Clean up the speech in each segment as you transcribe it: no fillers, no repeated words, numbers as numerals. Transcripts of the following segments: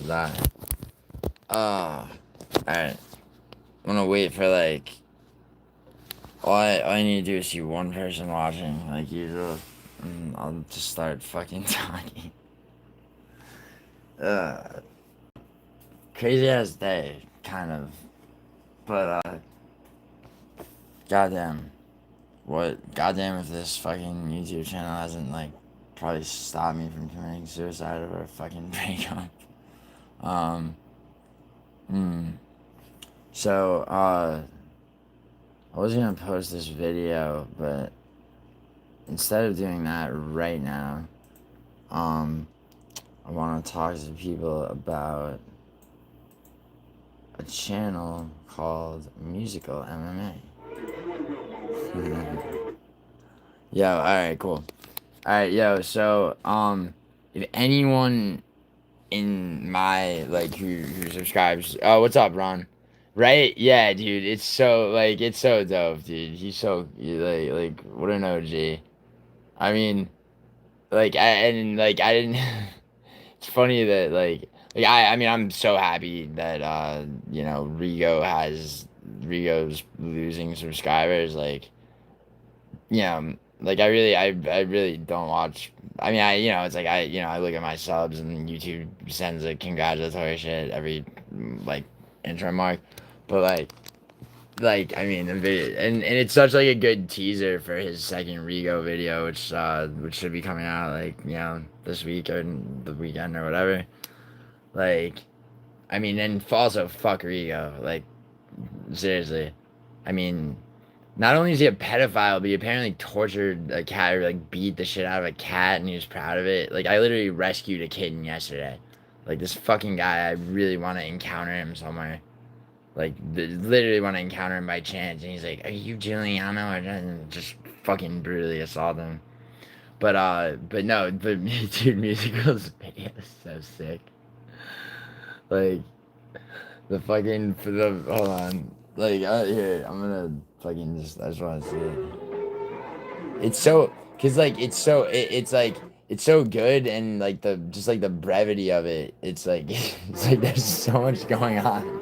to that. Alright. I'm gonna wait for like. All I need to do is see one person watching, like usual. And I'll just start fucking talking. Crazy ass day, kind of. But, goddamn. Goddamn if this fucking YouTube channel hasn't, like, probably stopped me from committing suicide over a fucking breakup. So, I was gonna post this video, but instead of doing that right now, I want to talk to people about a channel called MusicalMMA. Yo, alright, cool. Alright, yo, so, if anyone in my, like, who subscribes, oh, what's up, Ron? Right? Yeah, dude, it's so dope, dude. He's so, like, what an OG. I mean, I didn't, it's funny that, I mean, I'm so happy that, Rigo's losing subscribers, I really don't watch. I mean, it's like I look at my subs and YouTube sends a congratulatory shit every like intro mark, but I mean the video and it's such like a good teaser for his second Rigo video, which should be coming out this week or the weekend or whatever. Like, I mean, and also fuck Rigo, like seriously. I mean, not only is he a pedophile, but he apparently tortured a cat or like beat the shit out of a cat, and he was proud of it. Like I literally rescued a kitten yesterday. Like this fucking guy, I really want to encounter him somewhere. Like literally want to encounter him by chance, and he's like, "Are you Giuliano?" And just fucking brutally assault him. But no, but dude, Musical's video is so sick. Like the fucking for the hold on, here I'm gonna fucking I just want to see it. It's so, cause like it's so good and like the brevity of it. It's like it's like there's so much going on.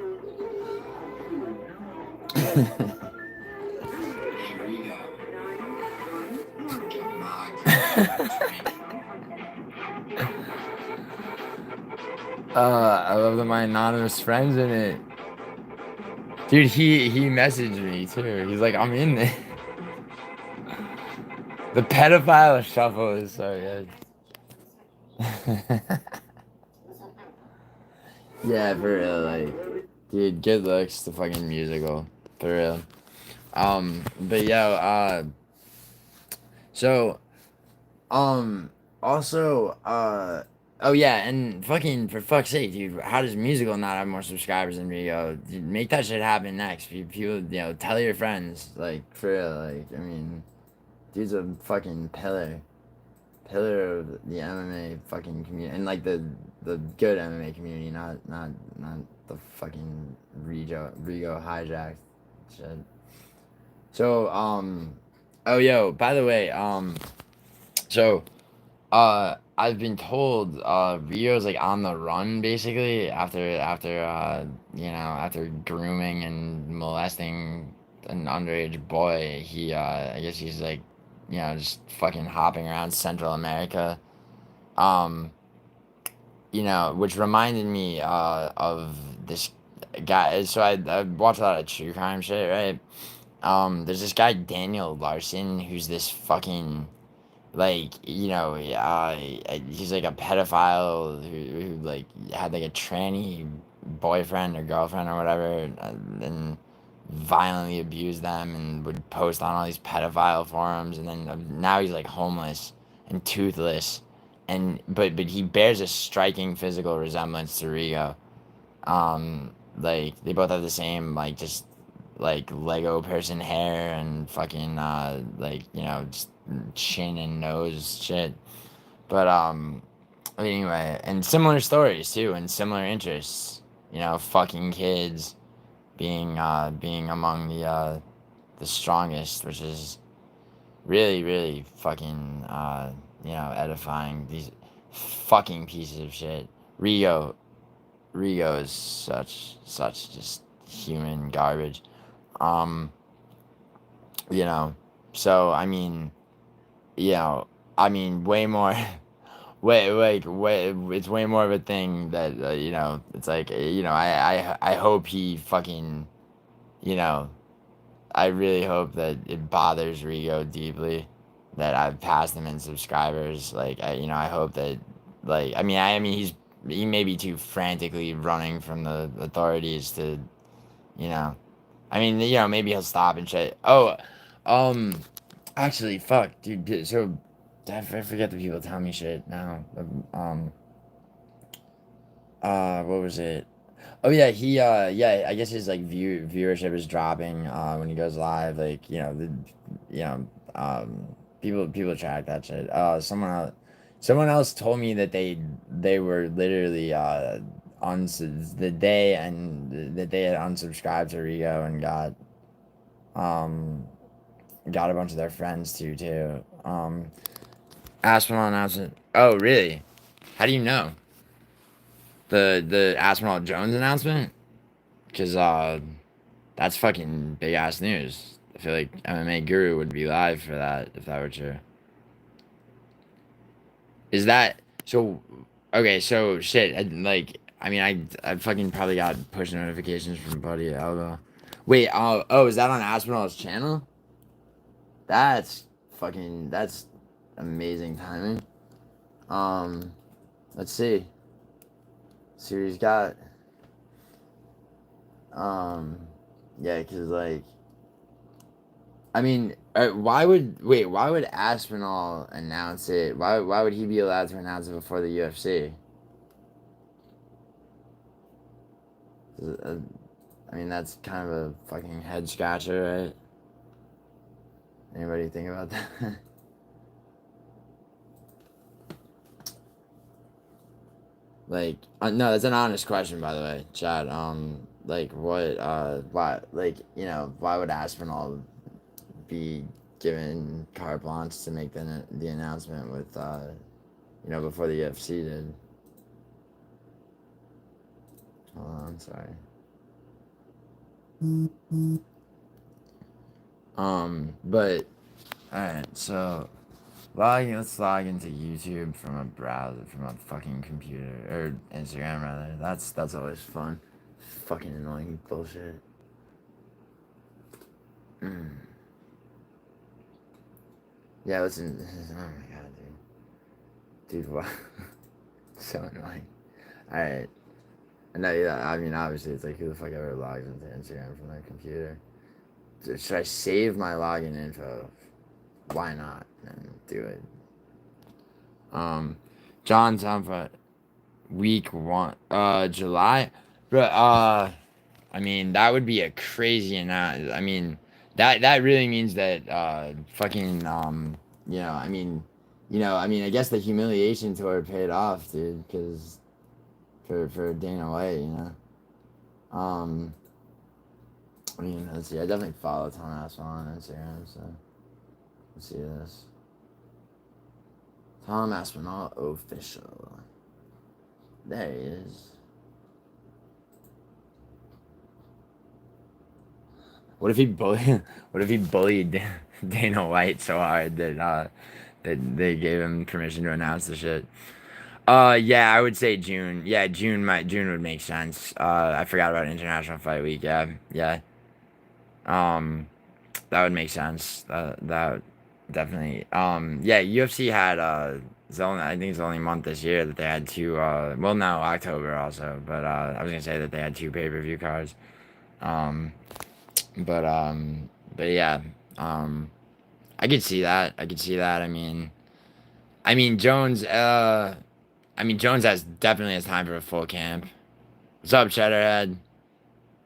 I love that my anonymous friend's in it. Dude, he messaged me too. He's like, I'm in there. The pedophile shuffle is so good. Yeah, for real, dude, good looks to fucking musical, for real. But yo, so, also, oh yeah, and fucking, for fuck's sake, dude, how does musical not have more subscribers than Rigo? Dude, make that shit happen next. People, tell your friends, like, for real, I mean, dude's a fucking pillar of the MMA fucking community, and like the good MMA community, not the fucking Rigo hijacked shit. So oh yo, by the way, so I've been told Rigo's like on the run basically after grooming and molesting an underage boy. I guess he's like just fucking hopping around Central America. Um, which reminded me of this guy. So I watch a lot of true crime shit, right? There's this guy Daniel Larson who's this fucking he's like a pedophile who like had like a tranny boyfriend or girlfriend or whatever, and violently abused them and would post on all these pedophile forums, and then now he's like homeless and toothless, and but he bears a striking physical resemblance to Rigo. Like they both have the same just like Lego person hair and fucking just chin and nose shit. But anyway, and similar stories too, and similar interests. Fucking kids, being among the strongest, which is really really fucking edifying. These fucking pieces of shit. Rigo, Rigo is such just human garbage. Um, you know, so I mean, you know, I mean, way more. Way, it's way more of a thing that it's like I hope he fucking you know I really hope that it bothers Rigo deeply that I've passed him in subscribers. Like I hope that he may be too frantically running from the authorities to you know maybe he'll stop and shit. Oh, um, actually, fuck, dude. So I forget the people telling me shit now. Um, what was it? Oh yeah, yeah, I guess his like viewership is dropping when he goes live. Like you know, people track that shit. Someone else told me that they were literally the day and that they had unsubscribed to Rigo and um got a bunch of their friends too. Aspinall announcement. Oh really? How do you know the Aspinall Jones announcement? Because that's fucking big ass news. I feel like MMA Guru would be live for that if that were true. Is that so? Okay, so shit. I fucking probably got push notifications from Buddy Alba. Wait, is that on Aspinall's channel? That's that's amazing timing. Um, let's see. See what he's got. Um, yeah, cause like I mean, why would Aspinall announce it? Why would he be allowed to announce it before the UFC? I mean, that's kind of a fucking head scratcher, right? Anybody think about that? No, that's an honest question, by the way, Chad. Why would Aspinall be given carte blanche to make the announcement with, before the UFC did? Hold on, sorry. But alright, so let's log into YouTube from a browser, from a fucking computer or Instagram rather. That's always fun. Fucking annoying bullshit. Mm. Yeah, listen. Oh my god, dude. Dude, what? So annoying. Alright. No, yeah, I mean, obviously, it's like who the fuck ever logs into Instagram from their computer? Should I save my login info? Why not? And do it. John's on for week 1, July, but I mean that would be a crazy amount. I mean that really means that fucking I guess the humiliation tour paid off, dude, because for Dana White, I mean, let's see. I definitely follow Tom Aspinall on Instagram, so let's see this. Tom Aspinall official. There he is. What if he bullied? What if he bullied Dana White so hard that they gave him permission to announce the shit? Yeah, I would say June. Yeah, June would make sense. I forgot about International Fight Week. Yeah, yeah. Um, that would make sense. That definitely. Yeah, UFC had I think it's the only month this year that they had two. Well, no, October also, but I was gonna say that they had two pay-per-view cards. Um, but yeah. Um, I could see that. I could see that. I mean Jones. Jones definitely has time for a full camp. What's up, Cheddarhead?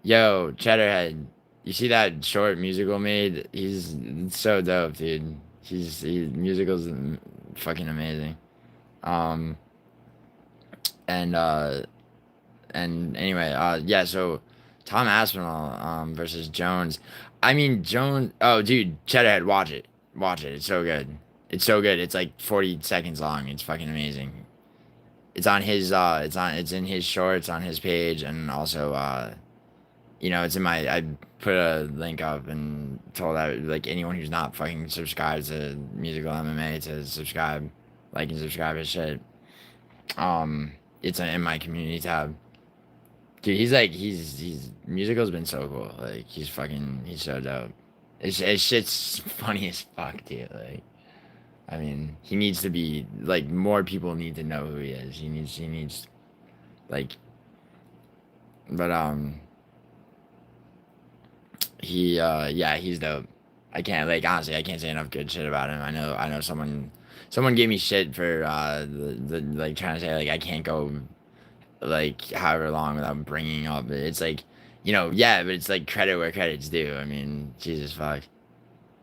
Yo, Cheddarhead. You see that short musical made? He's it's so dope, dude. Musicals fucking amazing. Um and anyway, yeah, so Tom Aspinall versus Jones. I mean Jones oh dude, Cheddarhead, watch it. Watch it. It's so good. It's so good. It's like 40 seconds long. It's fucking amazing. it's on his it's in his shorts on his page, and also it's in my I put a link up and told that like anyone who's not fucking subscribed to Musical MMA to subscribe, like and subscribe his shit. It's in my community tab. Dude, he's Musical's been so cool. Like he's so dope. It's shit's funny as fuck, dude. Like I mean, he needs to be like more people need to know who he is. He needs like but yeah, he's dope. I can't like honestly I can't say enough good shit about him. I know someone gave me shit for the like trying to say like I can't go like however long without bringing up. It's like yeah, but it's like credit where credit's due. I mean, Jesus fuck.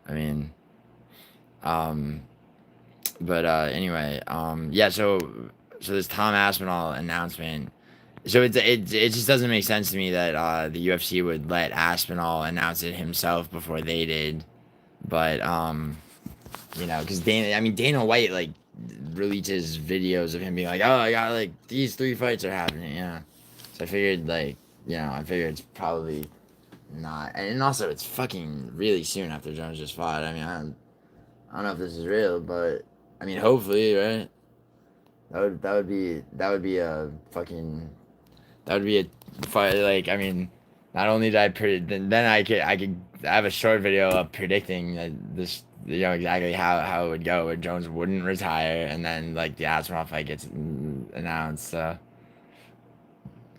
I mean, um, but anyway, yeah. So this Tom Aspinall announcement. So it just doesn't make sense to me that the UFC would let Aspinall announce it himself before they did. But because Dana White like releases videos of him being like, oh, I got like these 3 fights are happening, So I figured I figured it's probably not, and also it's fucking really soon after Jones just fought. I mean, I don't know if this is real, but I mean, hopefully, right? That would be a fucking that would be a fight. Like I mean, not only did I predict, then I could have a short video of predicting this, exactly how it would go. Where Jones wouldn't retire, and then like the Aspinall fight gets announced. So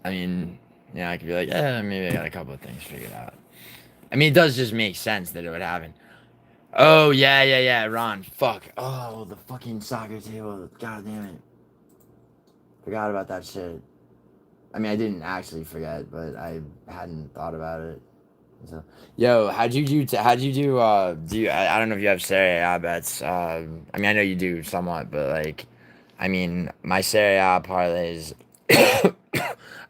I mean, I could be like, yeah, maybe I got a couple of things figured out. I mean, it does just make sense that it would happen. Oh yeah, Ron. Fuck. Oh, the fucking soccer table. God damn it. Forgot about that shit. I mean, I didn't actually forget, but I hadn't thought about it. So, yo, how'd you do? I don't know if you have Serie A bets. I mean, I know you do somewhat, but like, I mean, my Serie A parlays, I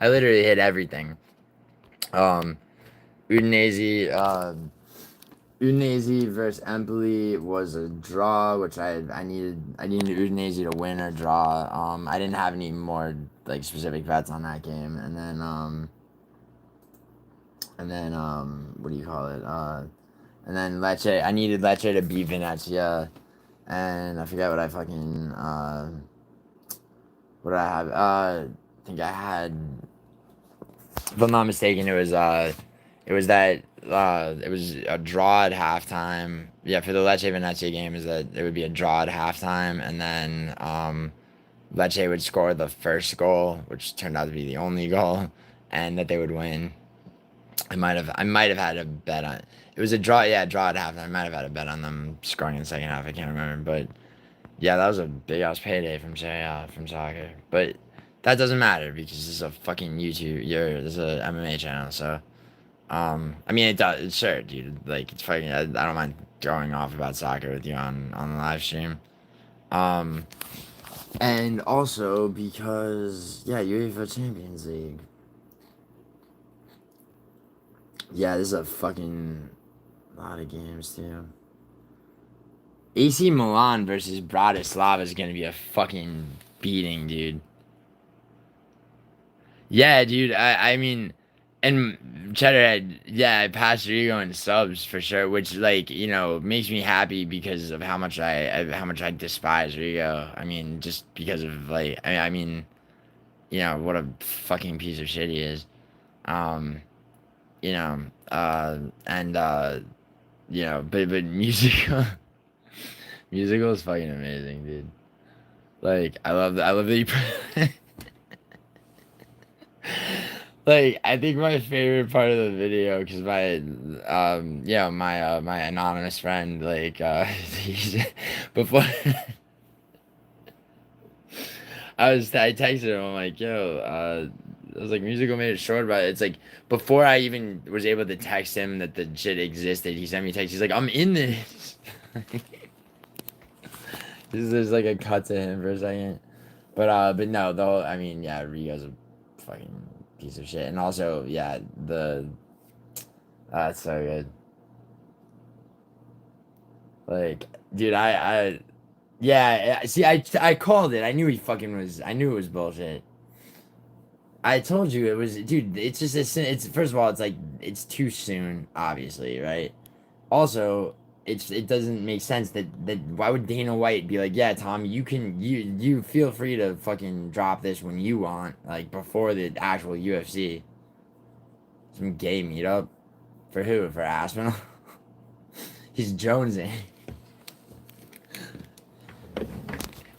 literally hit everything. Um, Udinese, Udinese versus Empoli was a draw, which I needed Udinese to win or draw. I didn't have any more like specific bets on that game, and then what do you call it? And then Lecce. I needed Lecce to beat Venezia, and I forget what I fucking what did I have? I think I had, if I'm not mistaken, it was that it was a draw at halftime. Yeah, for the Lecce Venezia game is that it would be a draw at halftime, and then Lecce would score the first goal, which turned out to be the only goal, and that they would win. I might have had a bet on it. Was a draw, yeah, draw at half. I might have had a bet on them scoring in the second half. I can't remember, but yeah, that was a big ass payday from from soccer. But that doesn't matter because this is a fucking YouTube. This is a MMA channel, so I mean it does. Sure, dude. Like it's fucking. I don't mind going off about soccer with you on the live stream. Um, and also because UEFA Champions League. Yeah, this is a fucking lot of games too. AC Milan versus Bratislava is gonna be a fucking beating, dude. Yeah, dude. I mean, and Cheddarhead, yeah, I passed Rigo in subs for sure, which like makes me happy because of how much I despise Rigo. I mean, just because of like I mean, what a fucking piece of shit he is. Um, and but musical is fucking amazing, dude. Like I love that you put like I think my favorite part of the video because my anonymous friend like he's before I texted him. I'm like, yo, I was like, musical made it short, but it's like before I even was able to text him that the shit existed, he sent me a text. He's like, I'm in this. There's like a cut to him for a second, but no, though. I mean, yeah, Rigo's a fucking piece of shit, and also, yeah, that's so good. Like, dude, I Yeah, see, I called it. I knew he fucking was. I knew it was bullshit. I told you it was, dude. It's just it's first of all, it's like it's too soon, obviously, right? Also, it doesn't make sense that why would Dana White be like, yeah, Tom, you feel free to fucking drop this when you want, like before the actual UFC. Some gay meetup for who? For Aspinall? He's jonesing.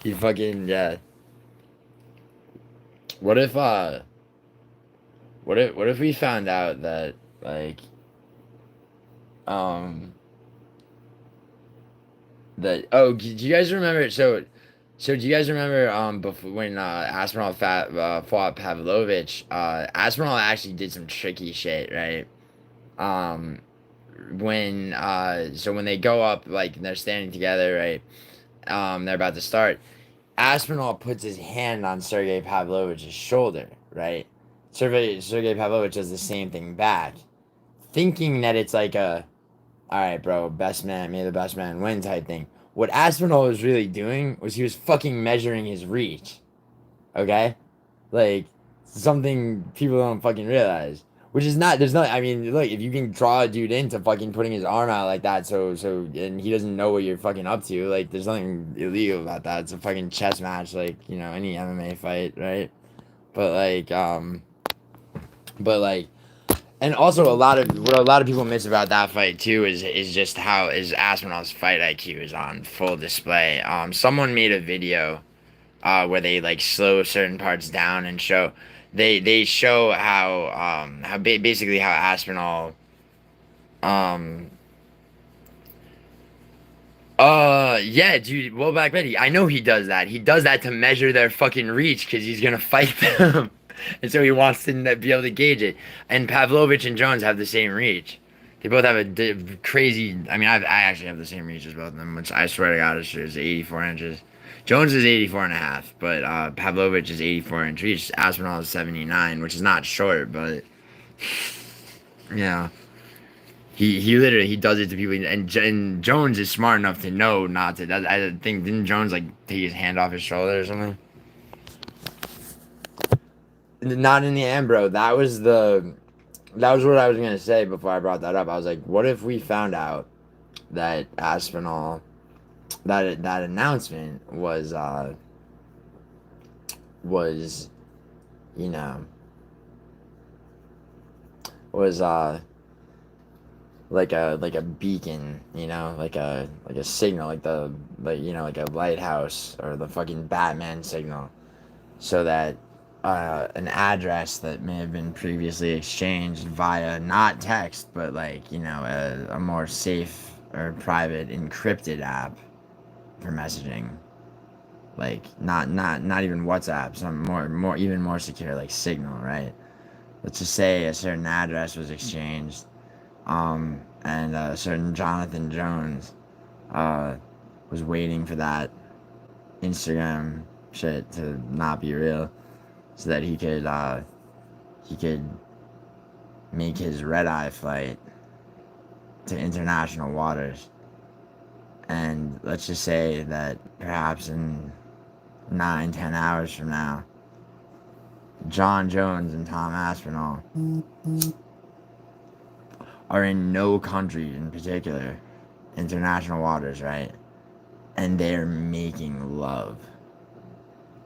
He fucking yeah. What if what if we found out that like um that do you guys remember so do you guys remember before when Aspinall fought Pavlovich, Aspinall actually did some tricky shit, right? Um when so when they go up, like they're standing together, right? They're about to start. Aspinall puts his hand on Sergey Pavlovich's shoulder, right? Sergey Pavlovich does the same thing back, thinking that it's like a, all right, bro, best man, may the best man win type thing. What Aspinall was really doing was he was fucking measuring his reach, okay? Like, something people don't fucking realize. Which is not, there's not, I mean, look, if you can draw a dude into fucking putting his arm out like that, and he doesn't know what you're fucking up to, like, there's nothing illegal about that. It's a fucking chess match, like, any MMA fight, right? But, like, and also what a lot of people miss about that fight too is just how is Aspinall's fight IQ is on full display. Someone made a video where they like slow certain parts down and they show how basically how Aspinall um yeah, dude, well back Betty. I know he does that. He does that to measure their fucking reach because he's gonna fight them. And so he wants to be able to gauge it. And Pavlovich and Jones have the same reach. They both have a crazy. I mean, I actually have the same reach as both of them, which I swear to God is 84 inches. Jones is 84 and a half, but Pavlovich is 84-inch reach. Aspinall is 79, which is not short, but yeah. He literally he does it to people, and Jones is smart enough to know not to. I think didn't Jones like take his hand off his shoulder or something? Not in the end, bro. That was what I was gonna say before I brought that up. I was like, what if we found out that Aspinall, that announcement was you know was like a beacon, like a signal, like a lighthouse or the fucking Batman signal, so that an address that may have been previously exchanged via not text, but a more safe or private encrypted app for messaging, like not even WhatsApp, some more even more secure, like Signal, right? Let's just say a certain address was exchanged, and a certain Jonathan Jones uh, was waiting for that Instagram shit to not be real, so that he could make his red eye flight to international waters. And let's just say that perhaps in 9-10 hours from now, John Jones and Tom Aspinall are in no country in particular, international waters, right? And they're making love.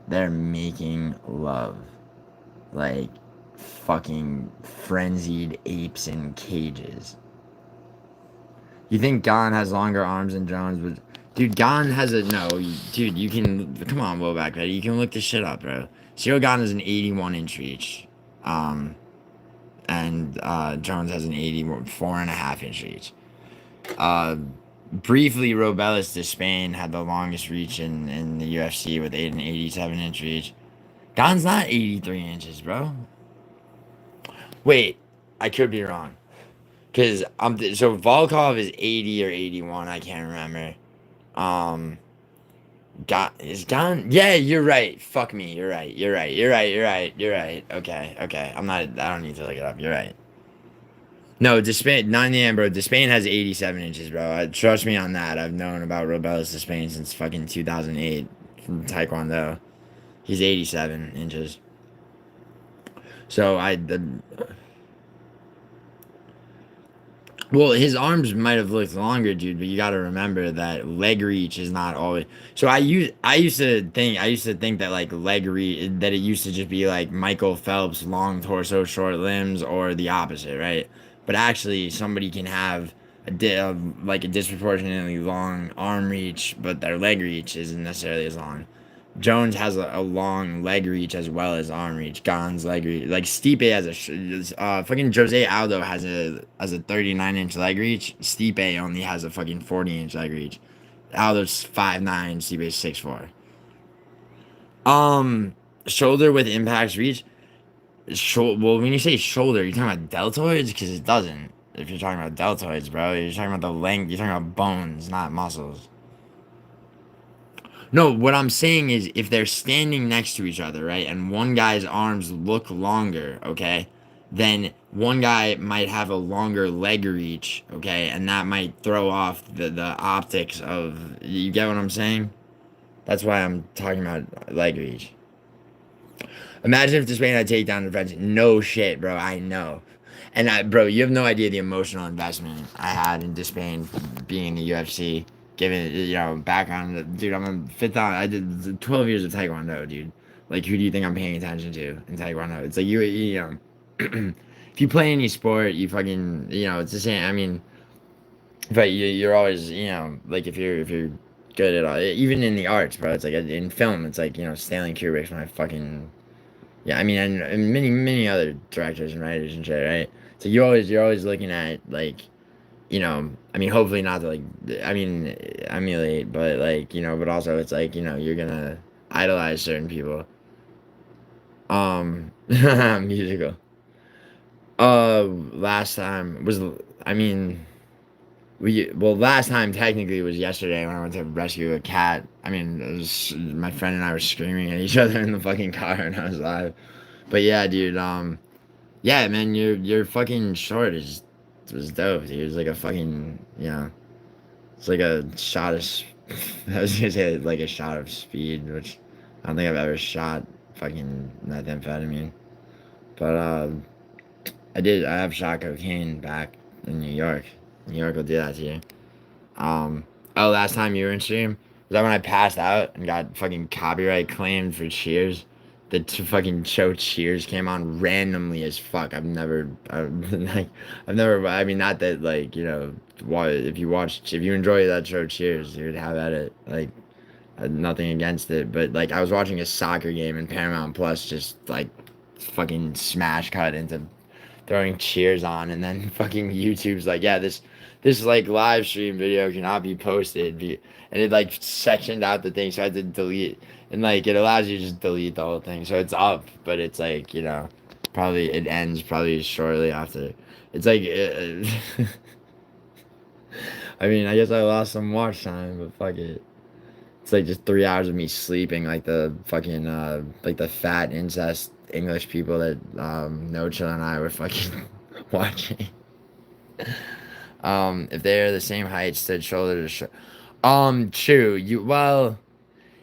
They're making love. Like fucking frenzied apes in cages. You think Gon has longer arms than Jones? But dude, Gon has a no. Dude, you can come on, Woback, buddy. You can look this shit up, bro. Cyril Gon is an 81-inch reach, and Jones has an 84.5-inch reach. Briefly, Robelis de Spain had the longest reach in the UFC with an 87-inch reach. Gon's not 83 inches, bro. Wait, I could be wrong. Because so Volkov is 80 or 81, I can't remember. Um, is Gon? Yeah, you're right. Fuck me. You're right. You're right. You're right. You're right. You're right. Okay. Okay. I don't need to look it up. You're right. No, Despain, not in the end, bro. Despain has 87 inches, bro. Trust me on that. I've known about Robellis Despain since fucking 2008 from Taekwondo. He's 87 inches. So well, his arms might have looked longer, dude, but you got to remember that leg reach is not always. So I used to think that like leg reach that it used to just be like Michael Phelps, long torso, short limbs, or the opposite, right? But actually, somebody can have like a disproportionately long arm reach, but their leg reach isn't necessarily as long. Jones has a long leg reach as well as arm reach. Gon's leg reach, like Stipe has fucking Jose Aldo has a 39-inch leg reach. Stipe only has a fucking 40-inch leg reach. Aldo's 5'9", Stipe's 6'4". Shoulder with impacts reach. Well, when you say shoulder, you're talking about deltoids because it doesn't. If you're talking about deltoids, bro, you're talking about the length. You're talking about bones, not muscles. No, what I'm saying is if they're standing next to each other, right, and one guy's arms look longer, okay, then one guy might have a longer leg reach, okay, and that might throw off the optics of, you get what I'm saying? That's why I'm talking about leg reach. Imagine if Despain had takedown defense. No shit, bro. I know. And bro, you have no idea the emotional investment I had in Despain being in the UFC. Given background, dude, I'm a fifth on. I did 12 years of Taekwondo, dude. Like, who do you think I'm paying attention to in Taekwondo? It's like you know, if you play any sport, you fucking, it's the same. I mean, but you're always, like if you're good at all, even in the arts, bro. It's like in film, it's like Stanley Kubrick's my fucking yeah, I mean, and many other directors and writers and shit, right? So you're always looking at like, I mean, hopefully not to like, I mean, emulate, but like, but also it's like, you're gonna idolize certain people. Musical. Last time was, I mean, last time technically was yesterday when I went to rescue a cat. I mean, my friend and I were screaming at each other in the fucking car and I was live. But yeah, dude, yeah, man, your fucking short is was dope, dude. It's like a fucking it's like a shot of I was gonna say like a shot of speed, which I don't think I've ever shot fucking methamphetamine. But I have shot cocaine back in New York. New York will do that to you. Oh, last time you were in stream was that when I passed out and got fucking copyright claimed for Cheers? The fucking show Cheers came on randomly as fuck. Like, I've never. I mean, not that like if you enjoy that show Cheers, you'd have at it. Like, nothing against it, but like I was watching a soccer game and Paramount Plus just like fucking smash cut into throwing Cheers on, and then fucking YouTube's like, yeah, this like live stream video cannot be posted, and it like sectioned out the thing, so I had to delete, and like it allows you to just delete the whole thing, so it's up, but it's like probably it ends probably shortly after. It's like I mean, I guess I lost some watch time, but fuck it. It's like just 3 hours of me sleeping like the fucking like the fat incest English people that No Chill and I were fucking watching. If they're the same height, stood shoulder to shoulder. True.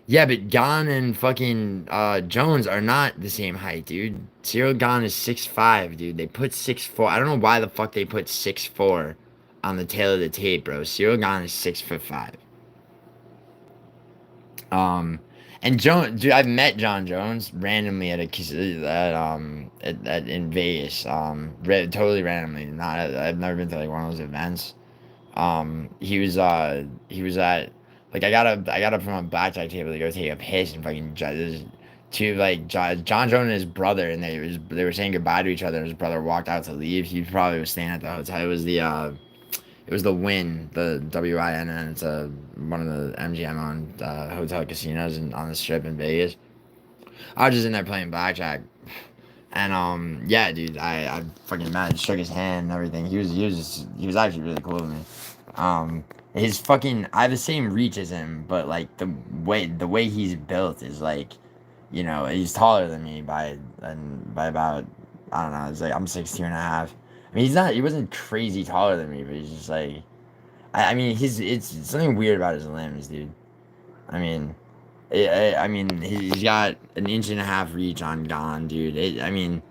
Yeah, but Gon and fucking Jones are not the same height, dude. Cyril Gon is 6'5", dude. They put 6'4". I don't know why the fuck they put 6'4" on the tail of the tape, bro. Cyril Gon is 6'5". Um, and Jones, dude, I've met John Jones randomly at in Vegas. Totally randomly. Not, I've never been to like one of those events. He was at like I got up from a blackjack table to go take a piss and fucking to like John Jones and his brother, and they were saying goodbye to each other. And his brother walked out to leave. He probably was staying at the hotel. It was the Win, the WINN. It's one of the MGM on hotel casinos on the Strip in Vegas. I was just in there playing blackjack, and yeah, dude, I fucking met, shook his hand and everything. He was actually really cool to me. His fucking I have the same reach as him, but like the way he's built is like, he's taller than me by about I don't know. It's like I'm 6'2" and a half. mean, he wasn't crazy taller than me, but he's just like, I mean, it's something weird about his limbs, dude. I mean, I mean, he's got an inch and a half reach on Gon, dude. I mean,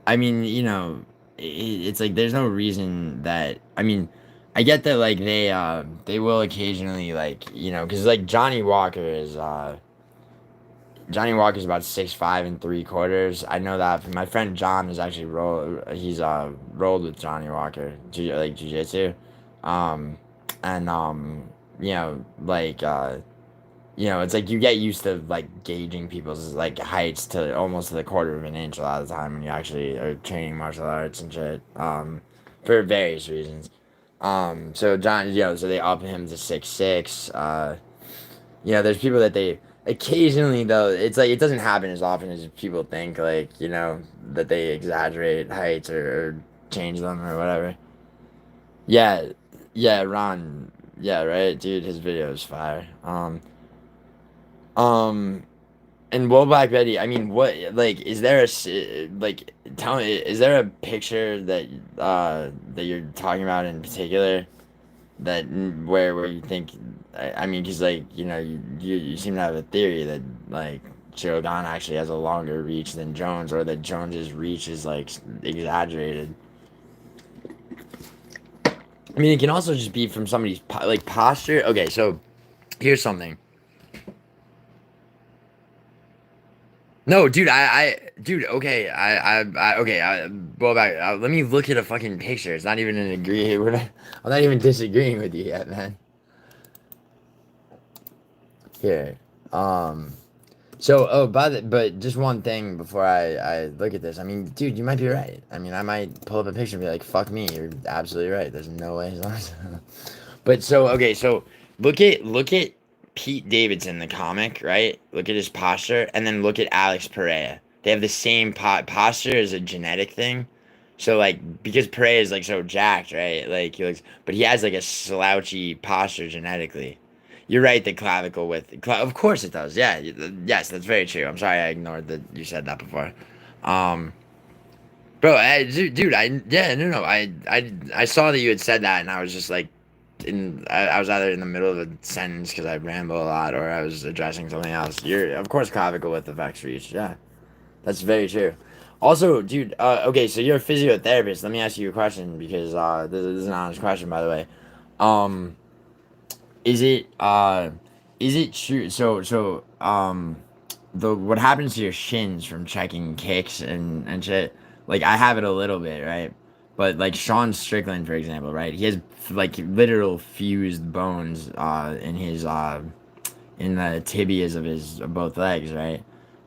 it's like there's no reason that. I mean, I get that like they will occasionally like because like Johnny Walker's about 6'5 3/4. I know that my friend John is actually rolled with Johnny Walker, like jujitsu, um, and it's like you get used to like gauging people's like heights to almost to the quarter of an inch a lot of the time when you actually are training martial arts and shit. For various reasons. So so they up him to 6'6". There's people that they occasionally though it's like it doesn't happen as often as people think. Like that they exaggerate heights or change them or whatever. Yeah, yeah, Ron. Yeah, right, dude. His video is fire. Um, and Will Black Betty. I mean, what like is there like tell me is there a picture that you're talking about in particular that where you think I mean because like you seem to have a theory that like Shogun actually has a longer reach than Jones or that Jones's reach is like exaggerated. I mean, it can also just be from somebody's like posture. Okay, so here's something. No, dude, dude, okay, okay, go back. Let me look at a fucking picture. It's not even an agree. I'm not even disagreeing with you yet, man. Here, um, but just one thing before I look at this. I mean, dude, you might be right. I mean, I might pull up a picture and be like, "Fuck me, you're absolutely right." There's no way. But okay, so look at Pete Davidson, the comic, right? Look at his posture, and then look at Alex Pereira. They have the same posture as a genetic thing. So like because Pereira is like so jacked, right? Like he looks, but he has like a slouchy posture genetically. You're right. The clavicle of course it does. Yeah, yes, that's very true. I'm sorry I ignored that you said that before. Um, Bro, dude, yeah, no, I saw that you had said that, and I was just like, I was either in the middle of a sentence because I ramble a lot, or I was addressing something else. You're, of course, clavicle width affects reach. Yeah, that's very true. Also, dude, okay, so you're a physiotherapist. Let me ask you a question because this is an honest question, by the way. Um, is it true? The what happens to your shins from checking kicks and shit. Like I have it a little bit, right? But like Sean Strickland, for example, right? He has like literal fused bones in the tibias of his of both legs, right?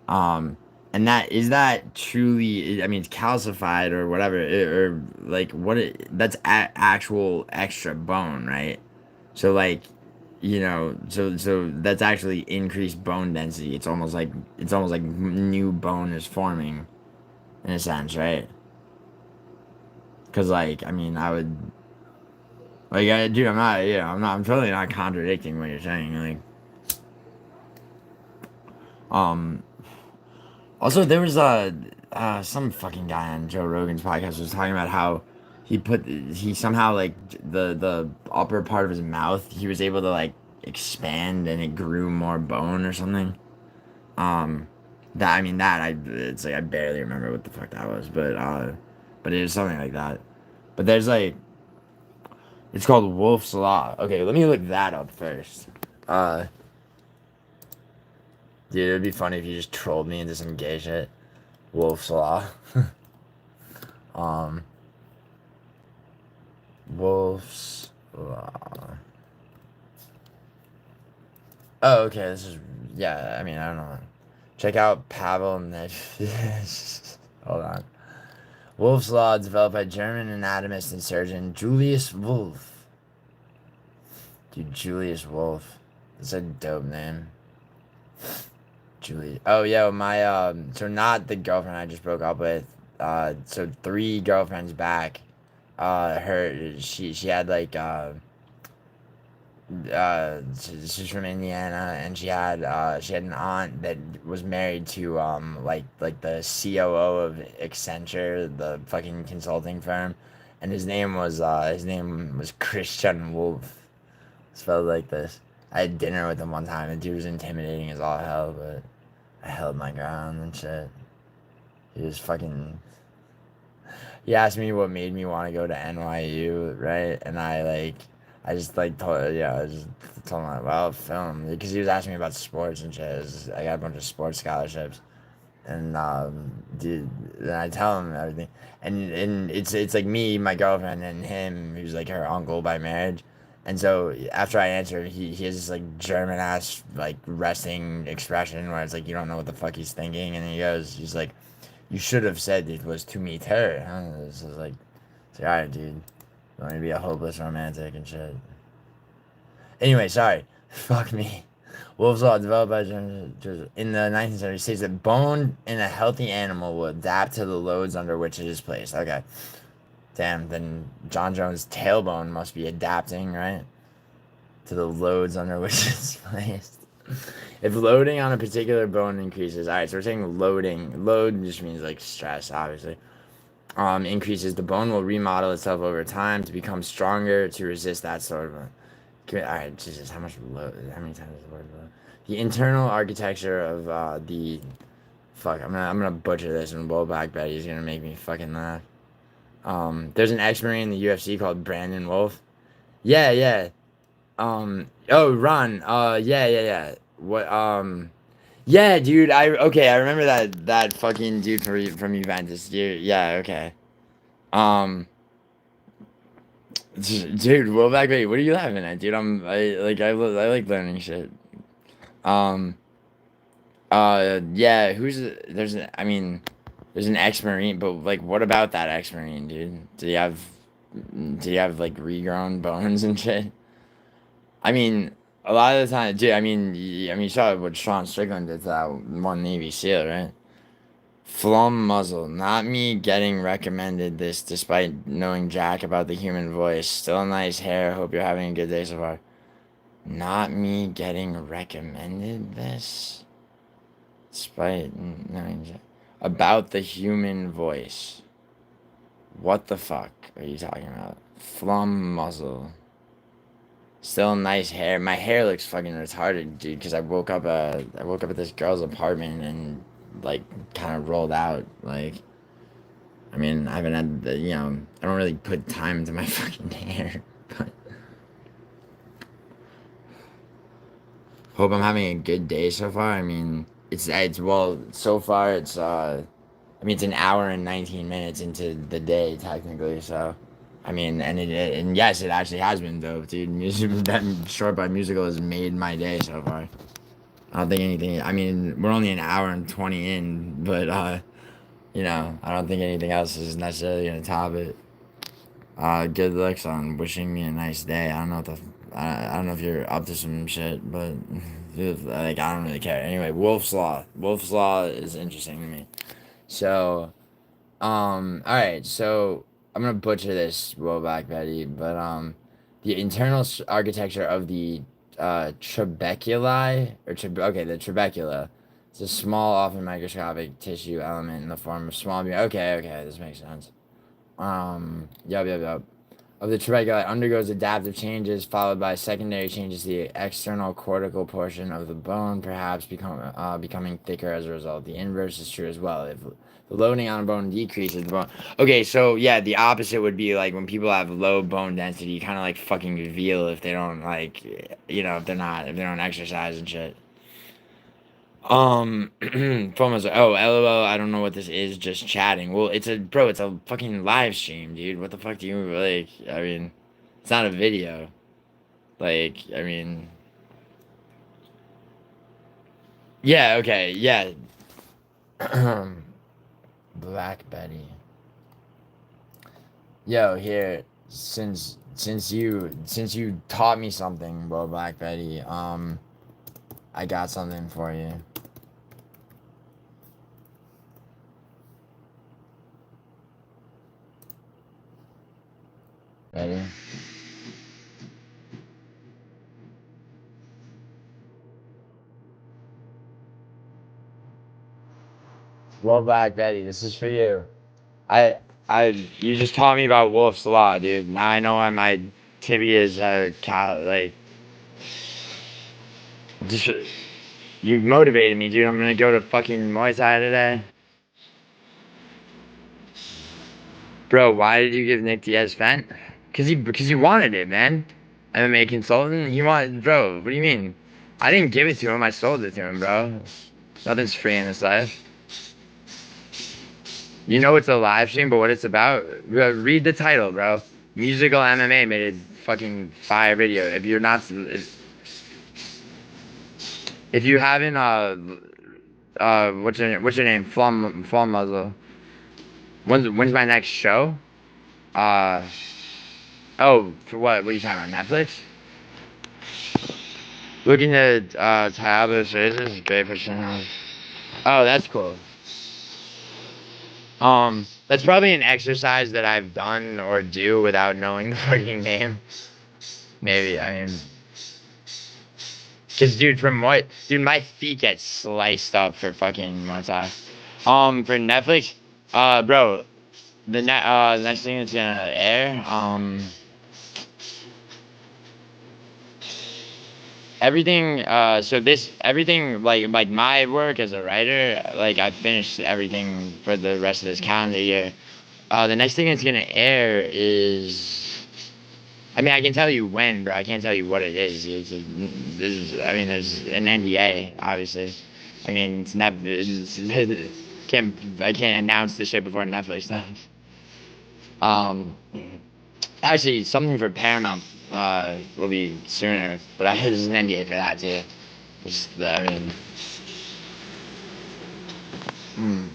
Um, and that truly? I mean, it's calcified or whatever, or like that's actual extra bone, right? So like, so that's actually increased bone density. It's almost like new bone is forming in a sense, right? Because like, I mean, I would like, dude, I'm not, I'm totally not contradicting what you're saying. Like, um, also there was some fucking guy on Joe Rogan's podcast was talking about how he somehow like the upper part of his mouth he was able to like expand and it grew more bone or something. Um, that I mean that I it's like I barely remember what the fuck that was, but it was something like that. But there's like it's called Wolf's Law. Okay, let me look that up first. Uh, Dude, it'd be funny if you just trolled me into some gay shit. Wolf's Law. um, Wolf's Law. Oh, okay. This is yeah. I mean, I don't know. Check out Pavel Nedved. Hold on. Wolf's Law, developed by German anatomist and surgeon Julius Wolf. Dude, Julius Wolf. That's a dope name. Julius. Oh, yeah, so not the girlfriend I just broke up with. So 3 girlfriends back. She had like she's from Indiana, and she had an aunt that was married to like the COO of Accenture, the fucking consulting firm, and his name was Christian Wolf, spelled like this. I had dinner with him one time. The dude was intimidating as all hell, but I held my ground and shit. He was fucking. He asked me what made me want to go to NYU, right? And I just like told, yeah, I just told him like, well, film, because he was asking me about sports and shit. I got a bunch of sports scholarships, and dude, then I tell him everything, and it's like me, my girlfriend, and him, who's like her uncle by marriage. And so after I answer, he has this like German ass like resting expression where it's like you don't know what the fuck he's thinking, and he's like, you should have said it was to meet her. Huh? This is like, all right, dude, you want me to be a hopeless romantic and shit. Anyway, sorry, fuck me. Wolf's Law, developed by in the 19th century, states that bone in a healthy animal will adapt to the loads under which it is placed. Okay. Damn, then John Jones' tailbone must be adapting, right? To the loads under which it's placed. If loading on a particular bone increases, alright, so we're saying loading. Load just means like stress, obviously. Increases, the bone will remodel itself over time to become stronger to resist that sort of. Alright, Jesus, how many times is the word load? The internal architecture of the. Fuck, I'm gonna butcher this, and Will Black Betty's gonna make me fucking laugh. There's an ex-marine in the UFC called Brandon Wolf. Yeah, yeah. Oh, Ron. Yeah. What? Yeah, dude. I remember that fucking dude from Juventus. Yeah, okay. Um, dude. Well, back wait. What are you laughing at, dude? I like learning shit. Um. Yeah. I mean, there's an ex-marine, but like, what about that ex-marine, dude? Did he have like regrown bones and shit? I mean, a lot of the time, dude. You saw what Sean Strickland did to that one Navy SEAL, right? Flum muzzle. Not me getting recommended this, despite knowing jack about the human voice. Still nice hair. Hope you're having a good day so far. Not me getting recommended this, despite knowing jack about the human voice. What the fuck are you talking about? Flum muzzle. Still nice hair. My hair looks fucking retarded, dude. Because I woke up at this girl's apartment and like kind of rolled out. Like, I haven't had I don't really put time into my fucking hair. But hope I'm having a good day so far. It's well so far it's an hour and 19 minutes into the day technically. So and yes, it actually has been dope, dude. That short by musical has made my day so far. I don't think anything. We're only an hour and 20 in, but I don't think anything else is necessarily gonna top it. Good looks on wishing me a nice day. I don't know if you're up to some shit, but like I don't really care. Anyway, Wolf's Law. Wolf's Law is interesting to me. So, all right. So I'm gonna butcher this, roll back, Betty. But the internal architecture of the trabeculi okay, the trabecula. It's a small, often microscopic tissue element in the form of small. Okay, this makes sense. Yep. Of the trabecula undergoes adaptive changes followed by secondary changes to the external cortical portion of the bone, perhaps becoming thicker as a result. The inverse is true as well. If the loading on a bone decreases the bone. Okay, so yeah, the opposite would be like when people have low bone density, kind of like fucking veal if they don't like, if they don't exercise and shit. Phone was like, oh, LOL, I don't know what this is, just chatting. Well, it's a fucking live stream, dude. What the fuck do you, like, it's not a video. Like, yeah, okay, yeah. Black Betty. Yo, here, since you taught me something, bro, Black Betty, I got something for you. Ready? Well, Black Betty, this is for you. I you just taught me about Wolf's Law, dude. Now I know why my tibia is like just you motivated me, dude. I'm gonna go to fucking Muay Thai today. Bro, why did you give Nick Diaz vent? Because he wanted it, man. MMA consultant, he wanted, bro. What do you mean? I didn't give it to him. I sold it to him, bro. Nothing's free in this life. You know it's a live stream, but what it's about? Bro, read the title, bro. Musical MMA made a fucking fire video. If you're not, if you haven't, what's your name? Flum Muzzle. When's my next show? Uh, oh, for what? What are you talking about? Netflix? Looking at Tayaba's faces is great for channels. Oh, that's cool. That's probably an exercise that I've done or do without knowing the fucking name. Maybe, I mean, cause dude, my feet get sliced up for fucking Muay Thai. For Netflix, bro, the next thing that's gonna air, everything everything like my work as a writer, like I finished everything for the rest of this calendar year. The next thing that's gonna air is, I mean, I can tell you when, bro. I can't tell you what it is. I mean, there's an NDA, obviously. I mean, I can't announce the shit before Netflix does. Um, Actually, something for Paramount will be sooner, but there's an NDA for that too. I mean, hmm.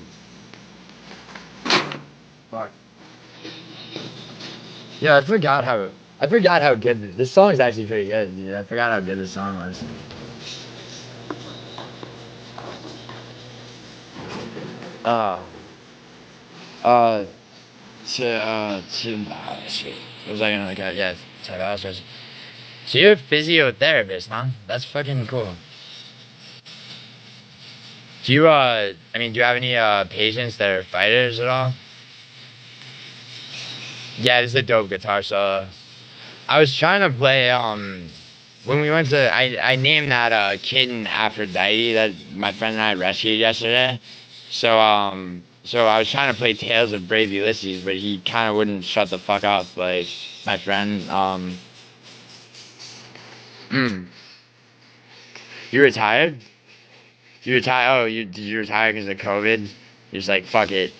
Fuck. Yeah, I forgot how good this song is actually pretty good, dude. I forgot how good this song was. Uh, uh, shit. What was I gonna look at? Yeah, psychologist. So you're a physiotherapist, huh? That's fucking cool. Do you, I mean, do you have any, patients that are fighters at all? Yeah, this is a dope guitar solo. I was trying to play, when we went to, I named that, kitten Aphrodite that my friend and I rescued yesterday. So I was trying to play Tales of Brave Ulysses, but he kind of wouldn't shut the fuck up, like, my friend, mm. You retired? You retired? Oh, did you retire because of COVID? You're just like, fuck it.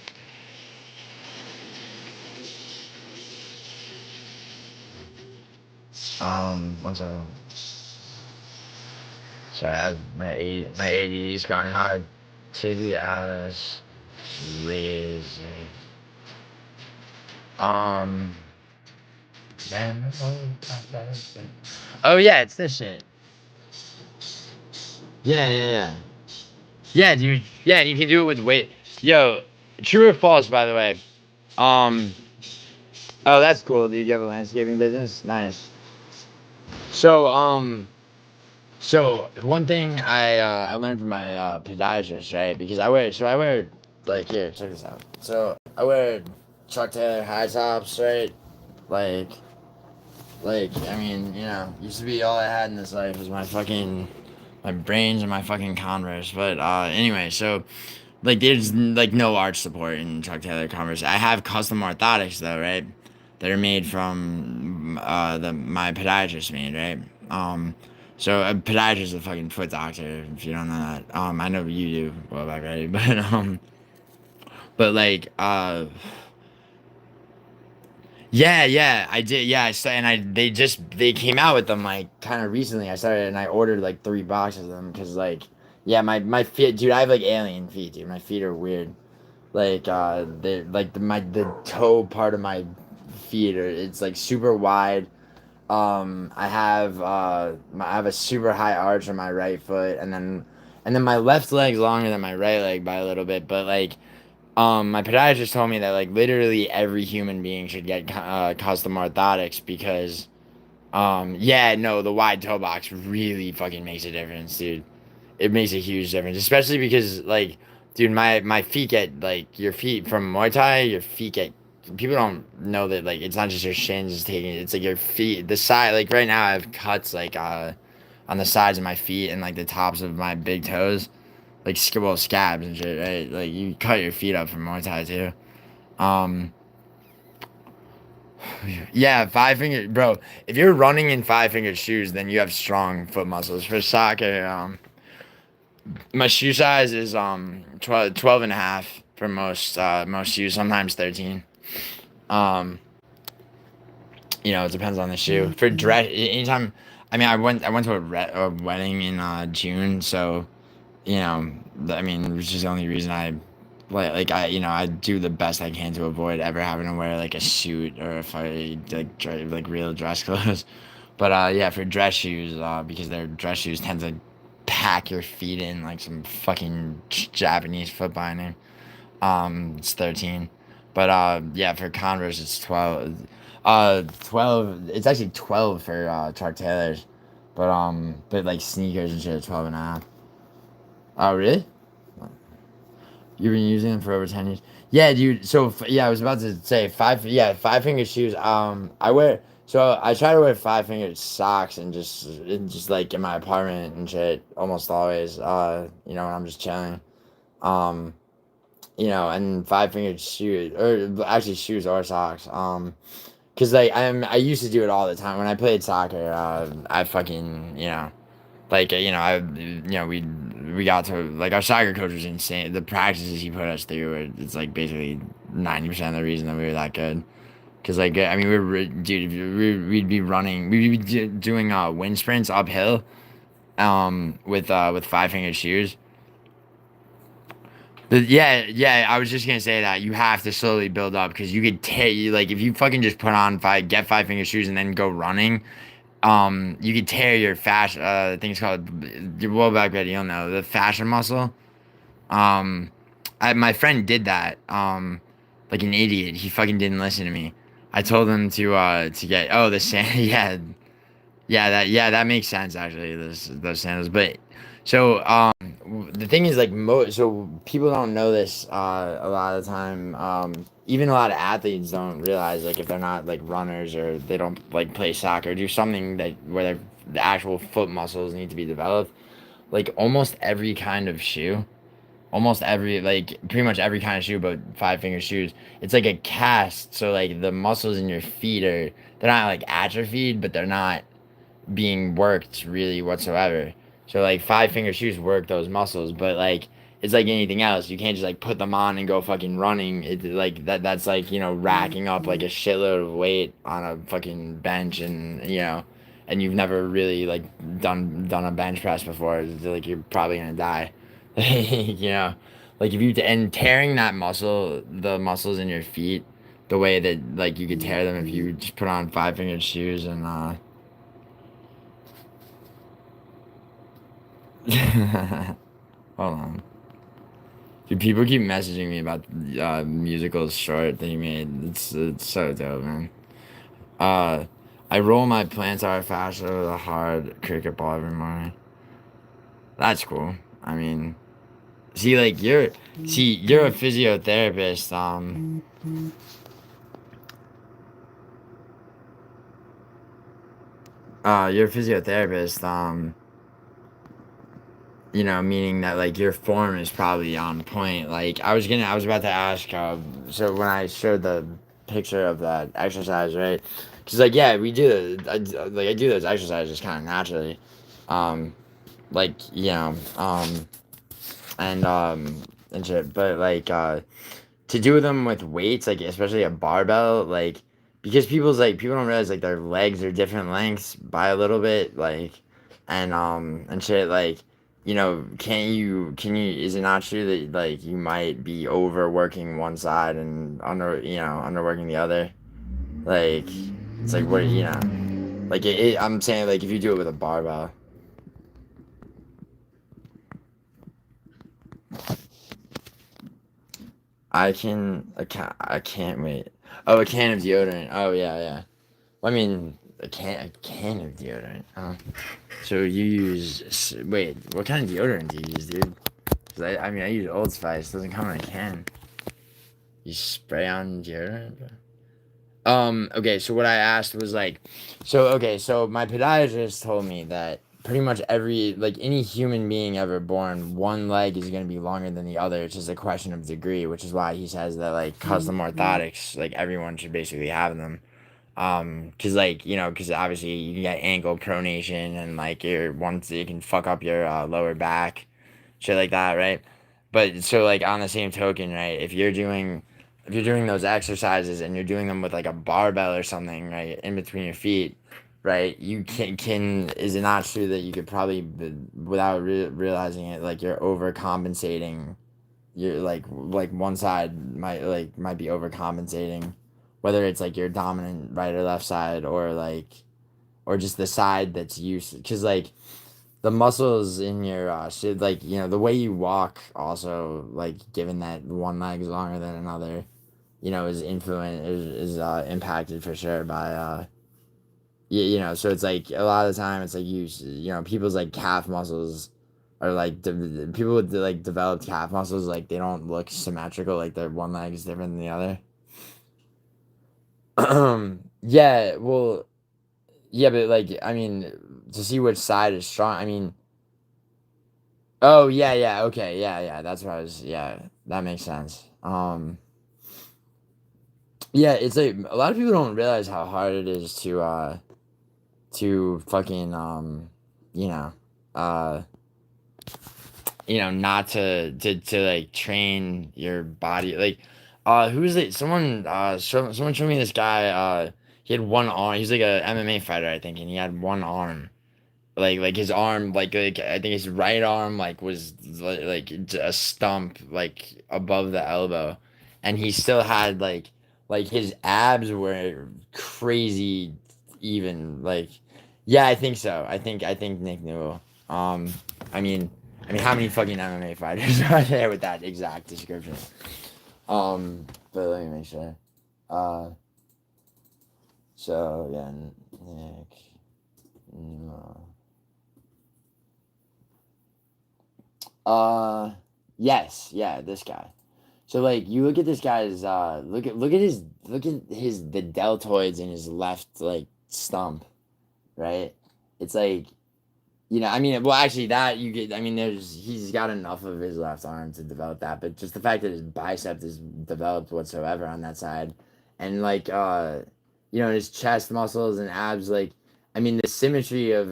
What's up? Sorry, my ADD's gone hard. To the Alice, lazy. Um, man, oh yeah, it's this shit. Yeah. Yeah, dude. Yeah, you can do it with weight. Yo, true or false, by the way. Um, oh, that's cool, dude. You have a landscaping business? Nice. So, one thing I learned from my podiatrist, right? Because I wear like, here, check this out. So I wear Chuck Taylor high tops, right? Like I mean, used to be all I had in this life was my brains and my fucking Converse. But anyway, so like there's like no arch support in Chuck Taylor Converse. I have custom orthotics though, right? That are made from my podiatrist made, right? So a podiatrist is a fucking foot doctor. If you don't know that, I know you do. Well, back right, but like yeah, I did. Yeah, they came out with them like kind of recently. I started and I ordered like 3 boxes of them because like yeah, my feet, dude. I have like alien feet, dude. My feet are weird. Like they like the toe part of my feet are, it's like super wide. I have a super high arch on my right foot, and then my left leg's longer than my right leg by a little bit. But like my podiatrist told me that like literally every human being should get custom orthotics because yeah, no, the wide toe box really fucking makes a difference, dude. It makes a huge difference, especially because like, dude, my feet get like your feet from Muay Thai, your feet get people don't know that like it's not just your shins taking it, it's like your feet, the side. Like right now I have cuts like on the sides of my feet and like the tops of my big toes, like scabs and shit, right? Like you cut your feet up for Muay Thai too. Um, yeah, 5 finger, bro. If you're running in 5 fingered shoes, then you have strong foot muscles. For soccer, my shoe size is 12 and a half for most shoes, sometimes 13. Um, it depends on the shoe. For dress, anytime. I mean, I went to a wedding in June, so I mean, which is the only reason I I do the best I can to avoid ever having to wear like a suit or if I like real dress clothes. But yeah, for dress shoes, because their dress shoes tend to pack your feet in like some fucking Japanese foot binding. It's 13. But yeah, for Converse it's 12. 12. It's actually 12 for Chuck Taylors, but like sneakers and shit are 12 and a half. Oh really? You've been using them for over 10 years. Yeah, dude. So yeah, I was about to say five. Yeah, 5 finger shoes. I wear. So I try to wear 5 fingered socks and just like in my apartment and shit almost always. When I'm just chilling. Um, and 5 fingered shoes or actually shoes or socks. Cause like I used to do it all the time when I played soccer. I fucking like we got to like our soccer coach was insane. The practices he put us through, it's like basically 90% of the reason that we were that good. Cause like I mean dude, we'd be running, we'd be doing wind sprints uphill, with 5 fingered shoes. But yeah, I was just gonna say that you have to slowly build up because you could tear you like if you fucking just put on get 5 finger shoes and then go running, you could tear your fascia. I think it's called your lower back bed. You'll know the fascia muscle. Um, my friend did that. Like an idiot. He fucking didn't listen to me. I told him to get the sand. Yeah, that makes sense actually. Those sandals, but so the thing is like so people don't know this a lot of the time. Even a lot of athletes don't realize like if they're not like runners or they don't like play soccer, do something that where the actual foot muscles need to be developed. Like almost every like pretty much every kind of shoe, but 5 finger shoes. It's like a cast, so like the muscles in your feet they're not like atrophied, but they're not being worked really whatsoever. So like 5 finger shoes work those muscles, but like it's like anything else. You can't just like put them on and go fucking running. It like that's like, racking up like a shitload of weight on a fucking bench and you've never really like done a bench press before. It's like you're probably gonna die. you know. Like if you and tearing the muscles in your feet, the way that like you could tear them if you just put on 5 fingered shoes and hold on. Dude, people keep messaging me about musical short that he made. It's so dope, man. Uh, I roll my plantar fascia with a hard cricket ball every morning. That's cool. I mean, you're a physiotherapist. You're a physiotherapist. Meaning that like your form is probably on point. Like I was about to ask. So when I showed the picture of that exercise, right? Because like yeah, we do. I do those exercises kind of naturally, um, like and shit. But like to do them with weights, like especially a barbell, like because people don't realize like their legs are different lengths by a little bit, like and shit, like can you is it not true that like you might be overworking one side and underworking the other? Like it's like what like I'm saying like if you do it with a barbell. I can't wait. Oh, a can of deodorant. Oh yeah, yeah. Well, I mean, a can of deodorant. So you wait, what kind of deodorant do you use, dude? 'Cause I mean, I use Old Spice. It doesn't come in a can. You spray on deodorant? Okay, so what I asked was like, so my podiatrist told me that pretty much like any human being ever born, one leg is going to be longer than the other. It's just a question of degree, which is why he says that like custom orthotics, like everyone should basically have them. Cause like, cause obviously you can get ankle pronation and like once you can fuck up your lower back, shit like that, right? But so like on the same token, right? If you're doing those exercises and you're doing them with like a barbell or something, right, in between your feet, right? You can is it not true that you could probably without realizing it, like you're overcompensating. You're like one side might be overcompensating, whether it's like your dominant right or left side or just the side that's used because like the muscles in your should like the way you walk also like given that one leg is longer than another is impacted for sure by so it's like a lot of the time it's like people's like calf muscles are like people with like developed calf muscles like they don't look symmetrical like their one leg is different than the other. Yeah, well, yeah, but like I mean to see which side is strong, I mean, oh yeah, yeah, okay, yeah, yeah, that's what I was, yeah, that makes sense. Yeah, it's like a lot of people don't realize how hard it is to fucking you know uh not to like train your body like who's it someone showed me this guy he had one arm, he's like a MMA fighter I think, and he had one arm, like his arm like I think his right arm like was like a stump like above the elbow, and he still had like his abs were crazy even like, yeah, I think so, I think Nick Newell. um I mean how many fucking MMA fighters are there with that exact description? But let me make sure. uh so yeah, Nick Newell. Uh, yes, yeah, this guy. So like you look at this guy's look at his the deltoids in his left like stump, right? It's like I mean, well, actually, that you get. I mean, he's got enough of his left arm to develop that, but just the fact that his bicep is developed whatsoever on that side, and like his chest muscles and abs, like I mean, the symmetry of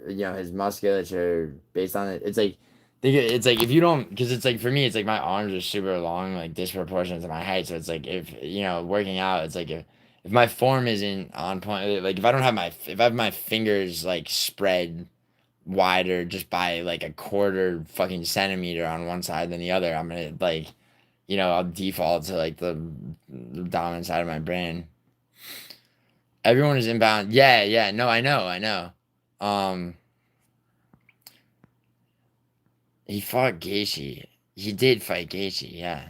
his musculature based on it, it's like if you don't, because it's like for me, it's like my arms are super long, like disproportionate to my height, so it's like if working out, it's like if my form isn't on point, like if I have my fingers like spread wider just by like a quarter fucking centimeter on one side than the other, I'm gonna like, I'll default to like the dominant side of my brain. Everyone is inbound. Yeah, yeah. No, I know. Um, he fought Gaethje. He did fight Gaethje. Yeah.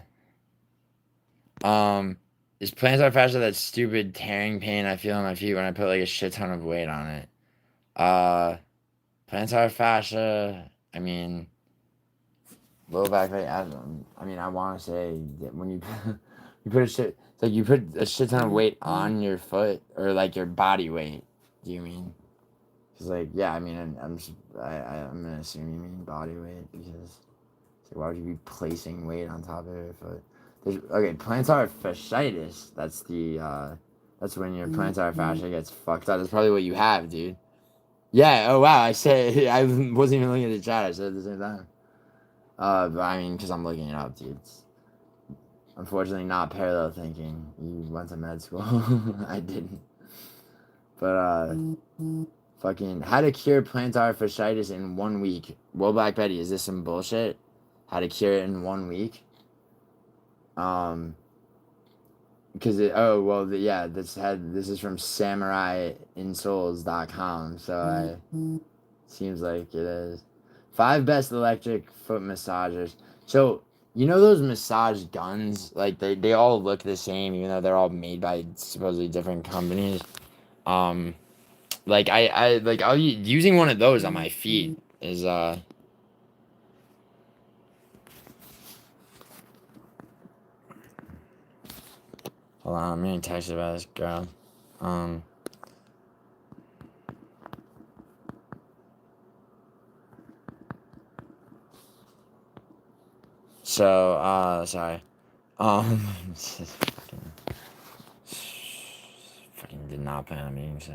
Um, is plantar fascia that stupid tearing pain I feel in my feet when I put like a shit ton of weight on it? Uh, plantar fascia. I mean, low back pain. I mean, I want to say that when you you put a shit, it's like you put a shit ton of weight on your foot or like your body weight. Do you mean? Because like yeah, I mean I'm gonna assume you mean body weight because it's like why would you be placing weight on top of your foot? Okay, plantar fasciitis. That's when your plantar fascia gets fucked up. That's probably what you have, dude. Yeah. Oh wow. I said I wasn't even looking at the chat. I said it at the same time. But I mean, because I'm looking it up, dude. It's unfortunately not parallel thinking. You went to med school. I didn't. But, fucking, how to cure plantar fasciitis in 1 week. Well, Black Betty, is this some bullshit? How to cure it in 1 week? Because yeah, this is from samuraiinsoles.com, so seems like it is. 5 best electric foot massagers. So, those massage guns, like they all look the same, even though they're all made by supposedly different companies. Like using one of those on my feet is Hold on, I'm getting texted about this girl. Sorry. Fucking did not plan on meeting, so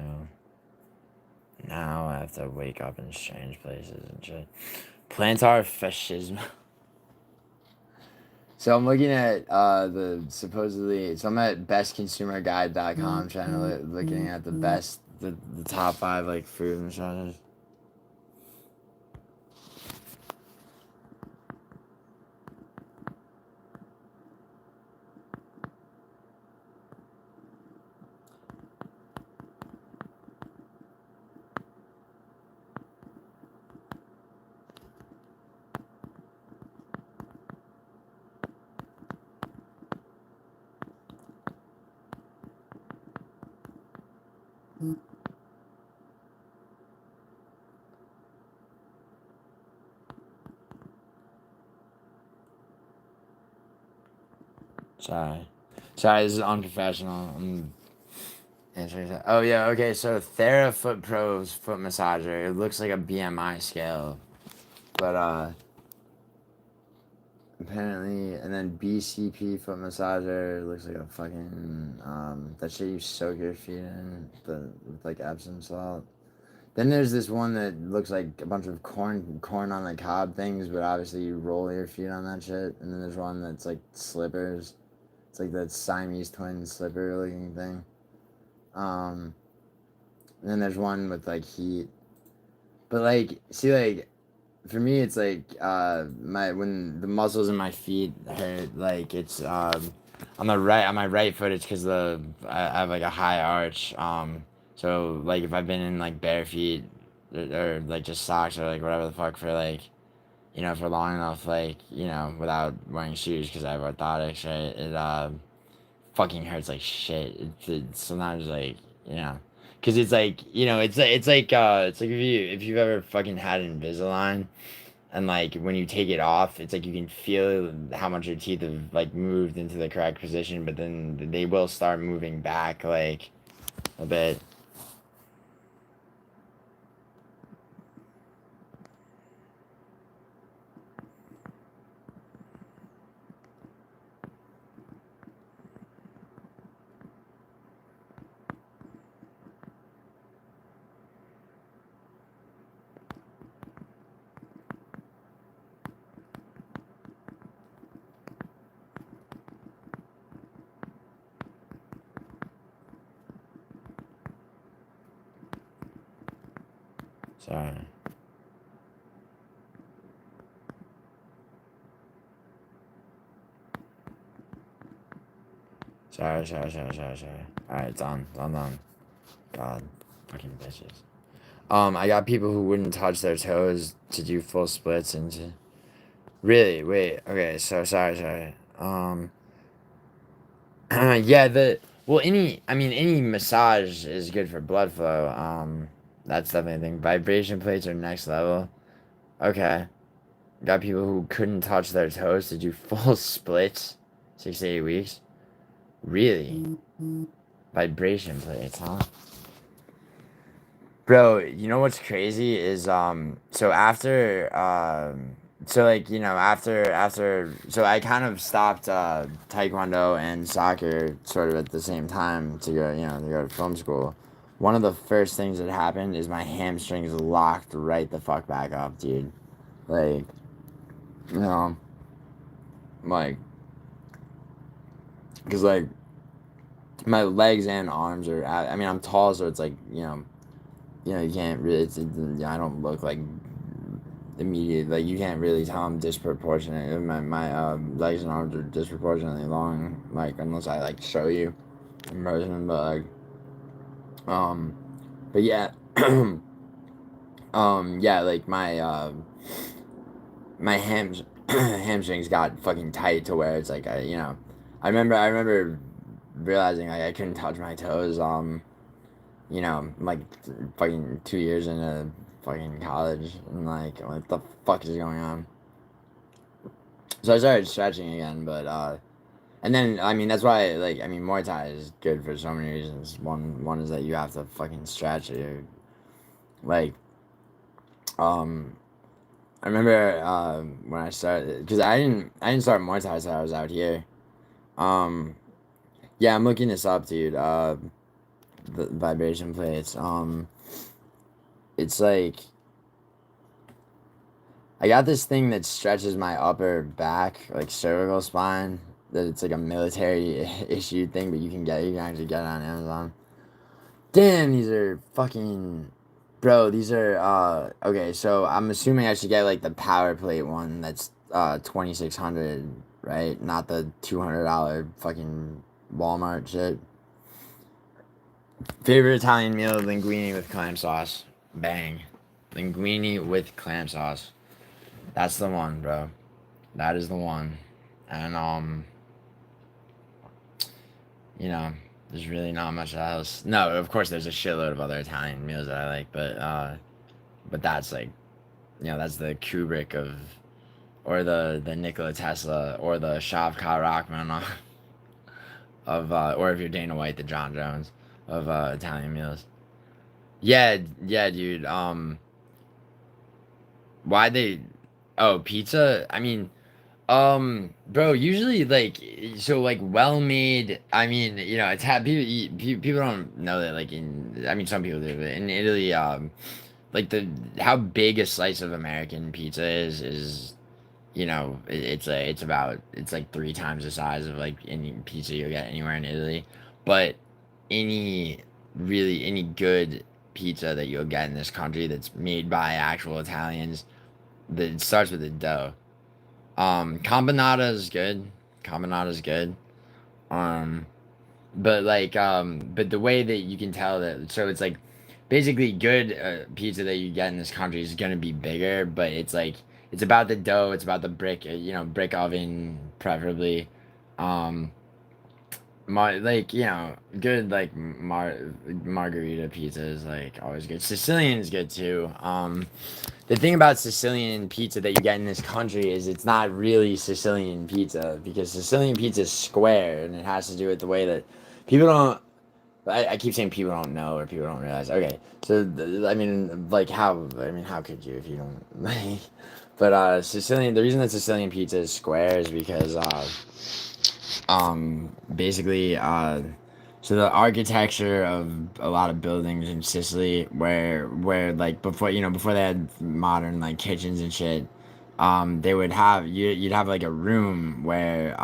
now I have to wake up in strange places and shit. Plantar fascism. So I'm looking at the supposedly. So I'm at bestconsumerguide.com trying to looking at the top 5 like food massages. Sorry, this is unprofessional. I'm answering that. Oh yeah, okay. So TheraFoot Pro's foot massager. It looks like a BMI scale, but apparently, and then BCP foot massager looks like a fucking that shit you soak your feet in, but with like Epsom salt. Then there's this one that looks like a bunch of corn on the cob things, but obviously you roll your feet on that shit. And then there's one that's like slippers. It's like that Siamese twin slipper looking thing. And then there's one with like heat. But like, see, like for me, it's like when the muscles in my feet hurt, like it's on my right foot. It's because I have like a high arch. So like if I've been in like bare feet or like just socks or like whatever the fuck for like for long enough, like without wearing shoes because I have orthotics, right? It fucking hurts like shit. It's sometimes like because it's like it's like if you've ever fucking had Invisalign. And like when you take it off, it's like you can feel how much your teeth have like moved into the correct position, but then they will start moving back like a bit. Sorry. Sorry. Alright, it's on. God, fucking bitches. I got people who wouldn't touch their toes to do full splits into. Really? Wait. Okay. So sorry. Yeah. Any massage is good for blood flow. That's definitely a thing. Vibration plates are next level. Okay. Got people who couldn't touch their toes to do full splits, 6 to 8 weeks. Really? Vibration plates, huh? Bro, you know what's crazy is so after so I kind of stopped taekwondo and soccer sort of at the same time to go to film school. One of the first things that happened is my hamstrings locked right the fuck back up, dude. Like, you know, like, because like my legs and arms are I mean I'm tall, so it's like you can't really I don't look like immediate, like you can't really tell I'm disproportionate. My legs and arms are disproportionately long, like unless I like show you in person. But like but yeah. Yeah, like my hamstrings got fucking tight to where it's like I remember realizing like I couldn't touch my toes like fucking 2 years into fucking college, and like what the fuck is going on. So I started stretching again, but And then I mean that's why like I mean Muay Thai is good for so many reasons. One is that you have to fucking stretch it. Like um I remember when I started because I didn't start Muay Thai until I was out here. Um yeah, I'm looking this up, dude. The vibration plates. It's like I got this thing that stretches my upper back, like cervical spine. That it's like a military issue thing, but you can actually get it on Amazon. Damn, these are fucking, bro. These are okay. So I'm assuming I should get like the power plate one. That's 2600, right? Not the $200 fucking Walmart shit. Favorite Italian meal: linguine with clam sauce. Bang, linguine with clam sauce. That's the one, bro. That is the one. And you know, there's really not much else. No, of course there's a shitload of other Italian meals that I like, but that's like, that's the Kubrick of, or the Nikola Tesla, or the Shavkat Rachman of, or if you're Dana White, the John Jones of Italian meals. Yeah, yeah, dude. Why they? Oh, pizza. I mean, bro, usually like so like well made. I mean, it's had people eat. People don't know that like I mean, some people do, but in Italy, like the how big a slice of American pizza is it's like three times the size of like any pizza you'll get anywhere in Italy, but any good pizza that you'll get in this country that's made by actual Italians, that it starts with a dough. Campanatta is good. Campanatta is good. Um, but the way that you can tell that, so it's like basically good pizza that you get in this country is gonna be bigger, but it's like it's about the dough, it's about the brick, brick oven preferably. Um, good like margarita pizza is like always good. Sicilian is good too. The thing about Sicilian pizza that you get in this country is it's not really Sicilian pizza, because Sicilian pizza is square, and it has to do with the way that people don't. I keep saying people don't know or people don't realize. Okay, so I mean, like how could you if you don't like? But Sicilian, the reason that Sicilian pizza is square is because basically so the architecture of a lot of buildings in Sicily, where like before they had modern like kitchens and shit, they would have you'd have like a room where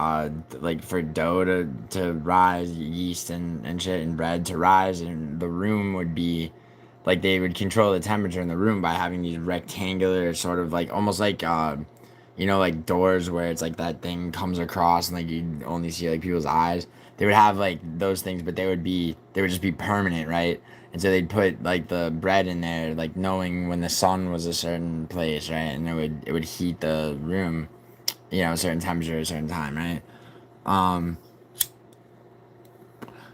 like for dough to rise, yeast and shit and bread to rise, and the room would be like they would control the temperature in the room by having these rectangular sort of like almost like like doors where it's like that thing comes across and like you only see like people's eyes. They would have like those things, but they would just be permanent, right? And so they'd put like the bread in there, like knowing when the sun was a certain place, right? And it would heat the room, a certain temperature, a certain time, right? Um,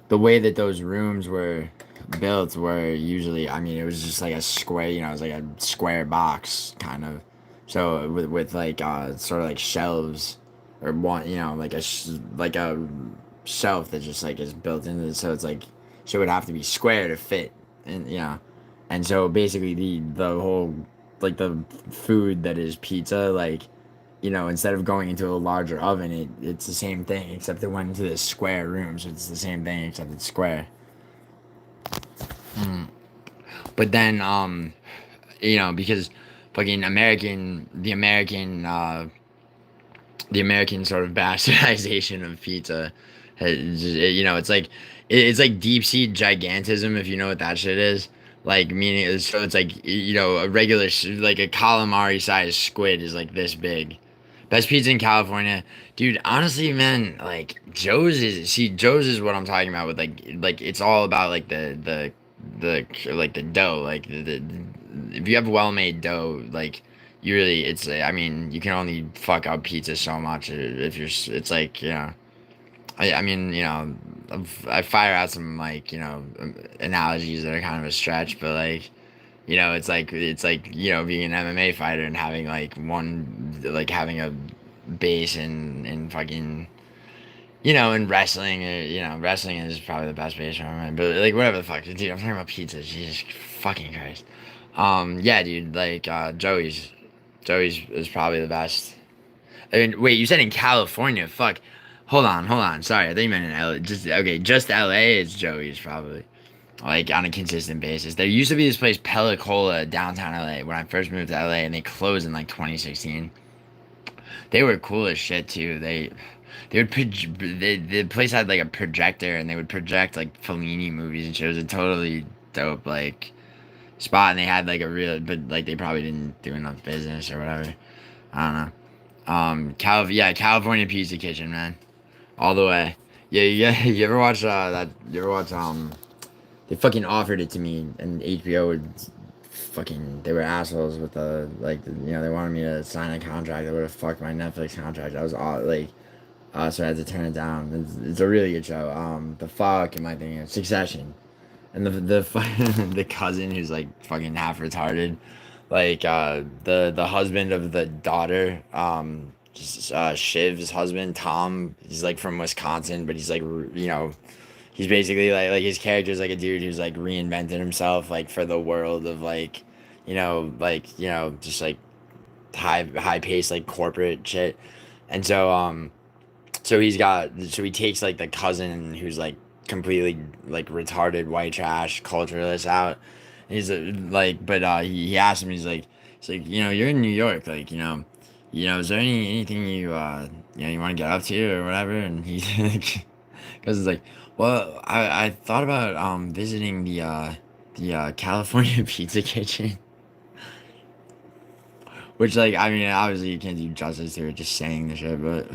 the way that those rooms were built were usually, I mean, it was just like a square, it was like a square box kind of. So with like sort of like shelves, or one, like like a shelf that just like is built into it. So it's like, so it would have to be square to fit, and and so basically the whole like the food that is pizza, like instead of going into a larger oven, it's the same thing, except it went into this square room, so it's the same thing except it's square. But then, because fucking the American sort of bastardization of pizza, it's like deep sea gigantism, if you know what that shit is. Like meaning, so it's like a regular like a calamari sized squid is like this big. Best pizza in California, dude. Honestly, man, like Joe's is what I'm talking about with like it's all about like like the dough, like if you have well made dough, like you really it's I mean you can only fuck up pizza so much if it's like I mean I fire out some like analogies that are kind of a stretch, but like it's like being an MMA fighter and having like having a base in fucking and wrestling, wrestling is probably the best base tournament. But like whatever the fuck, dude. I'm talking about pizza. Jesus fucking Christ. Yeah, dude. Like Joey's is probably the best. I mean, wait, you said in California? Fuck. Hold on. Sorry, I think you meant in LA. Just okay, just LA is Joey's probably. Like on a consistent basis. There used to be this place Pelicola downtown LA when I first moved to LA, and they closed in like 2016. They were cool as shit too. The place had like a projector, and they would project like Fellini movies and shit. It was a totally dope like spot, and they had like a real, but like they probably didn't do enough business or whatever. I don't know. Yeah, California Pizza Kitchen, man, all the way. Yeah, yeah. You ever watch that? You ever watch They fucking offered it to me, and HBO would fucking. They were assholes with the like. They wanted me to sign a contract that would have fucked my Netflix contract. I was all like, so I had to turn it down. It's a really good show. The fuck am I thinking? Succession, and the cousin who's like fucking half retarded, like the husband of the daughter, Shiv's husband Tom. He's like from Wisconsin, but he's like he's basically like his character is like a dude who's like reinvented himself like for the world of like just like high paced like corporate shit. And so he takes like the cousin who's like completely like retarded white trash culturalist out. And he's like but he asked him, he's like, you're in New York, like, is there anything you want to get up to or whatever? And he's like, because it's like, well, I thought about visiting the California Pizza Kitchen, which like I mean obviously you can't do justice to it just saying the shit, but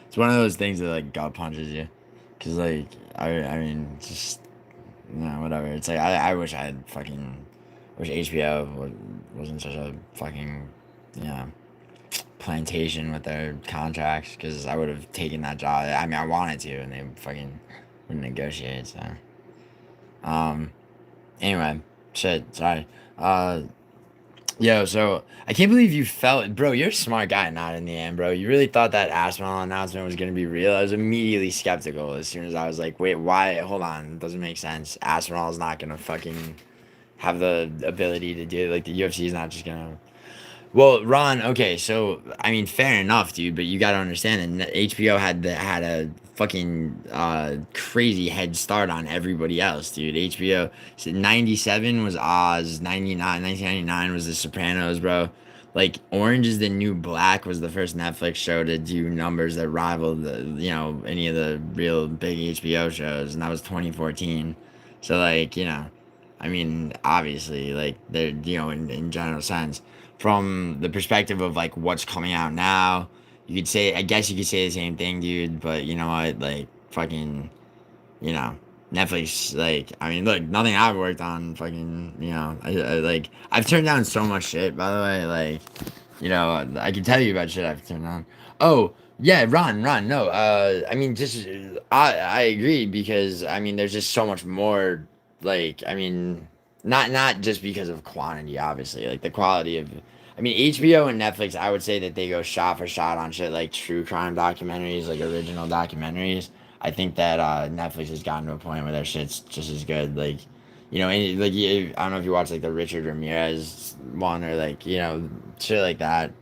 it's one of those things that like gut punches you, cause like I mean just whatever. It's like I wish I had fucking wish HBO wasn't such a fucking you know plantation with their contracts, because I would have taken that job. I mean I wanted to, and they fucking wouldn't negotiate. So anyway, shit. Sorry. Yo, so I can't believe you felt, bro. You're a smart guy, not in the end, bro. You really thought that Aspinall announcement was gonna be real. I was immediately skeptical as soon as I was like, wait, why? Hold on, it doesn't make sense. Aspinall is not gonna fucking have the ability to do it. Like the UFC is not just gonna. Well, Ron, okay, so I mean, fair enough, dude, but you gotta understand that HBO had a fucking crazy head start on everybody else, dude. HBO, so 97 was Oz, 1999 was The Sopranos, bro. Like Orange is the New Black was the first Netflix show to do numbers that rivaled any of the real big HBO shows, and that was 2014. So like, I mean, obviously, like they're in general sense, from the perspective of like what's coming out now, you could say, I guess you could say the same thing, dude. But you know what, like fucking, you know, Netflix. Like, I mean, look, nothing I've worked on, fucking, like I've turned down so much shit. By the way, like, I can tell you about shit I've turned on. Oh yeah, Ron, no, I mean, just I agree, because I mean, there's just so much more. Like, I mean, not just because of quantity, obviously, like the quality of. I mean, HBO and Netflix, I would say that they go shot for shot on shit like true crime documentaries, like original documentaries. I think that Netflix has gotten to a point where their shit's just as good. Like, I don't know if you watch like the Richard Ramirez one, or like, shit like that.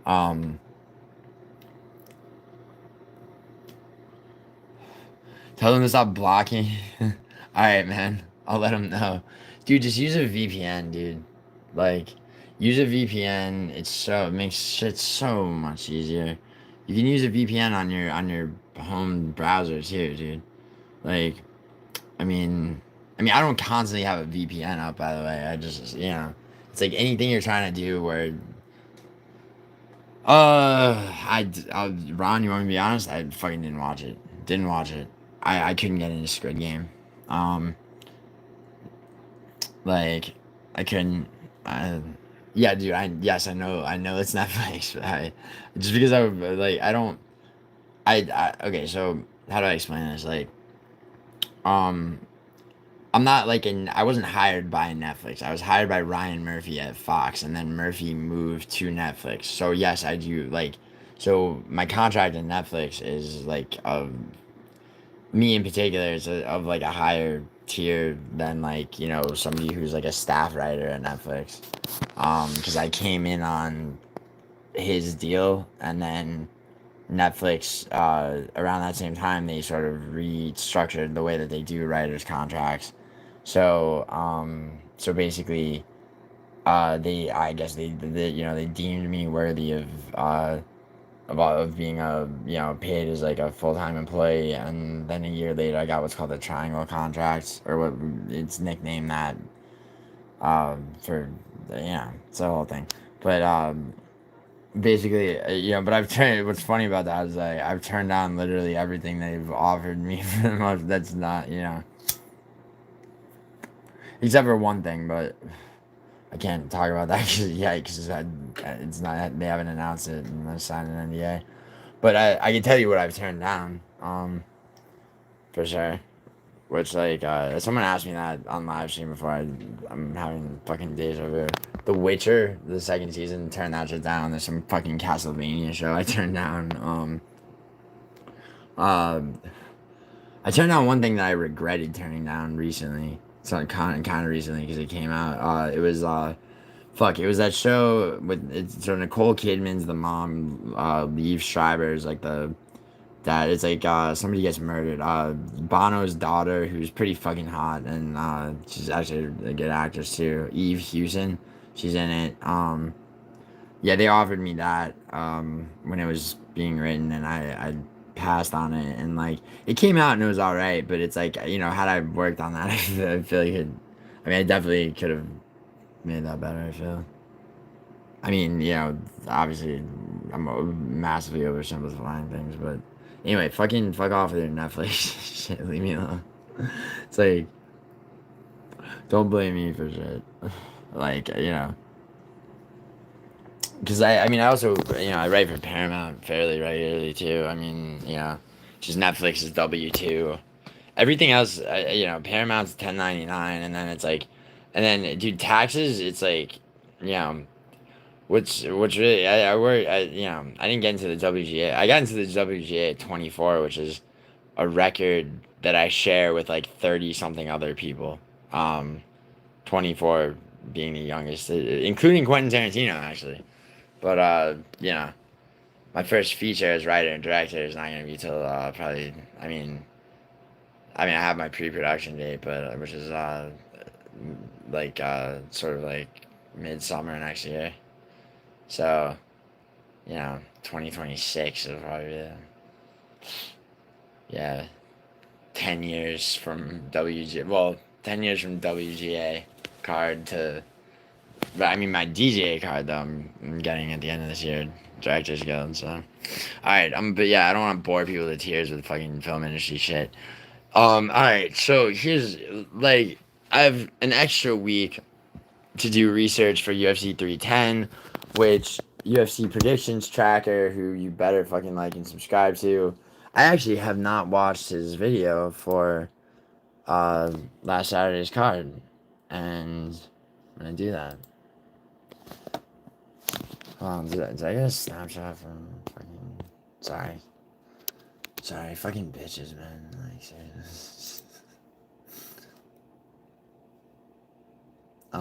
Um, Tell them to stop blocking. All right, man. I'll let them know. Dude, just use a VPN, dude. Like, use a VPN. It makes shit so much easier. You can use a VPN on your home browser too, dude. Like, I mean, I don't constantly have a VPN up, by the way. I just, it's like anything you're trying to do where, Ron, you want me to be honest? I fucking didn't watch it. Didn't watch it. I couldn't get into Squid Game. Um, like, I couldn't. Yeah, dude. Yes, I know it's Netflix. But just because I don't. Okay. So how do I explain this? Like, um, I'm not like I wasn't hired by Netflix. I was hired by Ryan Murphy at Fox, and then Murphy moved to Netflix. So yes, I do like. So my contract in Netflix is like me in particular is of like a higher tier than like, you know, somebody who's like a staff writer at Netflix. Because I came in on his deal, and then Netflix, around that same time, they sort of restructured the way that they do writers' contracts. So basically, I guess they, you know, they deemed me worthy of being paid as like a full-time employee, and then a year later I got what's called a triangle contract, or what it's nicknamed that, for, it's the whole thing. But basically, but I've turned. What's funny about that is I've turned down literally everything they've offered me for the most. That's not, except for one thing, but I can't talk about that because it's not. They haven't announced it and I signed an NDA. But I can tell you what I've turned down, for sure. Which, like, someone asked me that on live stream before. I'm having fucking days over. The Witcher, the second season, turned that shit down. There's some fucking Castlevania show I turned down. Um, I turned down one thing that I regretted turning down recently. So kind of recently because it came out. It was it was that show with so Nicole Kidman's the mom. Liev Schreiber's like the dad. It's like somebody gets murdered. Bono's daughter, who's pretty fucking hot, and she's actually a good actress too. Eve Hewson, she's in it. Yeah, they offered me that when it was being written, and I passed on it, and like it came out and it was all right, but it's like, had I worked on that, I feel like I definitely could have made that better. I feel. I mean, obviously, I'm massively oversimplifying things, but anyway, fuck off with your Netflix shit. Leave me alone. It's like, don't blame me for shit. Like, because I also, I write for Paramount fairly regularly too. I mean, just Netflix is W2. Everything else, Paramount's 1099, and then it's like, and then dude, taxes. It's like, you know, which really, I work. I didn't get into the WGA. I got into the WGA at 24, which is a record that I share with like 30 something other people. 24 being the youngest, including Quentin Tarantino actually. But my first feature as writer and director is not gonna be till probably. I have my pre-production date, but which is sort of like midsummer next year. So 2026 is probably yeah, 10 years from WGA. Well, 10 years from WGA card to. But my DGA card though, I'm getting at the end of this year, Directors Guild. So, all right. But yeah, I don't want to bore people to tears with fucking film industry shit. All right. So here's like I have an extra week to do research for UFC 310, which UFC predictions tracker, who you better fucking like and subscribe to. I actually have not watched his video for last Saturday's card, and I'm gonna do that. Hold on, did I get a Snapchat from fucking? Sorry, fucking bitches, man. Like, serious. What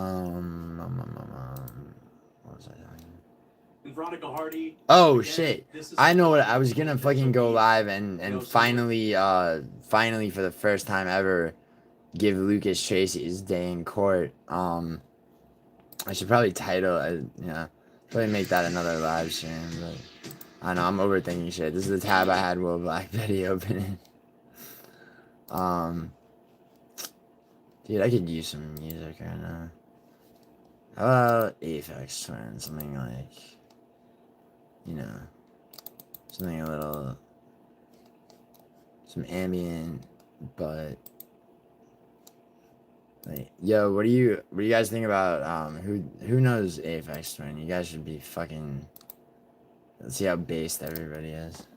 was I talking? Veronica Hardy. Oh shit! I know what I was gonna fucking go live and finally for the first time ever give Lucas Tracy his day in court. I should probably probably make that another live stream, but I know I'm overthinking shit. This is the tab I had Will Black Betty open in. Dude, I could use some music right now. How about Aphex Twin? Something like, something a little, some ambient, but like, yo, what do you guys think about who knows Aphex Twin? You guys should be fucking. Let's see how based everybody is.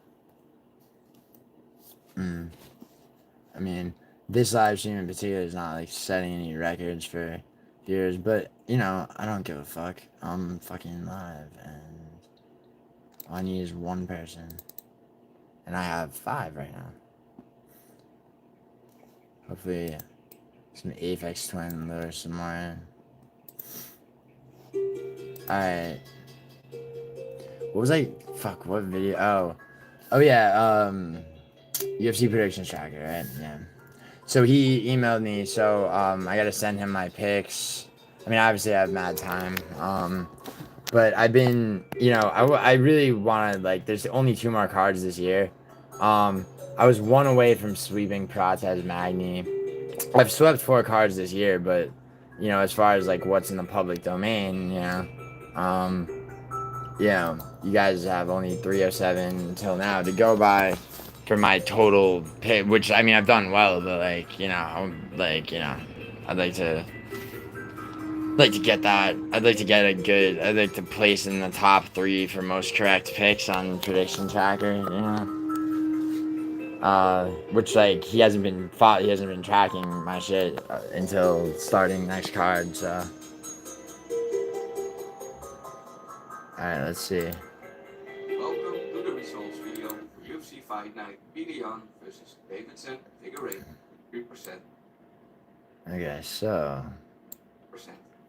This live stream in particular is not like setting any records for viewers, but I don't give a fuck. I'm fucking live, and all I need is one person, and I have 5 right now. Hopefully, some Aphex Twin lure somewhere. Alright. What was I? Fuck, what video? Oh yeah, UFC predictions tracker, right? Yeah. So he emailed me, so I gotta send him my picks. I mean, obviously I have mad time. But I've been, I really wanted, like, there's only 2 more cards this year. I was 1 away from sweeping Prates Magni. I've swept 4 cards this year, but, as far as, like, what's in the public domain, you guys have only 307 until now to go by for my total pick, which, I mean, I've done well, but, I'd like to get that. I'd like to place in the top 3 for most correct picks on prediction tracker, which, like, he hasn't been tracking my shit until starting next card, so. Alright, let's see. Welcome to the results video for UFC Fight Night Giuliano versus Davidson Figure 3%. Okay, so.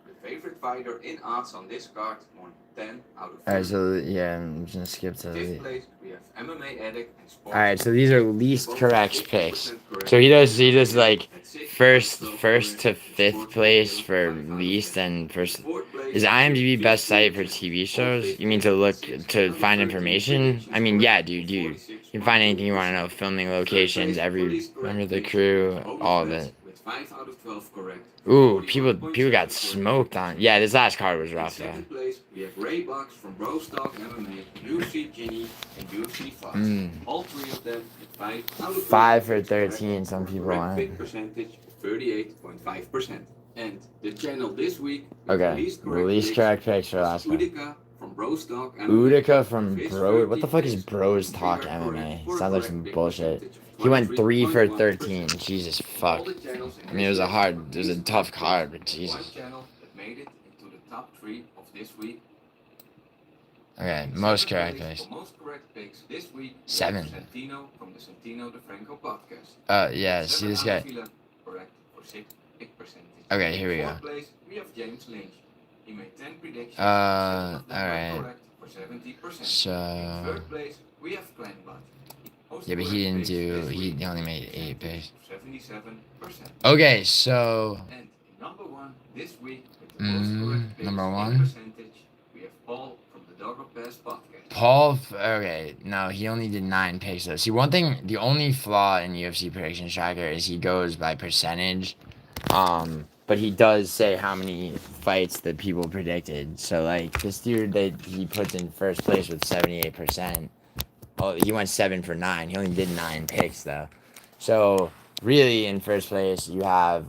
The favorite fighter in odds on this card won 10 out of 10. Alright, so yeah, I'm just gonna skip to the. Fifth place, we have MMA Addict and Sports. Alright, so these are least correct picks. So he does like first to 5th place for least, and first is IMDb best site for TV shows? You mean to find information? I mean, yeah, dude, you can find anything you want to know, filming locations, every member of the crew, all of it. With 5 out of 12 correct. Ooh, people got smoked on. Yeah, this last card was rough though. Second place, we have Ray Bucks from Brostock MMA, UFC Ginny, and UFC Fights. All 3 of them with 5 out of 5 for 13. Some people want. Pick percentage 38.5%. And the channel this week. Okay, least correct picks for last one. Utica from Brostock MMA. Utica from Bro. What the fuck is Bros Talk MMA? Sounds like some bullshit. He went 3 for 13. Jesus fuck. I mean, it was a tough card, but Jesus. Made it into the top 3 of this week. Okay, most correct picks. Most correct picks this week. 7. Santino from the Santino DeFranco podcast. Yeah, see this guy. Correct for 6 pick percentage. Okay, here we go. Fourth place, we have James Lynch. He made 10 predictions. Alright. Correct for 70%. So. In third place, we have Glenn Butt. Yeah, but he didn't do. He only made 8 picks. 77%. Okay, so. And number 1 this week with the most correct picks number in 1. percentage, we have Paul from the Dogger Pass podcast. Paul, okay, no, he only did 9 picks though. See, one thing, the only flaw in UFC prediction tracker is he goes by percentage. But he does say how many fights that people predicted. So, like, this dude that he puts in first place with 78%. Oh, he went 7 for 9. He only did 9 picks though. So, really, in first place, you have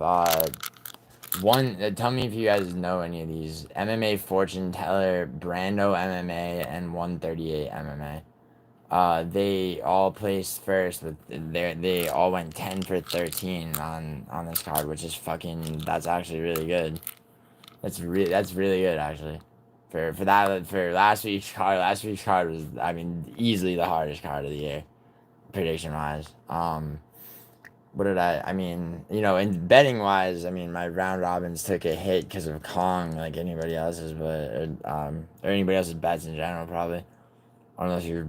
one. Tell me if you guys know any of these. MMA Fortune Teller, Brando MMA, and 138 MMA. They all placed first, but they all went 10 for 13 on this card, which is that's actually really good. That's really good actually. For last week's card. Last week's card was, I mean, easily the hardest card of the year, prediction wise. What did I mean, in betting wise, I mean, my round robins took a hit because of Kong, like anybody else's, but or anybody else's bets in general, probably. Unless you're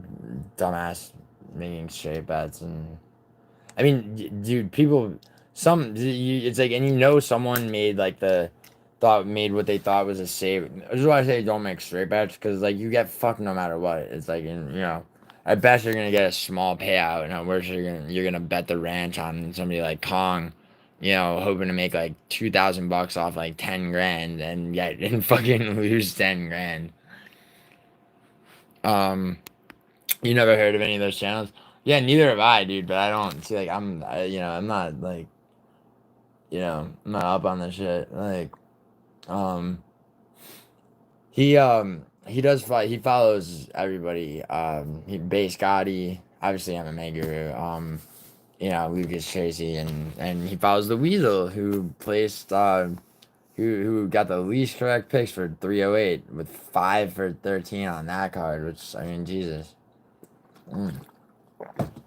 dumbass making straight bets. And I mean, dude, it's like, and someone made like made what they thought was a save. This is why I say don't make straight bets, because like you get fucked no matter what. It's like, at best you're gonna get a small payout, and at worst you're gonna bet the ranch on somebody like Kong, hoping to make like $2,000 off like 10 grand, and fucking lose 10 grand. You never heard of any of those channels? Yeah, neither have I, dude. But I don't see, like, I'm not like, I'm not up on this shit. Like, he does fight. He follows everybody. Base Gotti, obviously MMA Guru. Lucas Tracy, and he follows the Weasel, who placed who got the least correct picks for 308 with 5 for 13 on that card. Which, I mean, Jesus.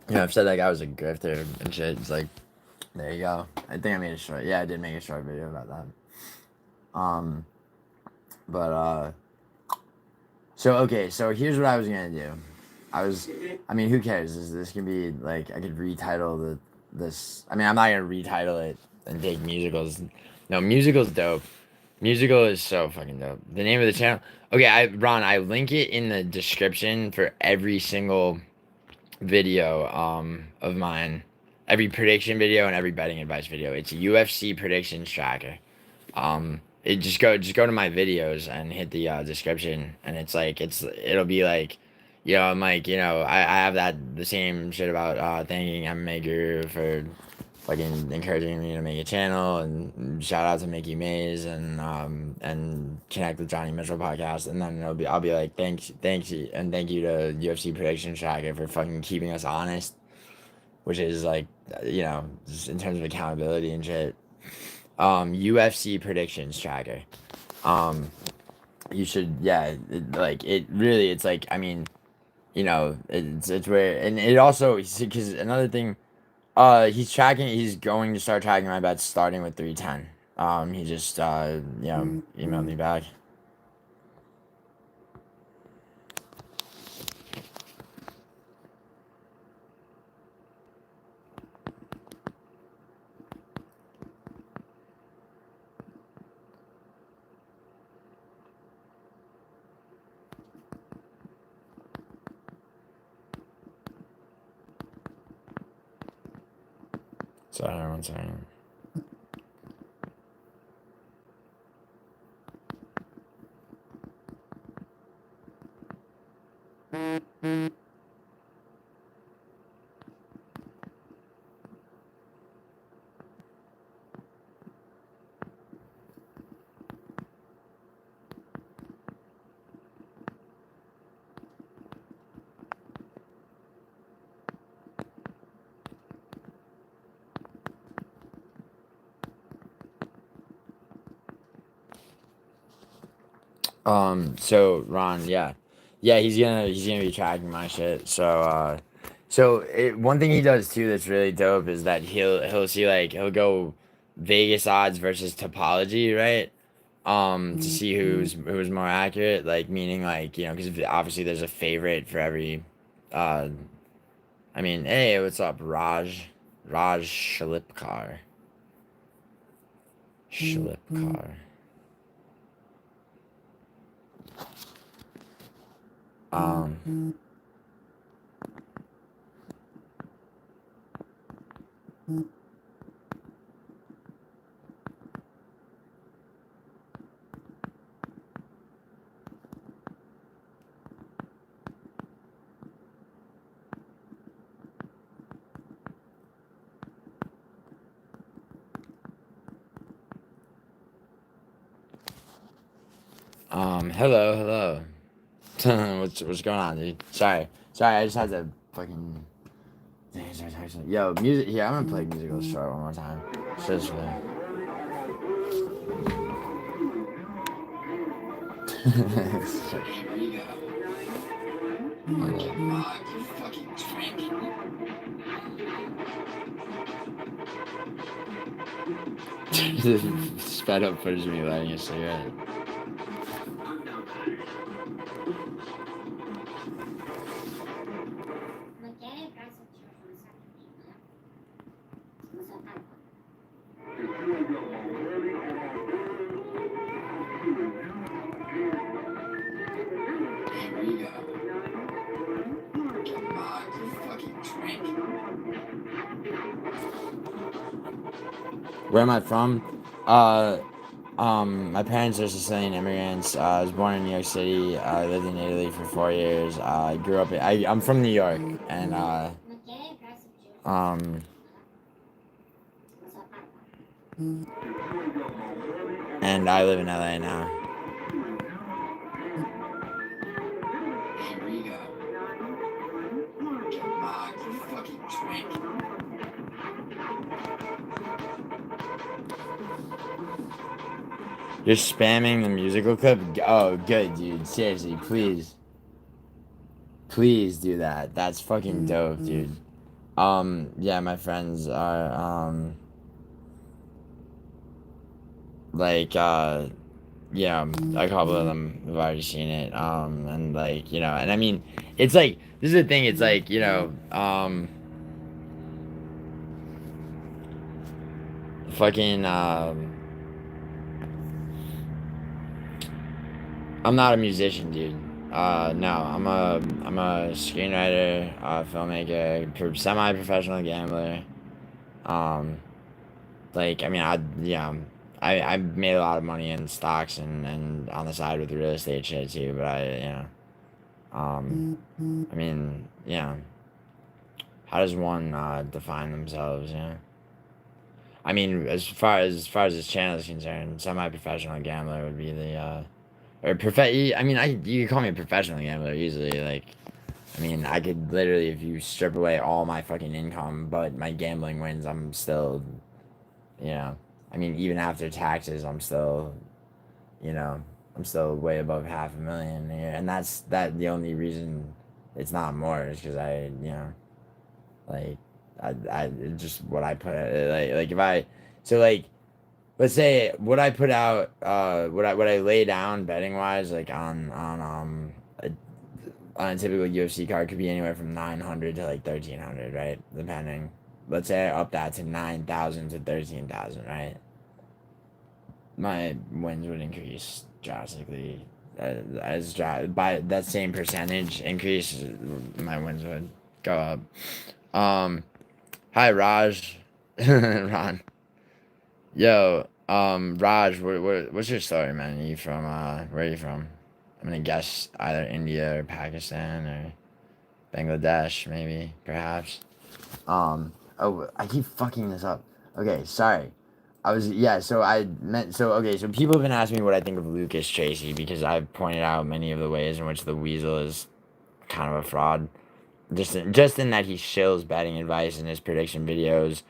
I've said that guy was a grifter and shit. It's like, There you go. I think I made a short. Yeah, I did make a short video about that. So okay, so here's what I was gonna do. I mean, who cares? This can be like, I could retitle this. I mean, I'm not gonna retitle it and take musicals. No, musical's dope. Musical is so fucking dope. The name of the channel. Okay, I link it in the description for every single video of mine, every prediction video and every betting advice video. It's a UFC predictions tracker. It just go to my videos and hit the description, and it'll be like, I'm like, I have the same shit about thanking MMA Guru for fucking encouraging me to make a channel, and shout out to Mickey Mays, and connect with Johnny Mitchell podcast, and then I'll be like, thanks you, and thank you to UFC Prediction Tracker for fucking keeping us honest, which is like, just in terms of accountability and shit. UFC Predictions Tracker. You should, yeah, it's like, I mean, it's where, and it also, because another thing. He's going to start tracking my bets starting with 310. He just, emailed me back. Sorry, one second. So Ron, yeah, he's gonna be tracking my shit. One thing he does too that's really dope is that he'll see, like, he'll go Vegas odds versus topology, right? To see who's more accurate, like, meaning, like, because obviously there's a favorite for every, uh, I mean, hey, what's up, Raj Shalipkar. Um, hello. What's going on, dude? Sorry, I just had to fucking. Yo, music. Yeah, I'm gonna play musical short one more time. Just for. Sped up footage of me lighting a cigarette. Where am I from? My parents are Sicilian immigrants. I was born in New York City. I lived in Italy for 4 years. I grew up I'm from New York, and um, and I live in LA now. You're spamming the musical clip? Oh, good, dude. Seriously, please. Please do that. That's fucking dope, dude. Yeah, my friends are, like, yeah, a couple of them have already seen it. And like, you know, and I mean, it's like, this is the thing, it's like, you know, fucking, I'm not a musician, dude. No, I'm a screenwriter, filmmaker, semi-professional gambler. Um, like, I mean, I made a lot of money in stocks and on the side with the real estate shit too, but I mean, how does one, define themselves, I mean, as far as this channel is concerned, semi-professional gambler would be the, I mean, you can call me a professional gambler easily. Like, I mean, I could literally, if you strip away all my fucking income, but my gambling wins, I'm still, you know, I mean, even after taxes, you know, I'm still way above 500,000, and that's the only reason it's not more is because like, it's just what I put, like if I, so like, let's say what I put out, what I lay down betting wise, like on a typical UFC card could be anywhere from 900 to like 1,300, right? Depending. Let's say I up that to 9,000 to 13,000, right? My wins would increase drastically. By that same percentage increase, my wins would go up. Hi Raj, Ron. Yo, Raj, what's your story, man? Are you from, where are you from? I'm gonna guess either India or Pakistan or Bangladesh, maybe, perhaps. Oh, I keep fucking this up. Okay, sorry. Okay, so people have been asking me what I think of Lucas Tracy because I've pointed out many of the ways in which the Weasel is kind of a fraud. Just in that he shills betting advice in his prediction videos,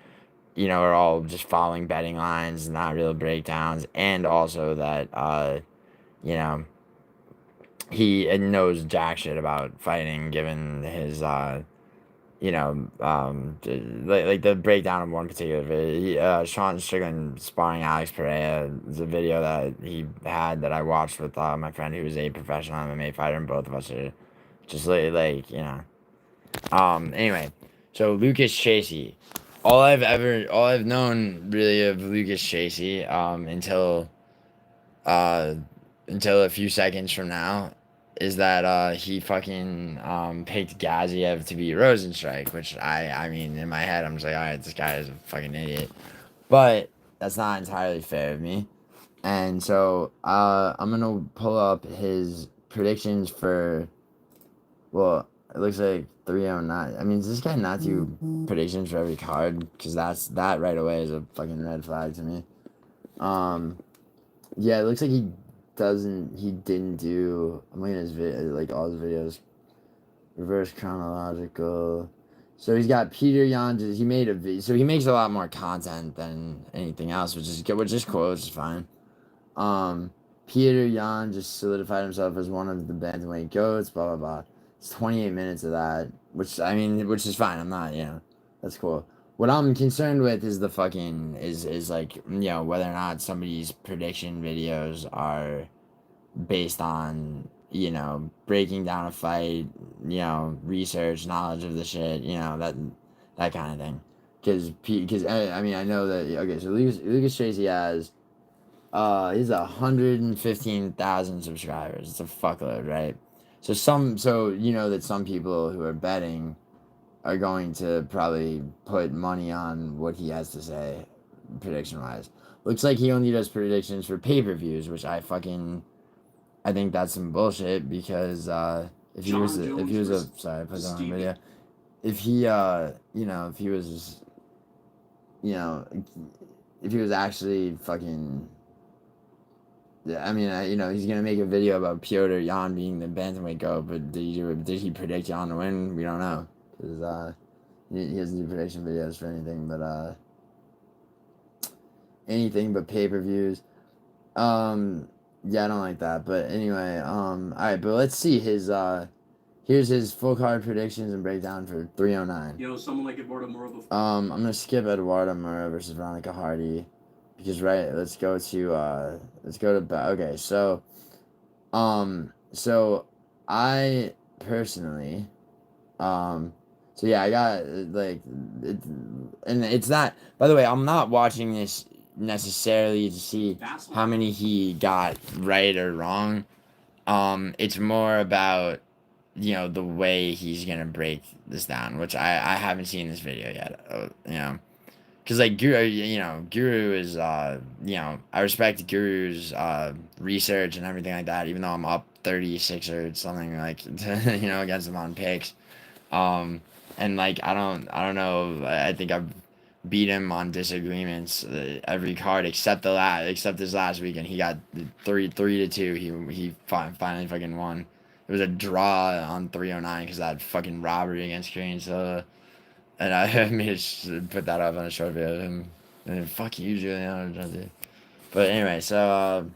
are all just following betting lines, not real breakdowns, and also that, you know, he knows jack shit about fighting, given his, like the breakdown of one particular video. Sean Strickland sparring Alex Pereira is a video that he had that I watched with my friend who is a professional MMA fighter, and both of us are just anyway, so Lucas Chasey. All I've known really of Lucas Chasey, uh, until a few seconds from now, is that he fucking picked Gaziev to beat Rosenstrike, which I mean in my head I'm just like, alright, this guy is a fucking idiot, but that's not entirely fair of me, and so I'm gonna pull up his predictions for, well, it looks like 309. I mean, does this guy not do predictions for every card? Because that right away is a fucking red flag to me. Yeah, it looks like he didn't do, I'm looking at his like all his videos, reverse chronological. So he's got Peter Yan, he made a video, so he makes a lot more content than anything else, which is good, which is cool, which is fine. Peter Yan just solidified himself as one of the bantamweight goats, blah blah blah. It's 28 minutes of that, which is fine. I'm not, that's cool. What I'm concerned with is the fucking is like, whether or not somebody's prediction videos are based on, breaking down a fight, research, knowledge of the shit, that kind of thing. Because I mean, I know that, okay, so Lucas Tracy has, he's 115,000 subscribers. It's a fuckload, right? So you know that some people who are betting are going to probably put money on what he has to say, prediction wise. Looks like he only does predictions for pay-per-views, which I think that's some bullshit, because if he was a sorry, I put that on video. If he if he was if he was actually fucking, I mean, he's gonna make a video about Piotr Yan being the bantamweight goat, but did he predict Yan to win? We don't know, because he doesn't do prediction videos for anything but pay-per-views. Yeah, I don't like that, but anyway, all right, but let's see his here's his full card predictions and breakdown for 309. Someone like Eduardo Moro before. I'm gonna skip Eduardo Mora versus Veronica Hardy. because right, let's go to okay, so so I personally so yeah, I got like it, and it's not, by the way, I'm not watching this necessarily to see how many he got right or wrong. It's more about, the way he's gonna break this down, which I haven't seen this video yet. Because like Guru is I respect Guru's research and everything like that. Even though I'm up 36 or something like against him on picks, and like I don't know. I think I've beat him on disagreements every card except this last weekend. He got 3-2. He finally fucking won. It was a draw on 309 because that fucking robbery against Korean Soda. And I made put that up on a short video of him. And then, fuck you, Giuliano. But anyway, so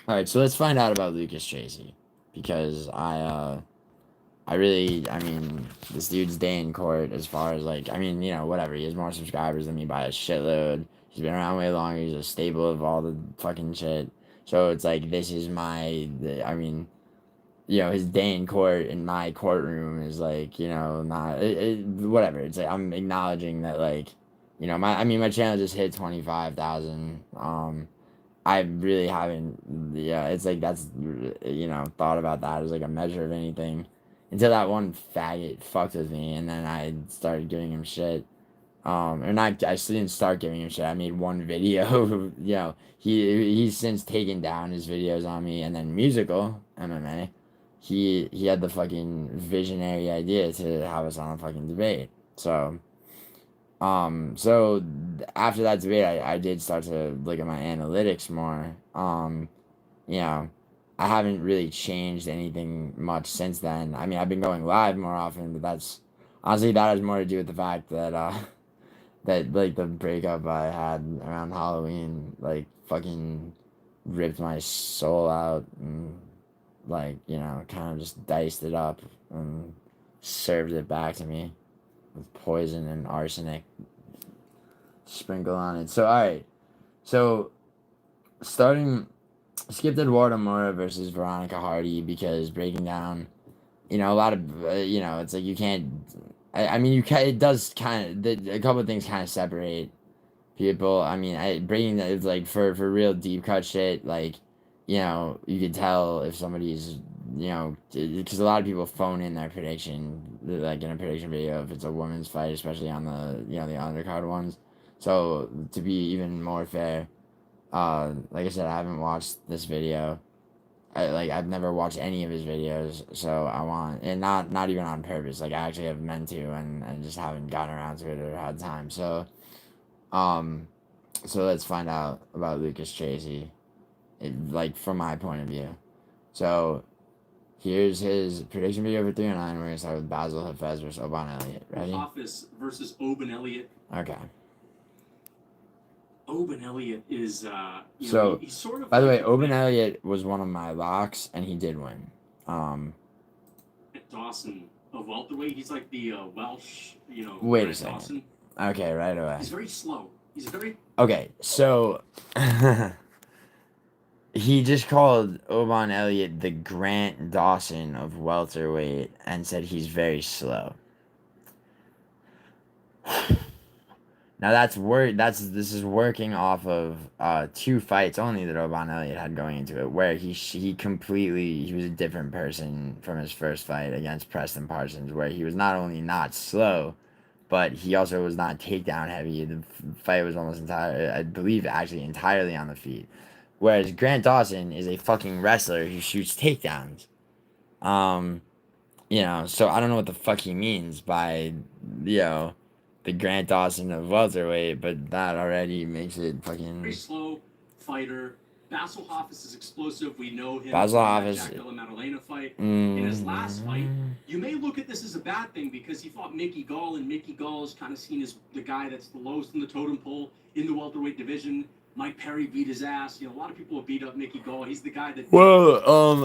alright, so let's find out about Lucas Tracy. Because I mean, this dude's day in court as far as like, I mean, whatever. He has more subscribers than me by a shitload. He's been around way longer. He's a staple of all the fucking shit. So it's like, this is I mean, his day in court in my courtroom is like, not whatever. It's like I'm acknowledging that, like, my channel just hit 25,000. I really haven't. Yeah, it's like that's thought about that as like a measure of anything until that one faggot fucked with me, and then I started giving him shit. Or not. I didn't start giving him shit. I made one video. He's since taken down his videos on me, and then musical MMA. He had the fucking visionary idea to have us on a fucking debate. So after that debate, I did start to look at my analytics more. You know, I haven't really changed anything much since then. I mean, I've been going live more often, but that's honestly, that has more to do with the fact that that like the breakup I had around Halloween like fucking ripped my soul out and like kind of just diced it up and served it back to me with poison and arsenic sprinkled on it. So alright, so starting skipped Eduardo Mora versus Veronica Hardy because breaking down, a lot of it's like you can't. I mean, you can. It does kind of. A couple of things kind of separate people. I mean, breaking that is like for real deep cut shit. Like, you can tell if somebody's because a lot of people phone in their prediction, like in a prediction video, if it's a women's fight, especially on the the undercard ones. So to be even more fair, like I said, I haven't watched this video. I've never watched any of his videos, so I want, and not even on purpose. Like I actually have meant to, and just haven't gotten around to it or had time. Um, so let's find out about Lucas Tracy, like from my point of view. So here's his prediction video for 309. We're gonna start with Basil Hafez versus Oban Elliott. Ready? Office versus Oban Elliott. Okay. Oban Elliott is, so he's sort of. By the way, Oban Elliott was one of my locks, and he did win. Dawson of welterweight. He's like the Welsh, Wait a second. Dawson. Okay, right away. He's very slow. He's very. Okay, so he just called Oban Elliott the Grant Dawson of welterweight and said he's very slow. Now this is working off of 2 fights only that Oban Elliott had going into it, where he was a different person from his first fight against Preston Parsons, where he was not only not slow, but he also was not takedown heavy. The fight was almost entirely on the feet. Whereas Grant Dawson is a fucking wrestler who shoots takedowns. So I don't know what the fuck he means by, the Grant Dawson of welterweight, but that already makes it fucking. Very slow fighter. Basil Hafez is explosive. We know him. Basil Hafez. Jack Della Maddalena fight. In his last fight, you may look at this as a bad thing because he fought Mickey Gall, and Mickey Gall is kind of seen as the guy that's the lowest in the totem pole in the welterweight division. Mike Perry beat his ass. A lot of people have beat up Mickey Gall. He's the guy that. Well,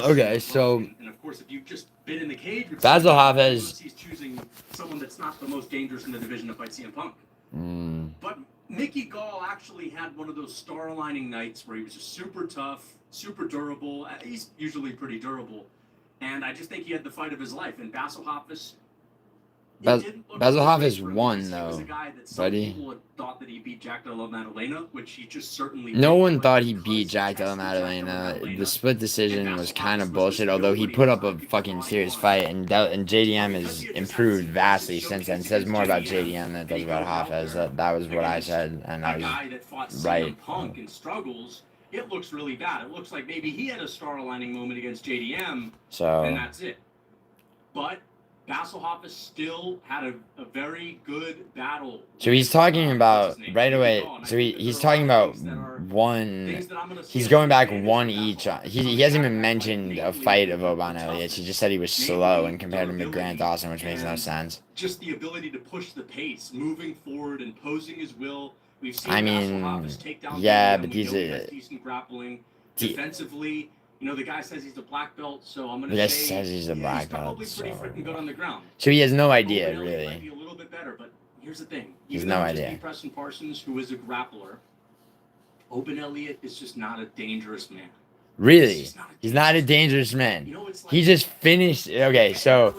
okay, so. And of course, if you've just been in the cage with Basil Hafez. He's choosing someone that's not the most dangerous in the division to fight CM Punk. But Mickey Gall actually had one of those star aligning nights where he was just super tough, super durable. He's usually pretty durable. And I just think he had the fight of his life. And Basil Hoffus, Basil Hoffus won, he was though, a guy that some buddy. people had thought that he beat Jack Della Maddalena, which he just certainly No did. one But thought he because beat Jack Della tested Jack Della Maddalena. The Maddalena, split decision and was Basil kind of Hoffus bullshit, was although he nobody put in up a people's fucking body serious won. fight, and JDM Because has he had just improved had vastly success since then. showcasing It says against more about JDM, JDM than it and does he about goes out Hafez. there That was what I against said, and I a was guy that fought CM right. Punk and struggles. It looks really bad. It looks like maybe he had a star aligning moment against JDM, and So, that's it. But Basil Hoffus still had a very good battle. so he's talking about right away. So he's talking about one. He's going back one each. He hasn't even mentioned a fight of Oban Elliott. He just said he was slow and compared to McGregor Dawson, which makes no sense. Just the ability to push the pace, moving forward and posing his will. We've seen I Basil mean, Hoffus take down yeah, JDM. but We these know he are has decent grappling. Defensively, you know, the guy says he's a black belt, so I'm gonna the guy say says he's a black belt. probably pretty freaking good on the ground. So he has no idea, Open Elliott might be really. a little bit better, but here's the thing. He's Even no though idea. Just Preston Parsons, who is a grappler, Open Elliott is just not a dangerous man. Really? He's not a dangerous man. You know, it's like, He just finished. Okay, so.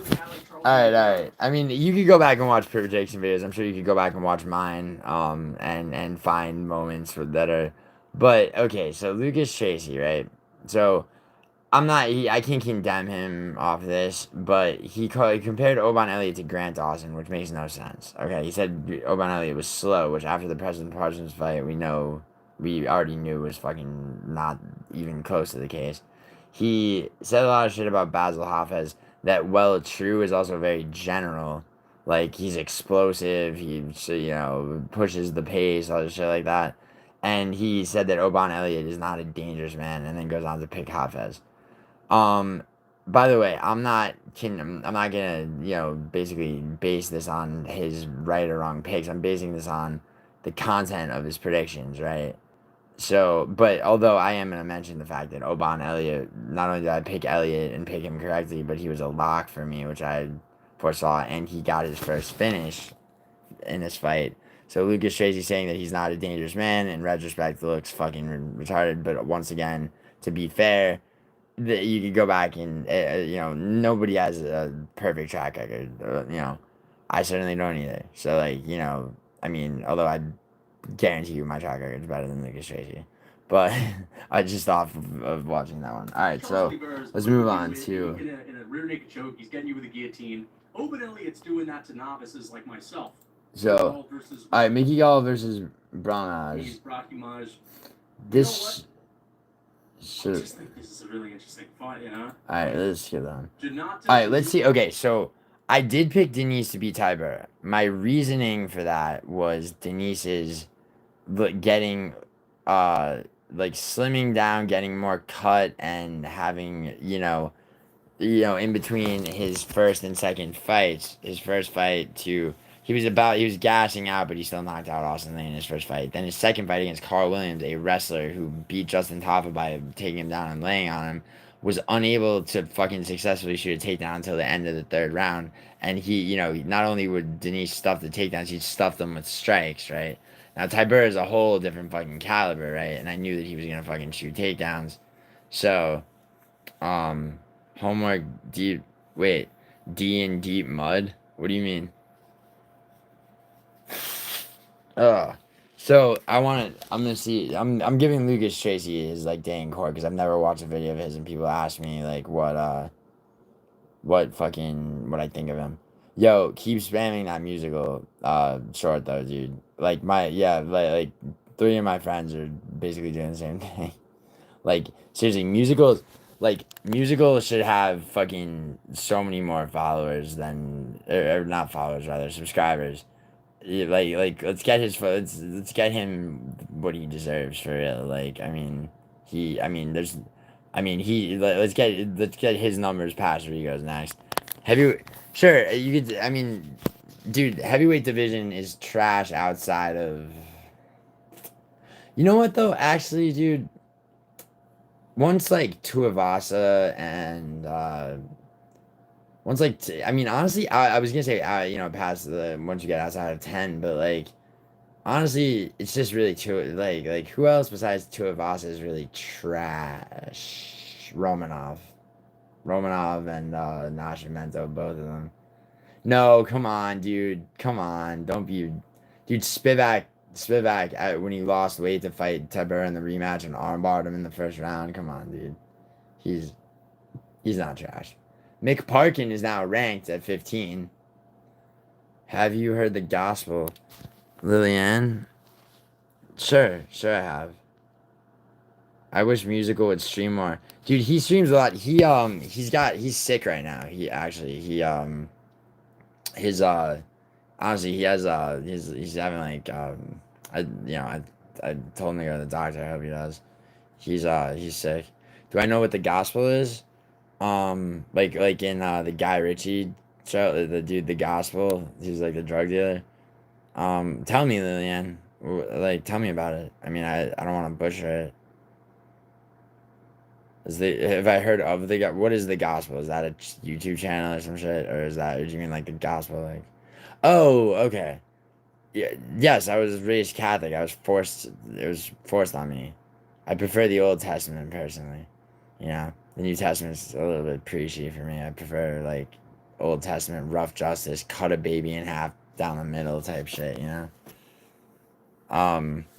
Alright. I mean, you could go back and watch prediction videos. I'm sure you could go back and watch mine, and find moments that are. But okay, so Lucas Tracy, right? So I'm not. I can't condemn him off this, but he compared Oban Elliott to Grant Dawson, which makes no sense. Okay, he said Oban Elliott was slow, which after the President Parsons fight, we already knew was fucking not even close to the case. He said a lot of shit about Basil Hafez that, well, true, is also very general. Like, he's explosive, he, pushes the pace, all this shit like that. And he said that Oban Elliott is not a dangerous man, and then goes on to pick Hafez. By the way, I'm not gonna, basically base this on his right or wrong picks. I'm basing this on the content of his predictions, right? So, but although I am gonna mention the fact that Oban Elliott, not only did I pick Elliott and pick him correctly, but he was a lock for me, which I foresaw, and he got his first finish in this fight. So Lucas Tracy saying that he's not a dangerous man, in retrospect, looks fucking retarded. But once again, to be fair, you could go back and nobody has a perfect track record. I certainly don't either. So I mean, although I guarantee you my track record is better than Lucas Tracy, but I just off of watching that one. All right, so let's move on to. In a rear naked choke, he's getting you with a guillotine. Oban Elliott's doing that to novices like myself. So, all right, Mickey Gall versus Bramaj. This. I just think this is a really interesting fight, you know? Alright, let's get on. Alright, let's see. Okay, so I did pick Denise to beat Tiber. My reasoning for that was Denise's getting, slimming down, getting more cut, and having, in between his first and second fights, his first fight he was gassing out, but he still knocked out Austin Lane in his first fight. Then his second fight against Carl Williams, a wrestler who beat Justin Taffa by taking him down and laying on him, was unable to fucking successfully shoot a takedown until the end of the third round. And he, not only would Denise stuff the takedowns, he'd stuff them with strikes, right? Now, Tiber is a whole different fucking caliber, right? And I knew that he was gonna fucking shoot takedowns. So, homework D in deep mud? What do you mean? So I'm gonna see. I'm giving Lucas Tracy his day in court because I've never watched a video of his, and people ask me what I think of him. Yo, keep spamming that musical short though, dude. Like three of my friends are basically doing the same thing. Seriously, musicals should have fucking so many more followers than or not followers, rather subscribers. Yeah, let's get let's get him what he deserves for real. Let's get his numbers past where he goes next. Sure, you could. I mean, dude, heavyweight division is trash outside of. You know what though? Actually, dude, once Tuivasa and honestly, I was gonna say past the once you get outside of 10, but Honestly, it's just really like who else besides two of us is really trash? Romanov and Nascimento, both of them. No, come on, dude. Come on. Don't be. Dude, Spivak when he lost weight to fight Tibur in the rematch and armbarred him in the first round. Come on, dude. He's he's not trash. Mick Parkin is now ranked at 15. Have you heard the gospel, Lillian? Sure I have. I wish musical would stream more. Dude, he streams a lot. He's sick right now. His honestly he has he's having like I told him to go to the doctor. I hope he does. He's sick. Do I know what the gospel is? Like in the Guy Ritchie show, the dude, the gospel. He's like the drug dealer. Tell me, Lillian. Like, tell me about it. I mean, I don't want to butcher it. Have I heard of what is the gospel? Is that a YouTube channel or some shit, or do you mean like the gospel? Like, oh, okay. Yeah, yes, I was raised Catholic. It was forced on me. I prefer the Old Testament personally. You know, the New Testament's a little bit preachy for me. I prefer like Old Testament, rough justice, cut a baby in half down the middle type shit. You know.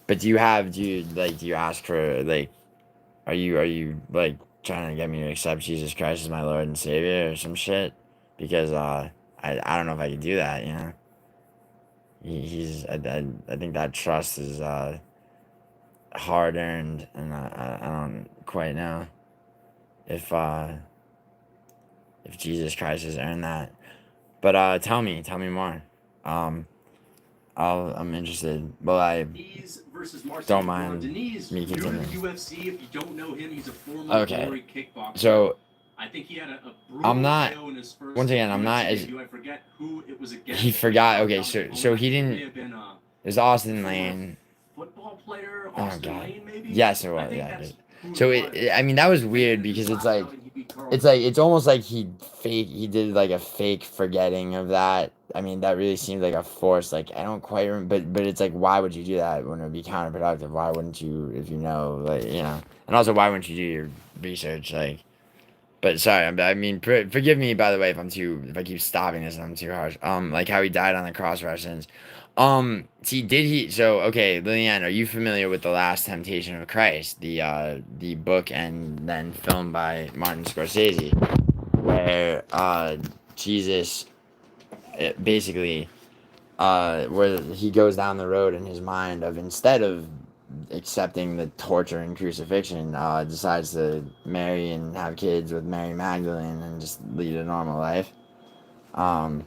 But do you ask for like, are you like trying to get me to accept Jesus Christ as my Lord and Savior or some shit? Because I don't know if I could do that. You know. I think that trust is hard earned, and I don't quite know if Jesus Christ has earned that. But tell me more. Um, I'm interested. Well, I don't mind me continuing. UFC, if you don't know him, he's a former Okay. glory kickboxer. So I think he had a I'm not. KO in his first Once again, I'm not UFC as. debut. I forget who it was against. He forgot. Okay, so he didn't. It was Austin Lane. Football player, Oh Austin god. Lane, maybe. Yes, it was. Yeah. So I mean, that was weird because it's almost like he did like a fake forgetting of that. I mean, that really seemed like a force. Like I don't quite remember, but it's like, why would you do that when it would be counterproductive? Why wouldn't you, if you know, like, you know, and also why wouldn't you do your research? Like, but sorry, I mean, forgive me by the way if I keep stopping this and I'm too harsh. Like how he died on the cross for our sins. So okay, Lillian, are you familiar with The Last Temptation of Christ, the book and then film by Martin Scorsese, where Jesus basically where he goes down the road in his mind of, instead of accepting the torture and crucifixion, decides to marry and have kids with Mary Magdalene and just lead a normal life. And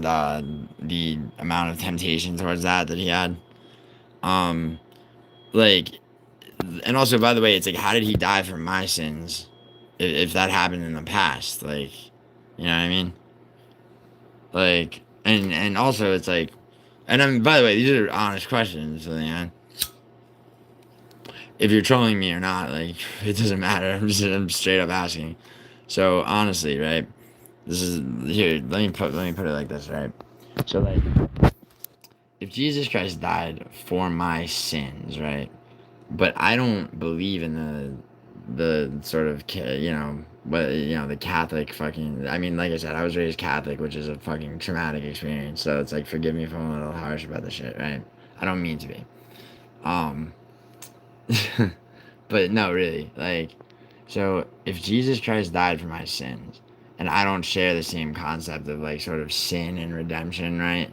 the amount of temptation towards that he had. Like, and also, by the way, it's like, how did he die for my sins if that happened in the past? Like, you know what I mean? Like, and also, it's like, and I mean, by the way, these are honest questions, Leanne. If you're trolling me or not, like, it doesn't matter. I'm straight up asking. So honestly, right? This is here. Let me put it like this, right? So like, if Jesus Christ died for my sins, right? But I don't believe in the sort of, the Catholic fucking. I mean, like I said, I was raised Catholic, which is a fucking traumatic experience. So it's like, forgive me if I'm a little harsh about the shit, right? I don't mean to be. But no, really, like, so if Jesus Christ died for my sins, and I don't share the same concept of like sort of sin and redemption, right?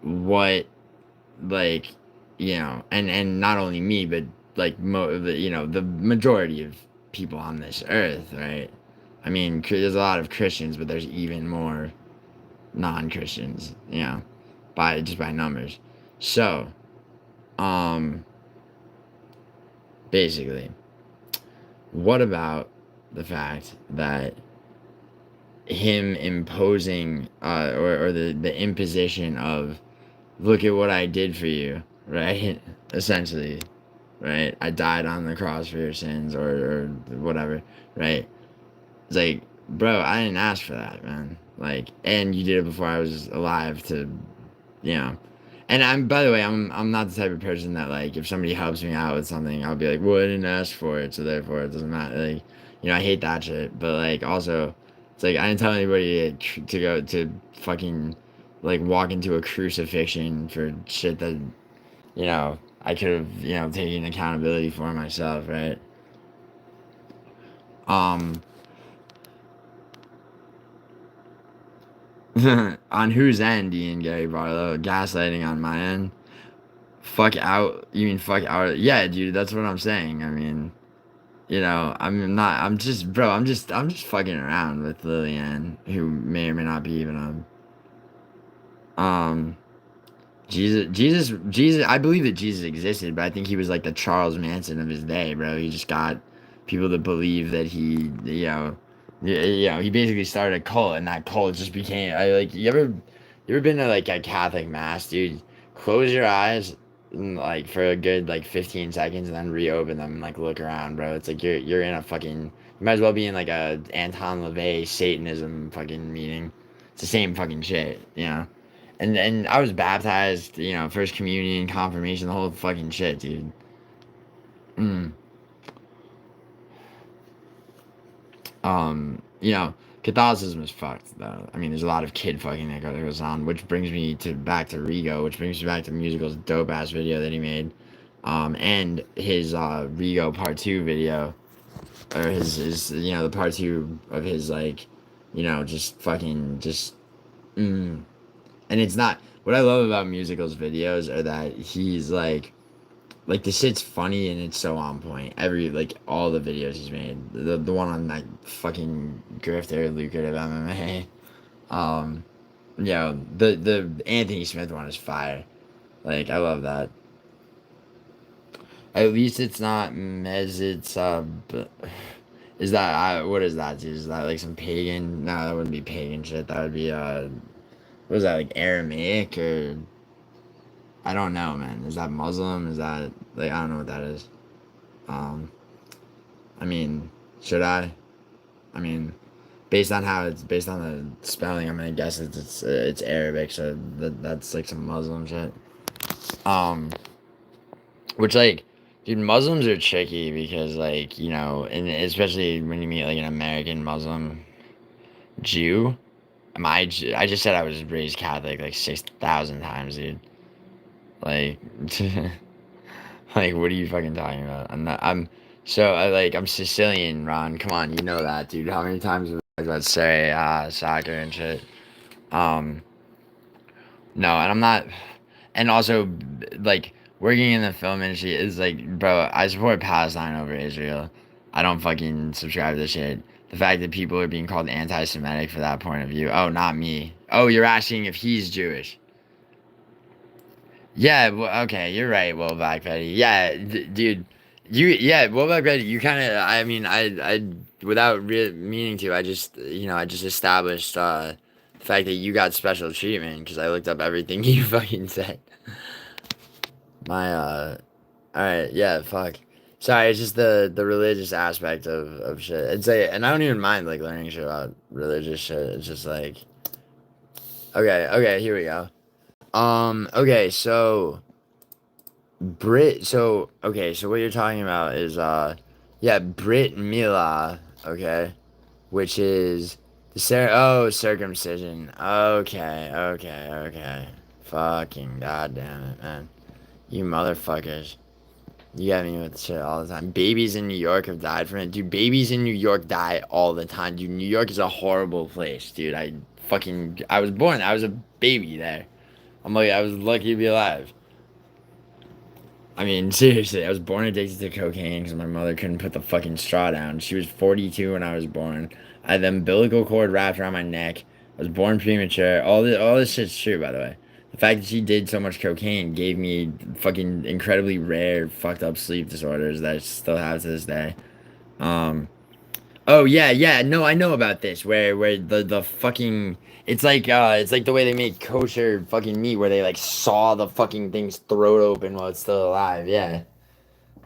What, like, and not only me, but like the majority of people on this earth, right? I mean, there's a lot of Christians, but there's even more non-Christians, by numbers. So, basically, what about the fact that him imposing or the imposition of, look at what I did for you, right? Essentially, right? I died on the cross for your sins, or whatever, right? It's like, bro, I didn't ask for that, man. Like, and you did it before I was alive to, you know. And by the way, I'm not the type of person that like if somebody helps me out with something, I'll be like, well, I didn't ask for it, so therefore it doesn't matter. Like, I hate that shit. But like also, it's like I didn't tell anybody to go to fucking like walk into a crucifixion for shit that I could have taken accountability for myself, right? Um, on whose end, Ian Gary Barlow? Gaslighting on my end. Fuck out. You mean fuck out? Yeah, dude. That's what I'm saying. I mean, I'm not. I'm just, bro. I'm just fucking around with Lillian, who may or may not be even Jesus. I believe that Jesus existed, but I think he was like the Charles Manson of his day, bro. He just got people to believe that he basically started a cult, and that cult just became. You ever been to like a Catholic mass, dude? Close your eyes, like for a good like 15 seconds, and then reopen them and like look around, bro. It's like you're in a fucking. You might as well be in like a Anton LaVey Satanism fucking meeting. It's the same fucking shit. And I was baptized, first communion, confirmation, the whole fucking shit, dude. Mm. You know, Catholicism is fucked though. I mean, there's a lot of kid fucking that goes on, which brings me back to Rigo, which brings me back to Musical's dope ass video that he made, and his Rigo Part 2 video, or his the Part 2 of his like, just fucking just. And it's not what I love about Musical's videos are that he's like the shit's funny and it's so on point. Like all the videos he's made. The one on that fucking grifter lucrative MMA. The Anthony Smith one is fire. Like I love that. At least it's not Mez. It's is that what is that? Dude? Is that like some pagan? No, that wouldn't be pagan shit. That would be what is that, like Aramaic or I don't know, man. Is that Muslim? Is that like I don't know what that is. Um, I mean, should I? I mean, based on the spelling, I'm gonna guess it's Arabic, so that's like some Muslim shit. Um, which like, dude, Muslims are tricky because like and especially when you meet like an American Muslim Jew. I just said I was raised Catholic like 6,000 times, dude. Like, like, what are you fucking talking about? I'm Sicilian, Ron. Come on, you know that, dude. How many times have I talked about soccer and shit? Um, no, and I'm not, and also, like, working in the film industry is like, bro, I support Palestine over Israel. I don't fucking subscribe to this shit. The fact that people are being called anti-Semitic for that point of view. Oh, not me. Oh, you're asking if he's Jewish. Yeah, well, okay, you're right, Will Black Betty. Yeah, dude, Will Black Betty. You kind of, I mean, without meaning to, I just established the fact that you got special treatment because I looked up everything you fucking said. All right, yeah, fuck. Sorry, it's just the religious aspect of shit. It's like, and I don't even mind like learning shit about religious shit. It's just like, okay, here we go. Okay, so so what you're talking about is yeah, Brit Mila, okay, which is circumcision. Okay. Fucking goddamn it, man. You motherfuckers. You get me with shit all the time. Babies in New York have died from it. Dude, babies in New York die all the time. Dude, New York is a horrible place, dude. I was born, I was a baby there. I was lucky to be alive. I mean, seriously, I was born addicted to cocaine because my mother couldn't put the fucking straw down. She was 42 when I was born. I had the umbilical cord wrapped around my neck. I was born premature. All this shit's true, by the way. The fact that she did so much cocaine gave me fucking incredibly rare, fucked up sleep disorders that I still have to this day. Oh yeah, no, I know about this. Where the fucking it's like the way they make kosher fucking meat where they like saw the fucking thing's throat open while it's still alive. Yeah.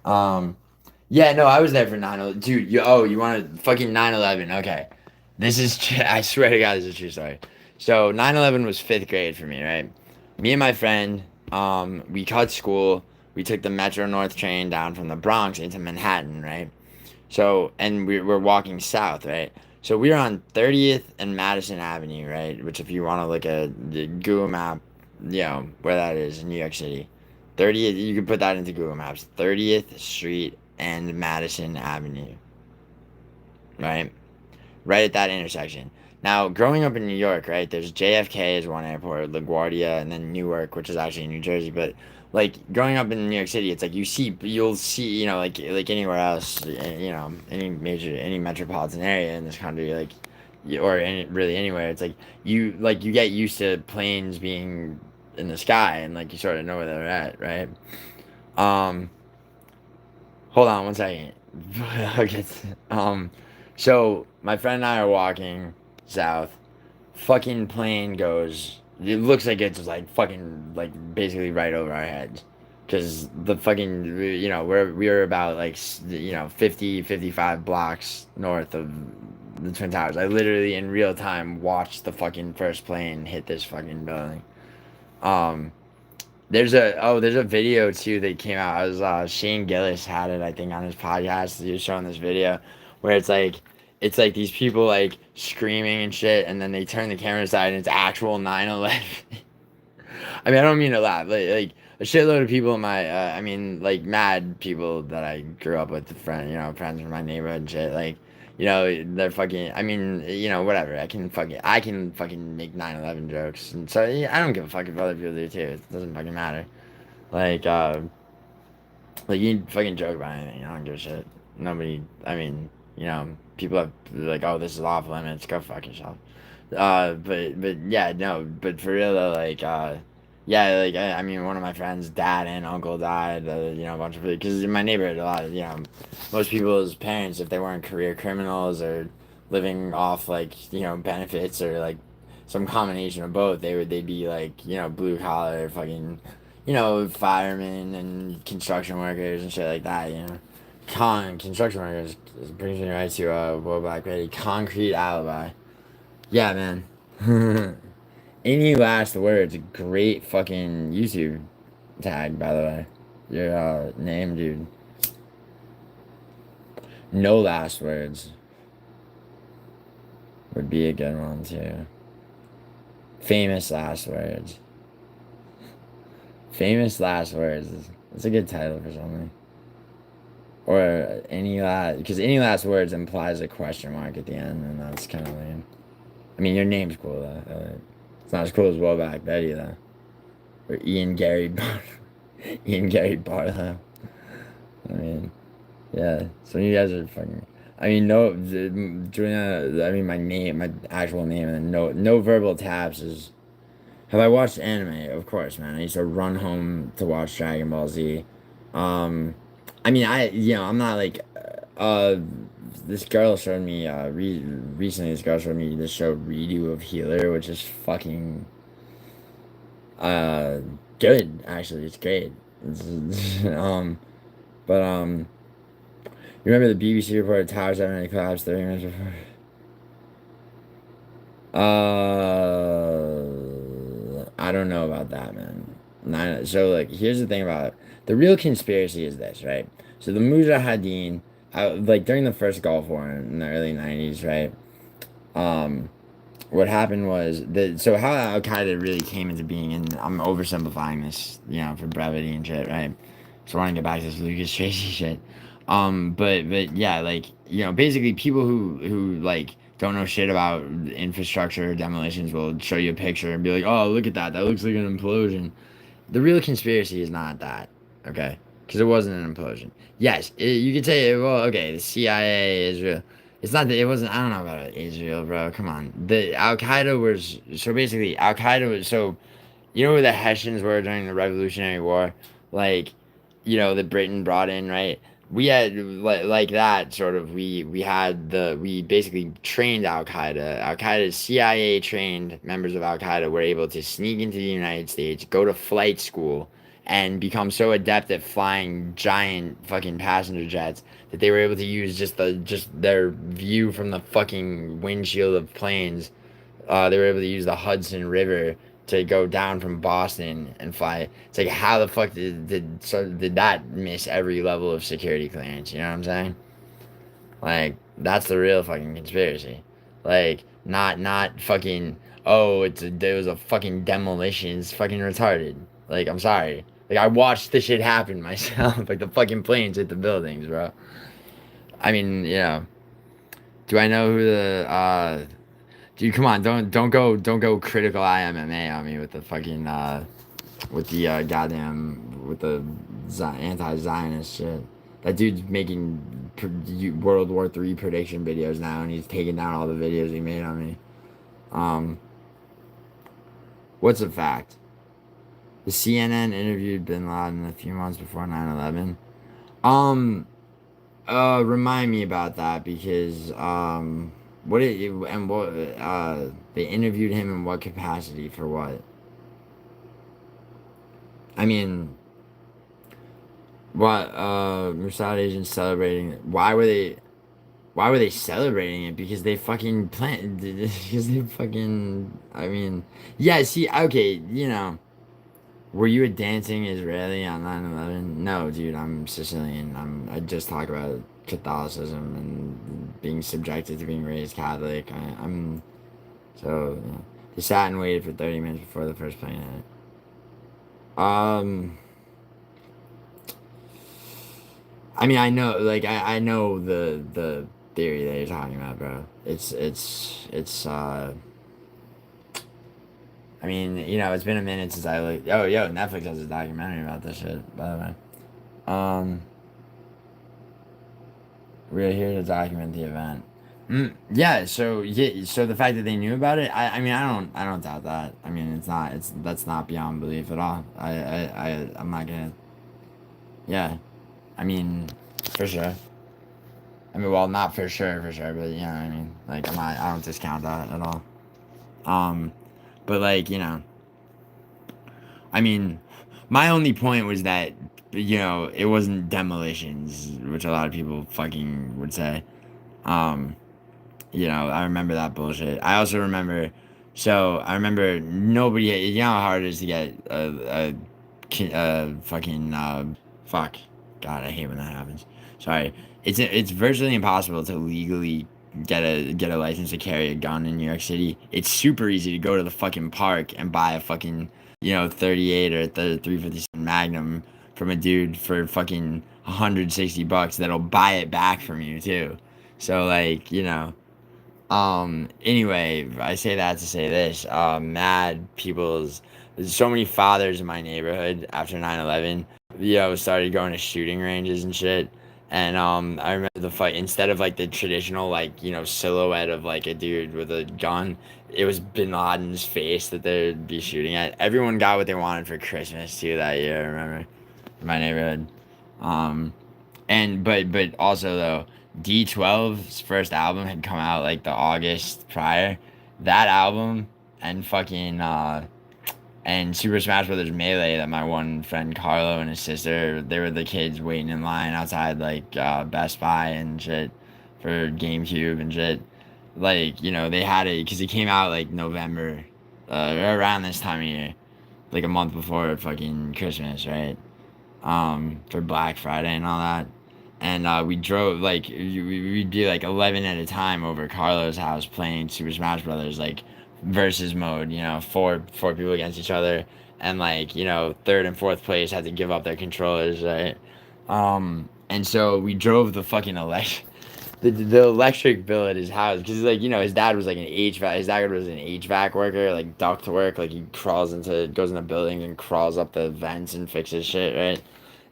Um yeah, no, I was there for 9/11. Dude, you want to fucking 9/11. Okay. I swear to God this is a true story. So 9/11 was 5th grade for me, right? Me and my friend we cut school. We took the Metro North train down from the Bronx into Manhattan, right? So, and we're walking south, right? So we were on 30th and Madison Avenue, right? Which, if you want to look at the Google map, where that is in New York City. 30th, you can put that into Google Maps. 30th Street and Madison Avenue, right? Right at that intersection. Now, growing up in New York, right, there's JFK is one airport, LaGuardia, and then Newark, which is actually in New Jersey. But like growing up in New York City, it's like you'll see, like anywhere else, any metropolitan area in this country, like, or really anywhere, it's like you get used to planes being in the sky, and like you sort of know where they're at, right? Um, Hold on one second. Okay. So my friend and I are walking south. Fucking plane goes. It looks like it's like fucking like basically right over our heads. Cause the fucking we were about like 50, 55 blocks north of the Twin Towers. I literally in real time watched the fucking first plane hit this fucking building. Um, there's a video too that came out. It was Shane Gillis had it, I think, on his podcast. He was showing this video where it's like these people like screaming and shit, and then they turn the camera aside and it's actual 9/11. I mean, I don't mean to laugh. Like a shitload of people in my I mean, like mad people that I grew up with, friends from my neighborhood and shit. Like, they're fucking. I mean, whatever. I can fucking make 9/11 jokes, and so yeah, I don't give a fuck if other people do too. It doesn't fucking matter. Like, you can fucking joke about anything. I don't give a shit. Nobody. I mean, people have like, oh, this is off limits. Go fuck yourself. But yeah, no. But for real though, like, yeah, like I mean, one of my friends' dad and uncle died. A bunch of people, because in my neighborhood, a lot of most people's parents, if they weren't career criminals or living off like benefits or like some combination of both, they'd be like blue collar fucking firemen and construction workers and shit like that. Construction workers brings me right to World Black Ready Concrete Alibi. Yeah, man. Any last words? Great fucking YouTube tag, by the way. Your name, dude. No last words would be a good one too. Famous last words. Famous last words. It's a good title for something. Or because any last words implies a question mark at the end, and that's kind of lame. I mean, your name's cool though. It's not as cool as Woback Betty though. Or Ian Gary Barlow. I mean, yeah. So you guys are fucking. I mean, Juliana. I mean, my actual name, and then no verbal taps is. Have I watched anime? Of course, man. I used to run home to watch Dragon Ball Z. I mean, I'm not like, this girl showed me, recently this girl showed me this show, Redo of Healer, which is fucking, good, actually. It's great. But, you remember the BBC reported towers having any collapse 30 minutes before? I don't know about that, man. So, like, here's the thing about it. The real conspiracy is this, right? So, the Mujahideen, like, during the first Gulf War in the early 90s, right? What happened was, so how Al-Qaeda really came into being, and I'm oversimplifying this, for brevity and shit, right? So, I want to get back to this Lucas Tracy shit. But yeah, like, basically people who like, don't know shit about infrastructure demolitions will show you a picture and be like, oh, look at that. That looks like an implosion. The real conspiracy is not that, okay? Because it wasn't an implosion. Yes, you could say, well, okay, the CIA, Israel. It's not that it wasn't. I don't know about Israel, bro. Come on. The Al Qaeda was so basically Al Qaeda was so. You know where the Hessians were during the Revolutionary War, like, that Britain brought in, right? We had like that sort of. We basically trained Al Qaeda. Al Qaeda's CIA trained members of Al Qaeda were able to sneak into the United States, go to flight school, and become so adept at flying giant fucking passenger jets that they were able to use just their view from the fucking windshield of planes. They were able to use the Hudson River to go down from Boston and fly. It's like, how the fuck did that miss every level of security clearance? You know what I'm saying? Like, that's the real fucking conspiracy. Like, not fucking, oh, there was a fucking demolition. It's fucking retarded. Like, I'm sorry. Like, I watched this shit happen myself. Like, the fucking planes hit the buildings, bro. I mean, do I know who the dude? Come on, don't go critical IMMA on me with the fucking with the goddamn with the anti-Zionist shit. That dude's making World War III prediction videos now, and he's taking down all the videos he made on me. What's a fact? The CNN interviewed Bin Laden a few months before 9/11. Remind me about that because they interviewed him in what capacity for what? I mean, what Mossad agents celebrating? Why were they celebrating it? Because they fucking planned. Because they fucking. I mean, yeah. See, okay, were you a dancing Israeli on 9/11? No, dude, I'm Sicilian. I just talk about Catholicism and being subjected to being raised Catholic. I'm so they sat and waited for 30 minutes before the first plane hit. I mean, I know, like, I know the theory that you're talking about, bro. I mean, it's been a minute since I looked. Oh, yo, Netflix has a documentary about this shit, by the way. We're here to document the event. Yeah, so the fact that they knew about it, I mean, I don't doubt that. I mean, that's not beyond belief at all. I'm not gonna. Yeah, I mean, for sure. I mean, well, not for sure, but you know what I mean. Like, I don't discount that at all. But like, I mean, my only point was that, it wasn't demolitions, which a lot of people fucking would say. I remember that bullshit. I also remember, I remember nobody, how hard it is to get a fucking, fuck. God, I hate when that happens. Sorry. It's virtually impossible to legally get a license to carry a gun in New York City. It's super easy to go to the fucking park and buy a fucking 38 or 357 Magnum from a dude for fucking $160 that'll buy it back from you too. So like anyway, I say that to say this. Mad people's There's so many fathers in my neighborhood after 9/11. Started going to shooting ranges and shit. And I remember the fight instead of like the traditional silhouette of like a dude with a gun, it was Bin Laden's face that they'd be shooting at. Everyone got what they wanted for Christmas too that year, I remember. In my neighborhood. But also though, D12's first album had come out like the August prior. That album and fucking and Super Smash Brothers Melee that my one friend Carlo and his sister, they were the kids waiting in line outside like Best Buy and shit for GameCube and shit. Like, they had it because it came out like November, around this time of year, like a month before fucking Christmas, right? For Black Friday and all that. And we drove like we'd be like 11 at a time over Carlo's house playing Super Smash Brothers like versus mode. Four people against each other, and like third and fourth place had to give up their controllers, right? And so we drove the fucking the electric bill at his house because like his dad was like an HVAC. His dad was an HVAC worker, like duct work. Like he goes into buildings and crawls up the vents and fixes shit, right?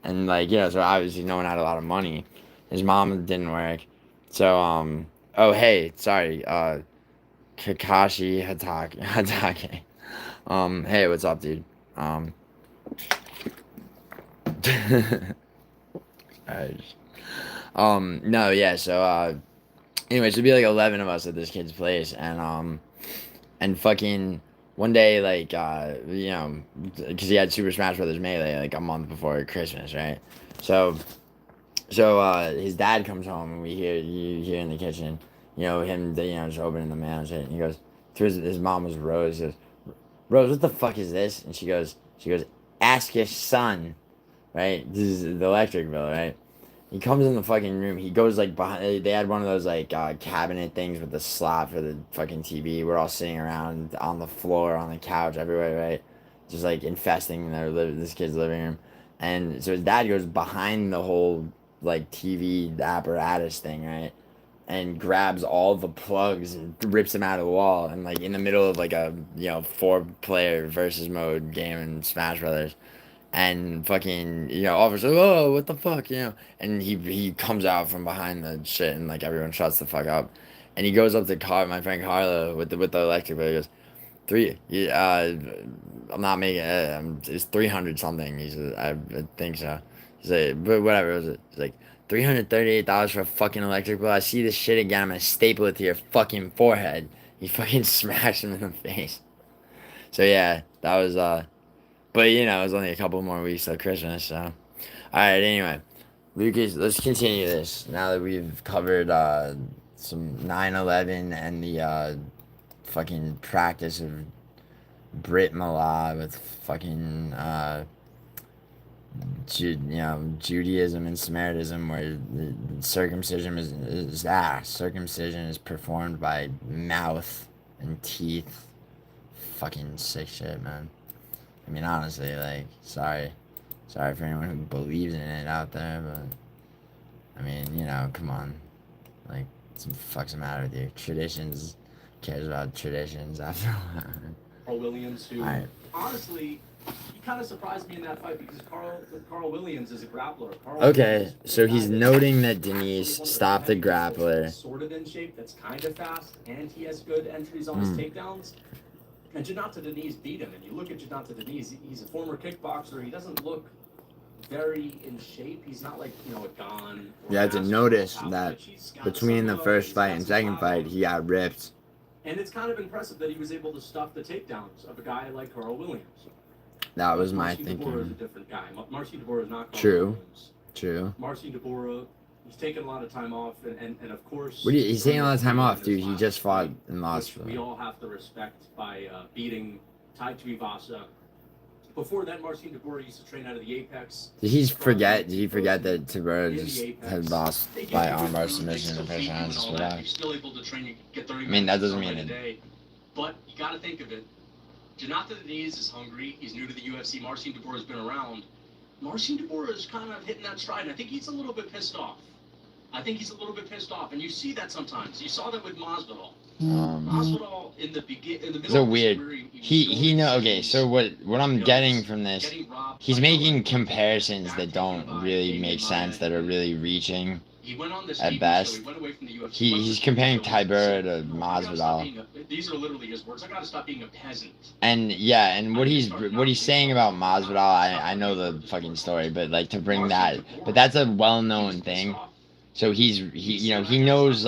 And like so obviously no one had a lot of money. His mom didn't work, so oh hey, sorry, Kakashi Hatake. Hey, what's up, dude? Alright. No, yeah. So anyways, there'd be like 11 of us at this kid's place, and fucking one day, like, because he had Super Smash Brothers Melee like a month before Christmas, right? So his dad comes home and you hear in the kitchen, him, just opening the mail and shit. And he goes to his mom was Rose. He goes, Rose, what the fuck is this? And she goes, ask your son, right? This is the electric bill, right? He comes in the fucking room. He goes like behind. They had one of those like cabinet things with the slot for the fucking TV. We're all sitting around on the floor, on the couch, everywhere, right? Just like infesting this kid's living room. And so his dad goes behind the whole like TV apparatus thing, right? And grabs all the plugs and rips them out of the wall. And like in the middle of like a 4-player versus mode game in Smash Brothers, and fucking all of a sudden, oh, what the fuck, and he comes out from behind the shit, and like everyone shuts the fuck up, and he goes up to my friend Carlo with the electric bill. He goes, three, yeah, I'm not making it's 300 something. He said, I think so. He's like, but whatever, it was he's like $338 for a fucking electric bill. I see this shit again, I'm gonna staple it to your fucking forehead. He fucking smashed him in the face. So yeah, that was but it was only a couple more weeks till Christmas, so. Alright, anyway. Lucas, let's continue this. Now that we've covered some 9/11 and the fucking practice of Brit Milah with fucking Judaism and Samaritism, where the circumcision is performed by mouth and teeth. Fucking sick shit, man. I mean, honestly, like, sorry for anyone who believes in it out there, but, I mean, come on, like, what the fuck's the matter with you? Traditions, cares about traditions after all. Carl Williams, who, right. honestly, he kind of surprised me in that fight because Carl Williams is a grappler. Okay, so he's noting that Denise stopped the grappler. Sort of in shape, that's kind of fast, and he has good entries on his takedowns. And Jonathan Denise beat him, and you look at Jonathan Denise, he's a former kickboxer. He doesn't look very in shape. He's not like, a Gon. You had to notice that between the first fight and second fight, he got ripped. And it's kind of impressive that he was able to stuff the takedowns of a guy like Carl Williams. That was my Marcin thinking. Tybura is a different guy. Marcin Tybura is not Carl True. Williams. True. Marcin Tybura, he's taken a lot of time off, and of course... He's taking a lot of time off, dude. He just fought and lost. We all have to respect by beating Tai Tuivasa. Before that, Marcin Tybura used to train out of the Apex. Did he forget that Tybura just had lost by armbar submission in the first round? You're still able to train, get 30 I mean, that doesn't mean it. But you got to think of it. Jonathan Denise is hungry. He's new to the UFC. Marcin Tybura has been around. Marcin Tybura is kind of hitting that stride, and I think he's a little bit pissed off. And you see that sometimes. You saw that with Masvidal. Masvidal in the middle. So weird. He know. Okay, so what I'm getting from this, he's making comparisons that don't really make sense, that are really reaching. At best, he's comparing Tybura to Masvidal. These are literally his words. I gotta stop being a peasant. And yeah, and what he's saying about Masvidal, I know the fucking story, but like to bring that, but that's a well-known thing. So he knows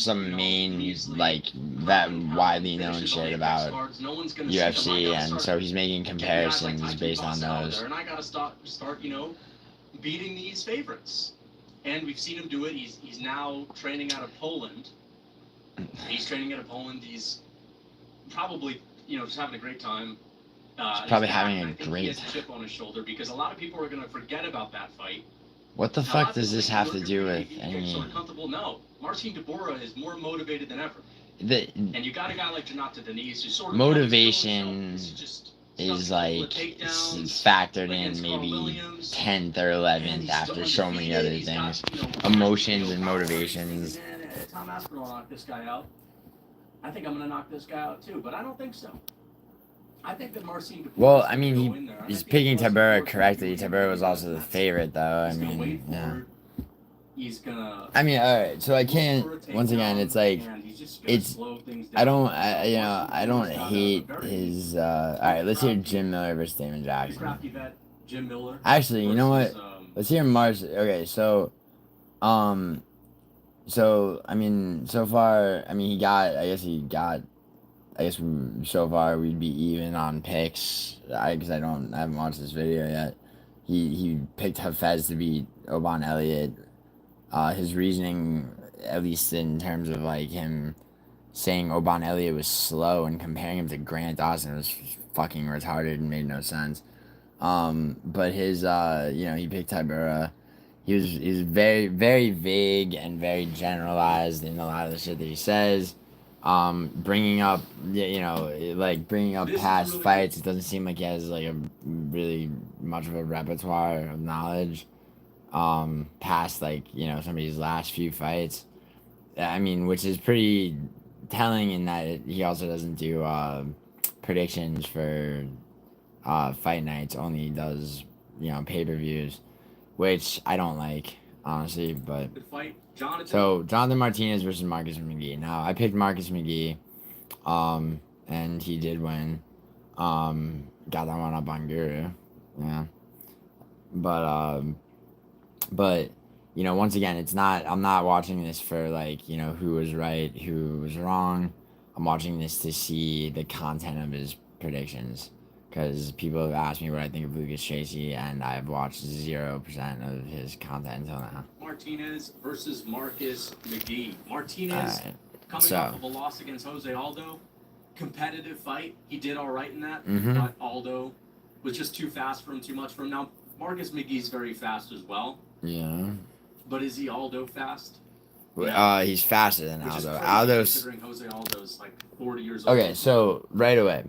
some main like that widely known shit about UFC, and so he's making comparisons based on those. And I gotta start beating these favorites. And we've seen him do it. He's now training out of Poland. He's probably, just having a great time. He's probably having a great He has a chip on his shoulder because a lot of people are going to forget about that fight. What the fuck does this have to do with any... No. Marcin Tybura is more motivated than ever. And you got a guy like Jonathan Denise who's sort of... Motivation is like factored in maybe 10th or 11th after so many other things. Emotions and motivations. Tom Aspinall knocked this guy out. I think I'm going to knock this guy out too, but I don't think so. I think that Marcin Tybura... Well, I mean, he's picking Tybura correctly. Tybura was also the favorite, though. I mean, yeah. He's gonna... I mean, alright, so I can't... Once again, it's like... I don't hate his... Alright, let's hear Jim Miller versus Damon Jackson. Actually, you know what? Let's hear Mars... Okay, so... So, I mean, so far... I mean, I guess so far we'd be even on picks. Because I haven't watched this video yet. He picked Hafez to beat Oban Elliott. His reasoning, at least in terms of like him saying Oban Elliott was slow and comparing him to Grant Dawson was fucking retarded and made no sense. But his, he picked Tybura. He was very, very vague and very generalized in a lot of the shit that he says. Bringing up, bringing up past fights. It doesn't seem like he has like a really much of a repertoire of knowledge. Past some of his last few fights. I mean, which is pretty telling in that he also doesn't do predictions for fight nights. Only does pay-per-views, which I don't like, honestly. But Good fight. Jonathan. So Jonathan Martinez versus Marcus McGee. Now I picked Marcus McGee, and he did win. Got that one up on Guru, yeah. But once again, it's not. I'm not watching this for who was right, who was wrong. I'm watching this to see the content of his predictions, because people have asked me what I think of Lucas Tracy, and I've watched 0% of his content until now. Martinez versus Marcus McGee. Martinez coming off of a loss against Jose Aldo. Competitive fight. He did all right in that, but Aldo was just too fast for him, too much for him. Now, Marcus McGee's very fast as well. Yeah. But is he Aldo fast? He's faster than Which Aldo. Is crazy Aldo's considering Jose Aldo's like 40 years old. Okay, so right away,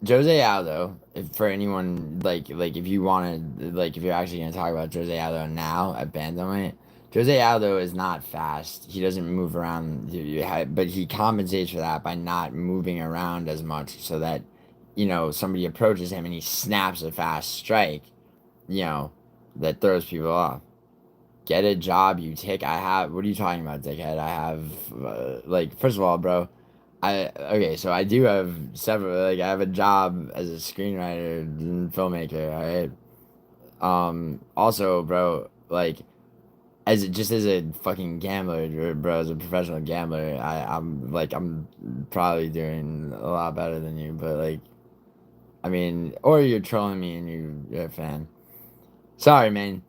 Jose Aldo. For anyone if you wanted if you're actually gonna talk about Jose Aldo now at bantamweight, Jose Aldo is not fast. He doesn't move around, but he compensates for that by not moving around as much, so that somebody approaches him and he snaps a fast strike, that throws people off. Get a job, you tick. What are you talking about, dickhead? I have, first of all, bro, so I do have several, I have a job as a screenwriter and filmmaker, alright? Also, bro, as a fucking gambler, bro, as a professional gambler, I'm probably doing a lot better than you, but, I mean, or you're trolling me and you're a fan. Sorry, man.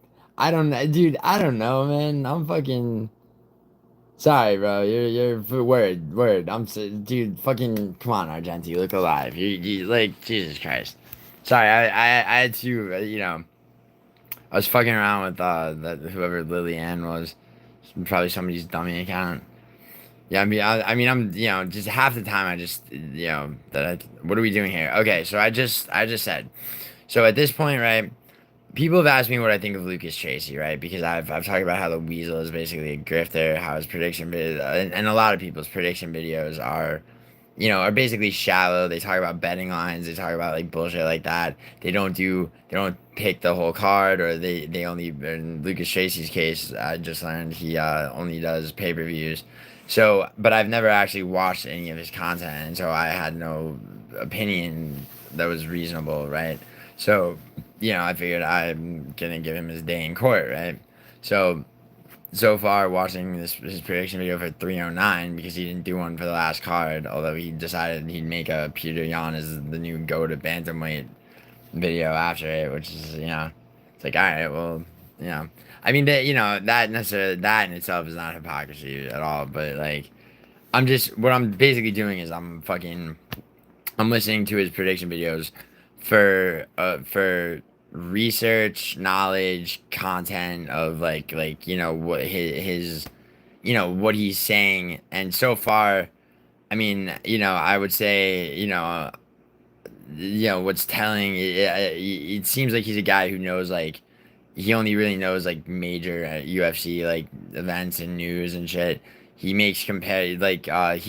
I don't know, dude. I don't know, man. I'm fucking sorry, bro. You're word. Dude. Fucking come on, Argenti. Look alive. You Jesus Christ. Sorry, I had to. I was fucking around with that whoever Lillian was. Probably somebody's dummy account. Yeah, I'm just half the time I just what are we doing here? Okay, so I just said. So at this point, right? People have asked me what I think of Lucas Tracy, right? Because I've talked about how the Weasel is basically a grifter, how his prediction videos, and a lot of people's prediction videos are basically shallow. They talk about betting lines, they talk about bullshit like that. They don't pick the whole card, or they only, in Lucas Tracy's case, I just learned he only does pay-per-views. So, but I've never actually watched any of his content, and so I had no opinion that was reasonable, right? So, I figured I'm gonna give him his day in court, right? So far, watching his prediction video for 309, because he didn't do one for the last card, although he decided he'd make a Peter Yan as the new go-to bantamweight video after it, which is, it's alright, well, I mean, that in itself is not hypocrisy at all, but, what I'm basically doing is I'm listening to his prediction videos for research, knowledge, content of what his what he's saying. And so far, I mean, I would say, what's telling, it seems like he's a guy who knows, he only really knows major UFC events and news and shit. He makes he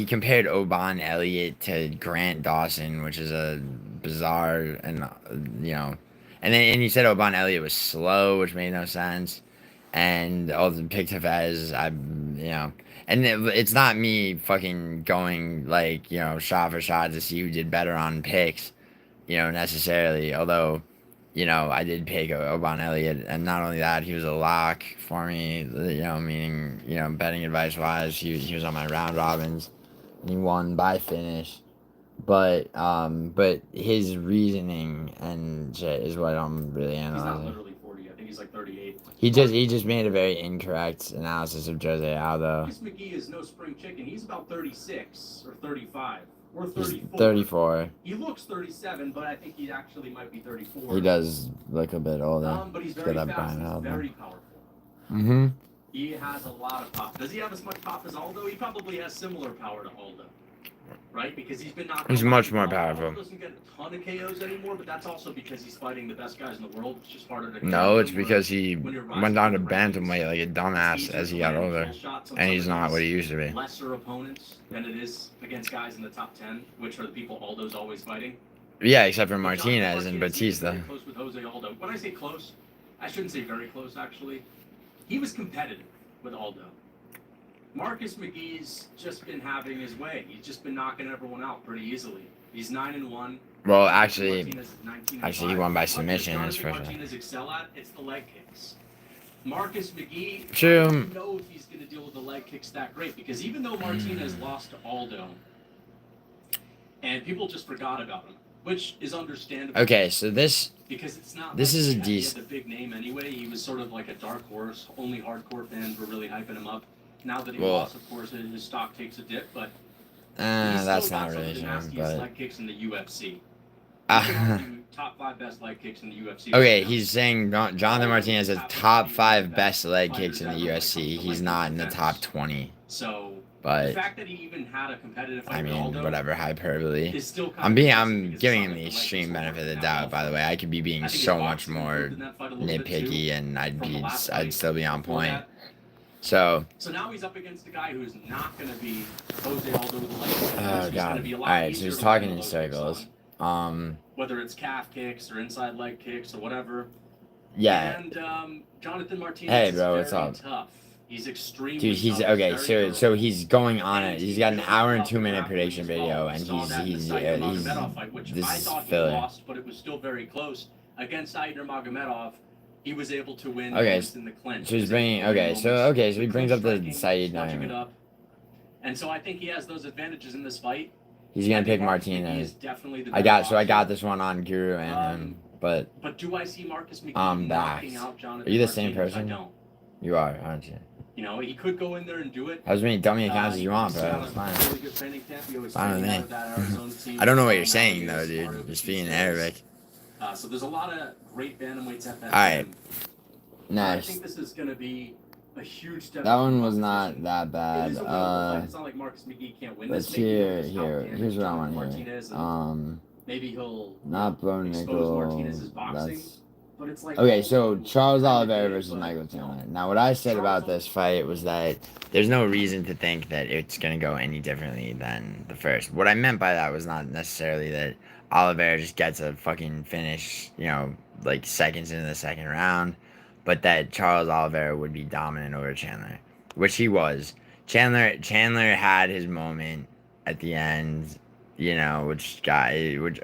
compared Oban Elliott to Grant Dawson, which is a bizarre and and he said Oban Elliott was slow, which made no sense. And also picked Tevez, and it's not me fucking going shot for shot to see who did better on picks, necessarily. Although, I did pick Oban Elliott, and not only that, he was a lock for me. Meaning, betting advice wise, he was on my round robins, and he won by finish. But his reasoning and shit is what I'm really analyzing. He's not literally 40. I think he's like 38. He just made a very incorrect analysis of Jose Aldo. Marcus McGee is no spring chicken. He's about 36 or 35 or He's 34. 34. He looks 37, but I think he actually might be 34. He does look a bit older. But he's He's very got that fast. Brian He's Aldo. very powerful. Mm-hmm. He has a lot of pop. Does he have as much pop as Aldo? He probably has similar power to Aldo. Right? Because he's been knocking. He's much more powerful. Aldo doesn't get a ton of KOs anymore, but that's also because he's fighting the best guys in the world. It's just harder to. No, it's because he went down to bantamweight like a dumbass as he got older, and he's not what he used to be. Lesser opponents than it is against guys in the top 10, which are the people Aldo's always fighting. Yeah, except for Martinez and Batista. Close with Jose Aldo. When I say close, I shouldn't say very close actually. He was competitive with Aldo. Marcus McGee's just been having his way. He's just been knocking everyone out pretty easily. He's 9-1. Well, actually, he won by What submission in does his first round. Martinez excel at? It's the leg kicks. Marcus McGee, True. I don't know if he's going to deal with the leg kicks that great because even though Martinez lost to Aldo, and people just forgot about him, which is understandable. Okay, so this because it's not. This like is a he had decent. the big name anyway. He was sort of like a dark horse. Only hardcore fans were really hyping him up. Now that he Well, lost, of course, his stock takes a dip, but he's that's still got not some really of the true, nastiest but leg kicks in the UFC. You can argue top 5 best leg kicks in the UFC. okay, right now. he's saying Jonathan Martinez has top 5 best leg kicks in the UFC. He's not in the top 20, So the but fact that he even had a competitive fight I with mean, Aldo whatever hyperbole. is still kind I'm of giving because him it's not the like extreme leg benefit of the kicks doubt. By the way, I could be being I think so his much boxing more improved in that fight a little bit, too, nitpicky, and from the last I'd fight still be on before point. that. So, So now he's up against a guy who's not going to be Jose Aldo with the leg kicks. oh He's gonna god. be a All lot right, so easier he's to talking land in those kicks circles. on, whether it's calf kicks or inside leg kicks or whatever. Yeah. And Jonathan Martinez Hey, bro, is what's very up? tough. He's extremely Dude, he's tough. okay. Very So durable. he's going on And it. He's got an really hour and tough 2-minute grappling prediction as well. video, We and saw that in the he's Saidar Magomedov fight, which this I is thought he filler. lost, but it was still very close against Saidar Magomedov. He was able to win Okay, just in the clinch. So he's bringing so he brings up the Said Naim. And so I think he has those advantages in this fight. He's gonna I think pick Marcus McGee Martinez. is definitely the I better got option. this one on Guru and him, but But do I see Marcus McGee I'm knocking back. out Jonathan Are you the same Martinez? person? I don't. you are, aren't you? You know, he could go in there and do it. Have as many dummy accounts as you want, he's bro. got It's a fine. really good training camp. He always Fine with training me. out of that Arizona team. I don't know what you're Now saying he though, is dude. part of Just the speaking East Arabic. So there's a lot of great bantamweights at that. Alright. time. I Next. think this is going to be a huge step. That one in was not competition. that It bad. is a winnable fight. It's not like Marcus McGee can't win Let's this. Maybe he'll just here's outdamage what I want Martinez here. and maybe he'll Not bone expose nickel. Martinez's boxing. That's But it's like okay. So Charles Oliveira but, versus Michael you know, Chandler. Now, what I said about this fight was that there's no reason to think that it's gonna go any differently than the first. What I meant by that was not necessarily that Oliveira just gets a fucking finish, like seconds into the second round, but that Charles Oliveira would be dominant over Chandler, which he was. Chandler had his moment at the end, which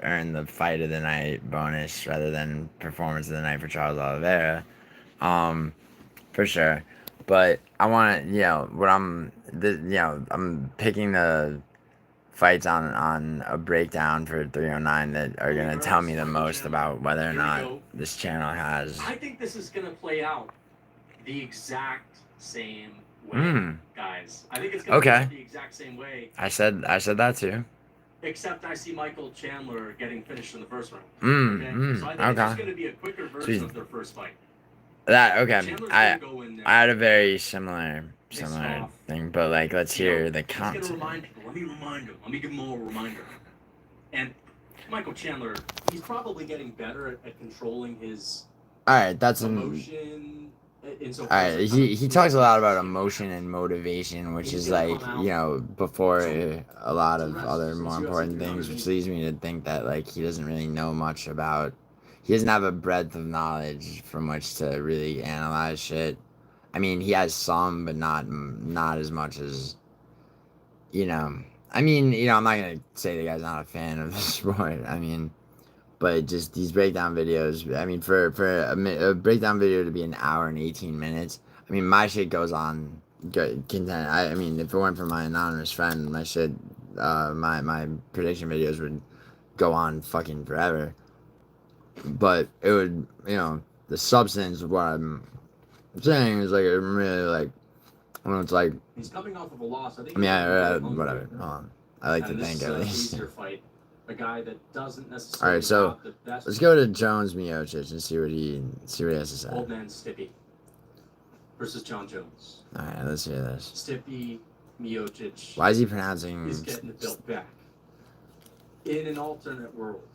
earned the fight of the night bonus rather than performance of the night for Charles Oliveira, for sure. But I want to, I'm picking the fights on a breakdown for 309 that are gonna tell me the most about whether or not this channel has. I think this is going to play out the exact same way, guys. I think it's going to play out the exact same way. I said that too. Except I see Michael Chandler getting finished in the first round. So I think it's just going to be a quicker version of their first fight. Chandler's gonna go in there. I had a very similar thing, but like let's hear the He's count. gonna remind people. Let me remind him. Let me give him a little reminder. And Michael Chandler, he's probably getting better at controlling his Alright, that's emotion. Alright, he talks a lot about emotion and motivation, which is like, before a lot of other more important things, which leads me to think that like he doesn't really know much about, he doesn't have a breadth of knowledge from which to really analyze shit. I mean, he has some, but not as much as, I mean, I'm not gonna say the guy's not a fan of the sport. I mean, but just these breakdown videos. I mean, for a breakdown video to be an hour and 18 minutes. I mean, my shit goes on content. I mean, if it weren't for my anonymous friend, my shit, my prediction videos would go on fucking forever. But it would, the substance of what I'm saying is like I'm really like when it's like He's coming off of a loss. I think. I mean he's whatever. I like to and think this at is least. easier fight. A guy that doesn't All necessarily right, so have the best. let's go to Jones Miocic and see what he has to say. Old man Stippy versus John Jones. All right, let's hear this. Stippy Miocic. Why is he pronouncing? Is getting the belt back. In an alternate world.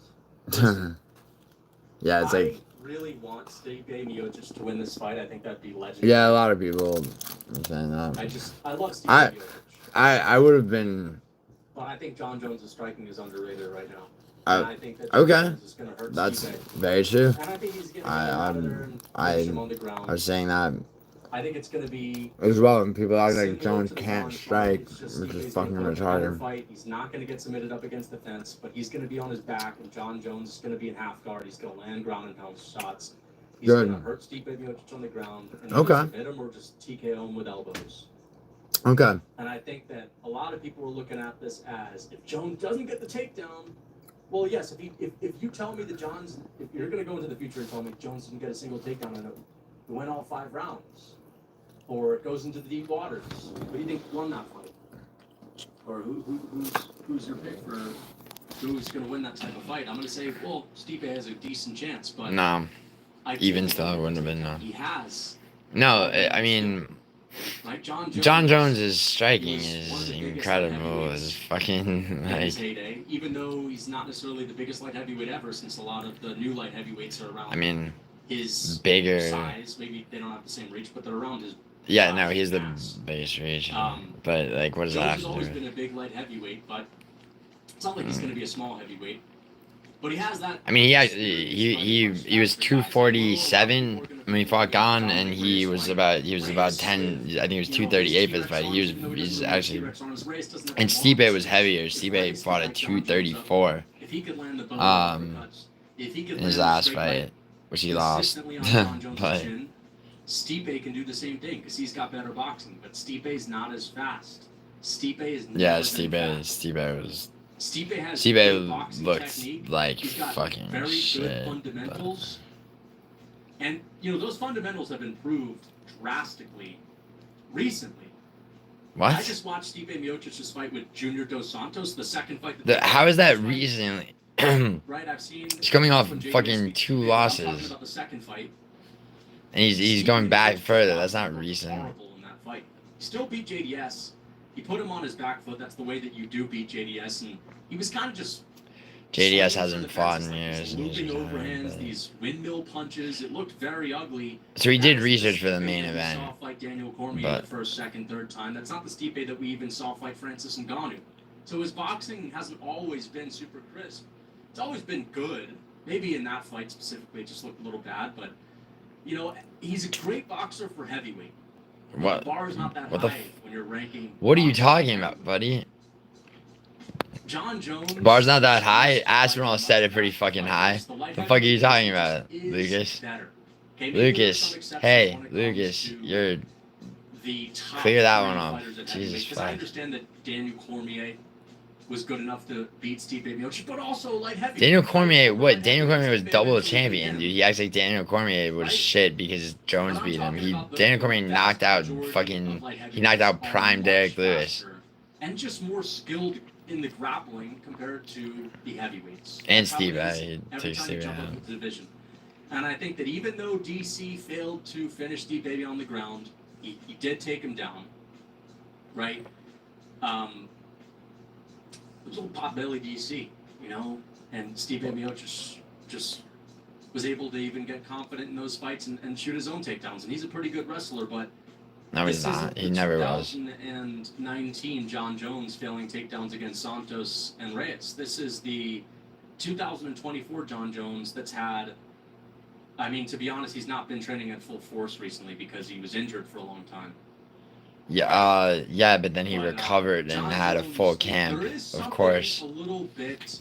Yeah, it's like. I really want Stipe Miocic to win this fight. I think that'd be legendary. Yeah, a lot of people are saying that. I love Stipe Miocic. I would have been. But I think John Jones' striking is underrated right now. And I think that okay. Jones is gonna hurt That's Stipe. very true. And I think he's gonna get out of there and push him on the ground. I was saying that I think it's gonna be as well, and people act like similar Jones to the can't Bond strike, fight. It's which is Stipe's fucking gonna put up a better retarded. fight. He's not gonna get submitted up against the fence, but he's gonna be on his back, and John Jones is gonna be in half guard. He's gonna land ground and pound shots. He's gonna hurt Stipe Miocic on the ground, and either submit him or just TKO him with elbows. Okay. And I think that a lot of people are looking at this as if Jones doesn't get the takedown. Well, yes, if you tell me that if you're going to go into the future and tell me Jones didn't get a single takedown and it win all 5 rounds, or it goes into the deep waters, what do you think won that fight? Or who's your pick for who's going to win that type of fight? I'm going to say, well, Stipe has a decent chance, but No. Even still, it wouldn't have been no. He has. No, I mean. Like John Jones' striking is incredible. It's fucking like. His heyday, even though he's not necessarily the biggest light heavyweight ever, since a lot of the new light heavyweights are around. I mean, his bigger size. Maybe they don't have the same reach, but they're around his. Yeah, no, he's the biggest reach. But like, what does that have Jones to has always do? been a big light heavyweight, but it's not like he's going to be a small heavyweight. But he has that. I mean, he was 247 when he fought Gon, and he was about 10. I think he was 238 for this fight. He's actually, and Stipe was heavier. Stipe fought at 234. In his last fight, which he lost. But Stipe can do the same thing because he's got better boxing, but Stipe's not as fast. Stipe is. Yeah, Stipe was. Stipe looked like fucking very shit. Good fundamentals. And, those fundamentals have improved drastically recently. What? I just watched Stipe Miocic's fight with Junior Dos Santos, the second fight. How is that recently? Right, I've seen. He's coming off fucking 2 losses. I'm talking about the second fight. And he's going back further. That's not recent. Horrible in that fight. He still beat JDS. He put him on his back foot. That's the way that you do beat JDS, and he was kind of just. JDS hasn't fought in years. Looping overhands, these windmill punches. It looked very ugly. So he did research for the main We event. saw fight Daniel Cormier the first, second, third time. That's not the Stipe that we even saw fight Francis Ngannou. So his boxing hasn't always been super crisp. It's always been good. Maybe in that fight specifically, it just looked a little bad. But he's a great boxer for heavyweight. What? The bar is not that What the high when you're ranking. What are you talking about, buddy? John Jones. Bar's not that high. Aspinall said it pretty fucking high. The fuck are you talking about, Lucas? Lucas, hey, Lucas, you're clear that one off. Jesus Because I fuck. understand that Daniel Cormier was good enough to beat Stipe Miocic, but also light heavy. Daniel Cormier, what? Daniel Cormier was double champion, dude. He acts like Daniel Cormier was shit because Jones beat him. Daniel Cormier knocked out he knocked out prime Derek Lewis. And just more skilled in the grappling compared to the heavyweights. And That's how Steve, it is he every takes time Steve you jump out. up into the division. And I think that even though DC failed to finish Steve Baby on the ground, he did take him down, right? It was a little potbelly DC, and Steve Miocic just was able to even get confident in those fights and shoot his own takedowns. And he's a pretty good wrestler, but No, he's not. He never was. 2019 John Jones failing takedowns against Santos and Reyes. This is the 2024 John Jones that's had. I mean, to be honest, he's not been training at full force recently because he was injured for a long time. Yeah, but then he recovered and had a full camp, There is of course. a little bit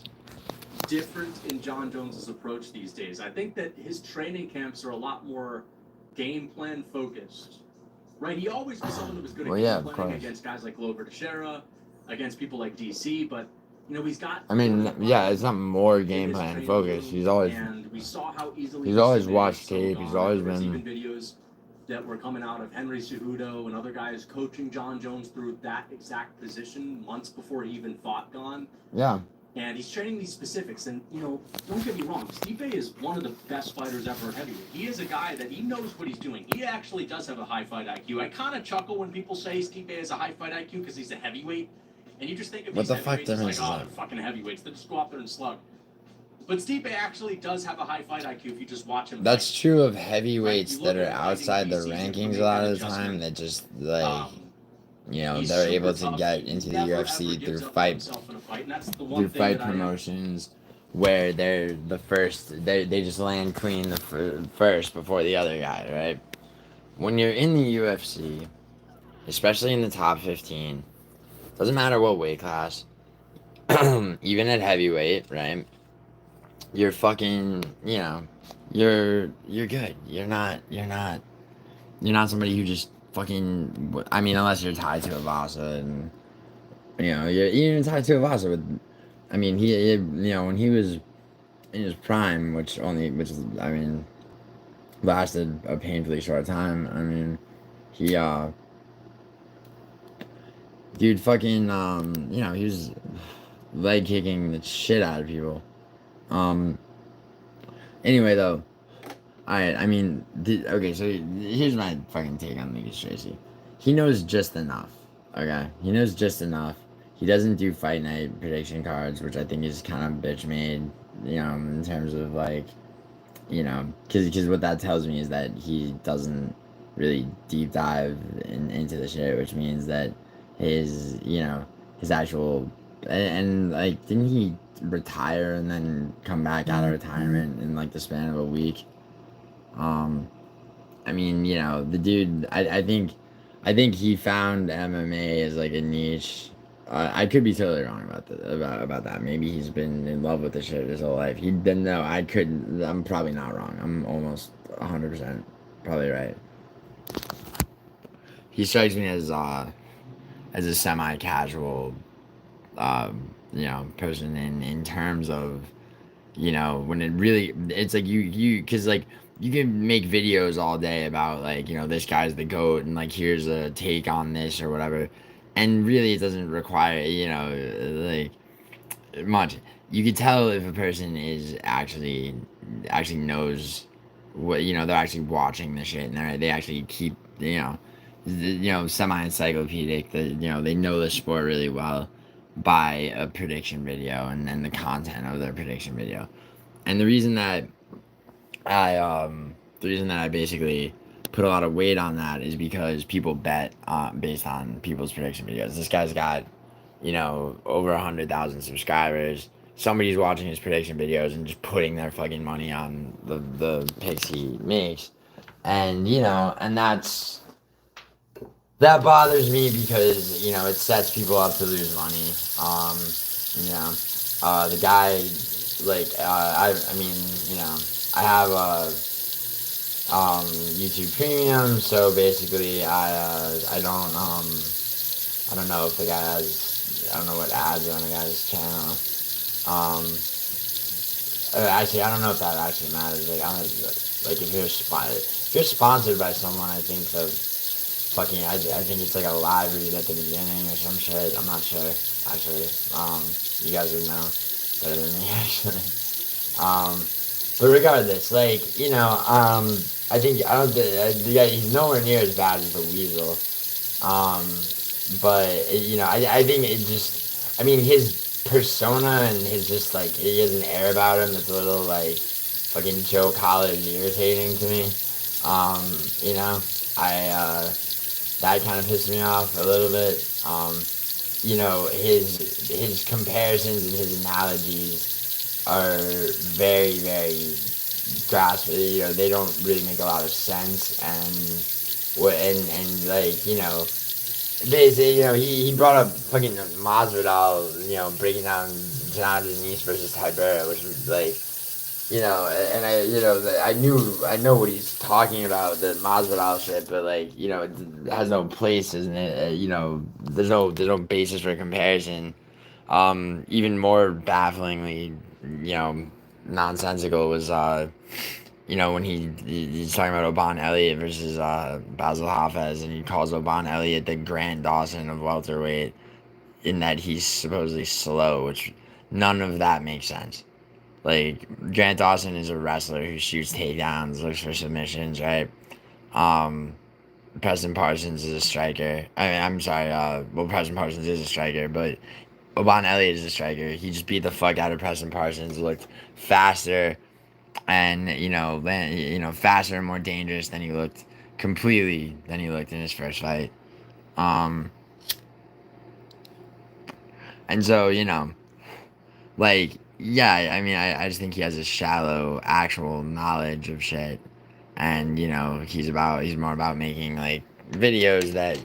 different in John Jones's approach these days. I think that his training camps are a lot more game plan focused. Right? He always was someone who was good at game planning against guys like Glover Teixeira, against people like DC, but You know, he's got. I mean, yeah, it's not more game plan focused. He's always watched tape. He's always been. Videos that were coming out of Henry Cejudo and other guys coaching John Jones through that exact position months before he even fought Gone. Yeah. And he's training these specifics. And, you know, don't get me wrong, Stipe is one of the best fighters ever at heavyweight. He is a guy that he knows what he's doing. He actually does have a high fight IQ. I kind of chuckle when people say Stipe has a high fight IQ because he's a heavyweight. And you just think of these heavyweights, it's like, oh, they're fucking heavyweights. They just go out there and slug. But Stipe actually does have a high fight IQ if you just watch him. That's true of heavyweights that are outside the rankings a lot of the time. That just like, you know, they're able to get into the UFC through fight promotions, where they're the first. They just land clean the first before the other guy, right? When you're in the UFC, especially in the top 15, doesn't matter what weight class, even at heavyweight, right? You're fucking, you know, you're good. You're not somebody who just fucking. I mean, unless you're tied to a Vasa, and you know, you're even tied to a Vasa with. I mean, he you know, when he was in his prime, which I mean, lasted a painfully short time. I mean, he dude, fucking you know, he was leg kicking the shit out of people. Anyway, though, I mean, okay, so here's my fucking take on Lucas Tracy. He knows just enough, okay? He knows just enough. He doesn't do fight night prediction cards, which I think is kind of bitch made, you know, in terms of, like, you know, because what that tells me is that he doesn't really deep dive into the shit, which means that his, you know, his actual, and like, didn't he retire and then come back out of retirement in like the span of a week? I mean, you know, the dude, I think he found MMA as like a niche. I could be totally wrong about that. Maybe he's been in love with the shit his whole life. He didn't know. I'm probably not wrong. I'm almost 100% probably right. He strikes me as a semi-casual, you know, person in terms of, you know, when it's like because like you can make videos all day about like, you know, this guy's the GOAT and like here's a take on this or whatever, and really it doesn't require, you know, like much. You could tell if a person is actually knows what, you know, they're actually watching the shit and they actually keep, you know, semi-encyclopedic, that, you know, they know the sport really well by a prediction video and the content of their prediction video. And the reason that I basically put a lot of weight on that is because people bet based on people's prediction videos. This guy's got, you know, over 100,000 subscribers. Somebody's watching his prediction videos and just putting their fucking money on the picks he makes. And, you know, and that bothers me because, you know, it sets people up to lose money. You know, the guy, like, I mean, you know, I have a YouTube Premium, so basically I don't know if the guy has, I don't know what ads are on the guy's channel. Actually, I don't know if that actually matters. Like, like if you're sponsored by someone, I think the fucking, I think it's like a live read at the beginning or some shit. I'm not sure, actually. You guys would know better than me, actually. But regardless, like, you know, I don't think, the guy, he's nowhere near as bad as the Weasel. But, you know, I think it just, I mean, his persona and his just, like, he has an air about him that's a little, like, fucking Joe College irritating to me. You know, that kind of pissed me off a little bit. You know, his comparisons and his analogies are very, very grasping. You know, they don't really make a lot of sense, and like, you know, basically, you know, he brought up fucking Masvidal, you know, breaking down Jonathan Denise versus Tibera, which was like, you know, and I, you know, I know what he's talking about, the Masvidal shit, but like, you know, it has no place, isn't it? You know, there's no basis for comparison. Even more bafflingly, you know, nonsensical was when he's talking about Oban Elliott versus Basil Hafez, and he calls Oban Elliott the Grant Dawson of welterweight, in that he's supposedly slow, which none of that makes sense. Like, Grant Dawson is a wrestler who shoots takedowns, looks for submissions, right? Um, Preston Parsons is a striker. I'm sorry. Preston Parsons is a striker, but Oban Elliott is a striker. He just beat the fuck out of Preston Parsons. Looked faster, and faster and more dangerous than he looked in his first fight. Um, and so yeah, I mean, I just think he has a shallow actual knowledge of shit, and he's more about making like videos that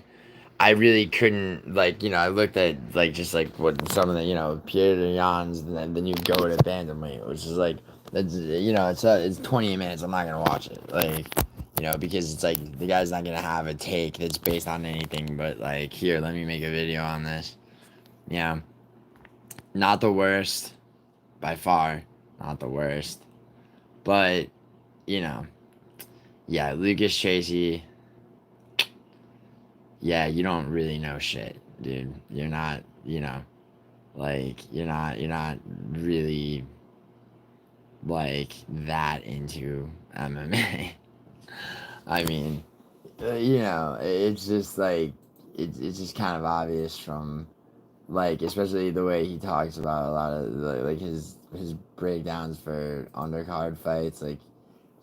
I really couldn't, I looked at just what some of the Pierre Jan's the new goat at bantamweight, which is it's 28 minutes. I'm not gonna watch it, because it's like the guy's not gonna have a take that's based on anything but like, here, let me make a video on this. Yeah, not the worst by far, not the worst, but yeah, Lucas Tracy. Yeah, you don't really know shit, dude. You're not, you're not really that into MMA. I mean, it's just it's just kind of obvious from especially the way he talks about a lot of his breakdowns for undercard fights. Like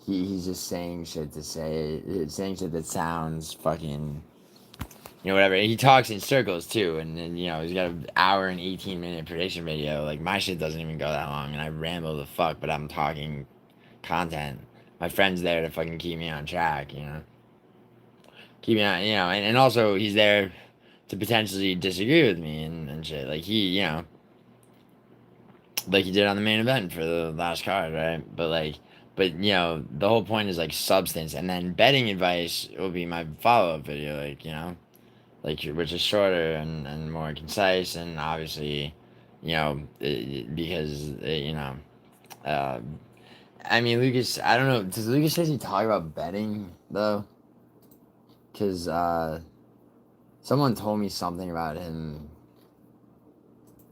he's just saying shit saying shit that sounds fucking whatever. He talks in circles too, and then he's got an hour and 18-minute prediction video. Like my shit doesn't even go that long, and I ramble the fuck, but I'm talking content. My friend's there to fucking keep me on track, keep me on, and also he's there to potentially disagree with me and shit. Like like he did on the main event for the last card, right? But the whole point is substance, and then betting advice will be my follow up video, which is shorter and more concise, and obviously, because uh, I mean, Lucas. I don't know. Does Lucas Tracy talk about betting though? Because someone told me something about him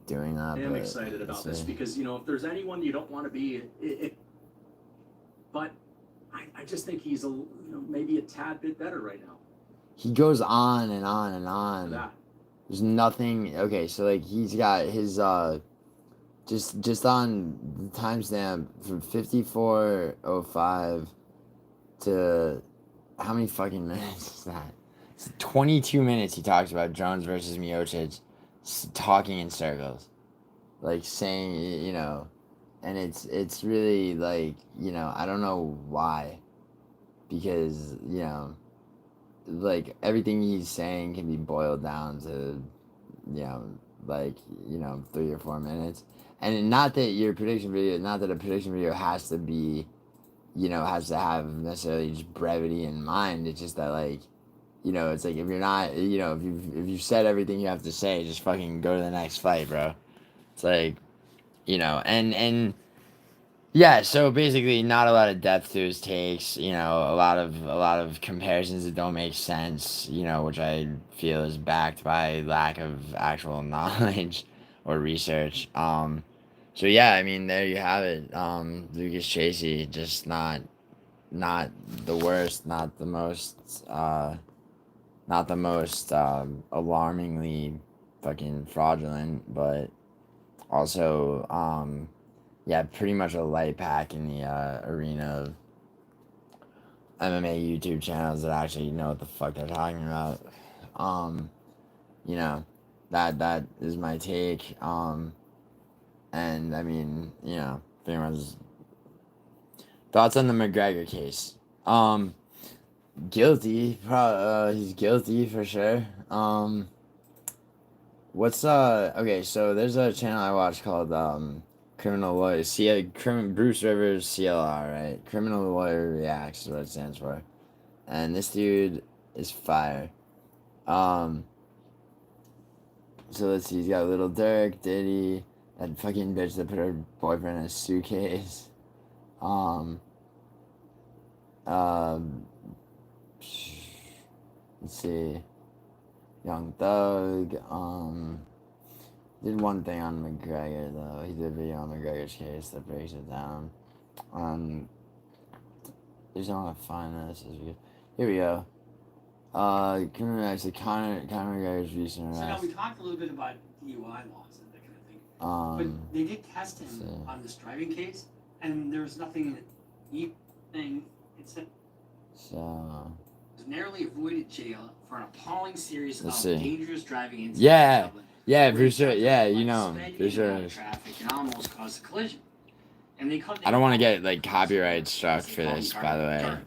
doing that. I am excited about this because if there's anyone you don't want to be, but I just think he's maybe a tad bit better right now. He goes on and on and on. There's nothing. Okay, so he's got his just on the timestamp from 54:05 to how many fucking minutes is that? It's 22 minutes. He talks about Jones versus Miocic, talking in circles, saying and it's really I don't know why, because everything he's saying can be boiled down to 3 or 4 minutes, and not that a prediction video has to be has to have necessarily just brevity in mind. It's just that it's if you're not if you've said everything you have to say, just fucking go to the next fight, bro. It's and yeah, so basically not a lot of depth to his takes, a lot of comparisons that don't make sense, which I feel is backed by lack of actual knowledge or research. So yeah, I mean, there you have it. Lucas Tracy, just not the worst, not the most alarmingly fucking fraudulent, but also yeah, pretty much a light pack in the arena of MMA YouTube channels that actually know what the fuck they're talking about. That is my take. And I mean, pretty much thoughts on the McGregor case. Guilty. He's guilty for sure. What's okay, so there's a channel I watch called Criminal Lawyer Bruce Rivers CLR, right? Criminal Lawyer Reacts is what it stands for. And this dude is fire. So let's see. He's got Little Dirk, Diddy, that fucking bitch that put her boyfriend in a suitcase. Uh, let's see. Young Thug. Did one thing on McGregor though. He did a video on McGregor's case that breaks it down. There's no one to find this. Here we go. Actually, Conor McGregor's recent arrest. So now we talked a little bit about DUI laws and that kind of thing. But they did test him on this driving case, and there was nothing except so narrowly avoided jail for an appalling series of dangerous driving incidents. Yeah, for sure. Yeah, you know, for sure. Traffic and almost caused a collision. And I don't want to get like copyright struck for this, by the way.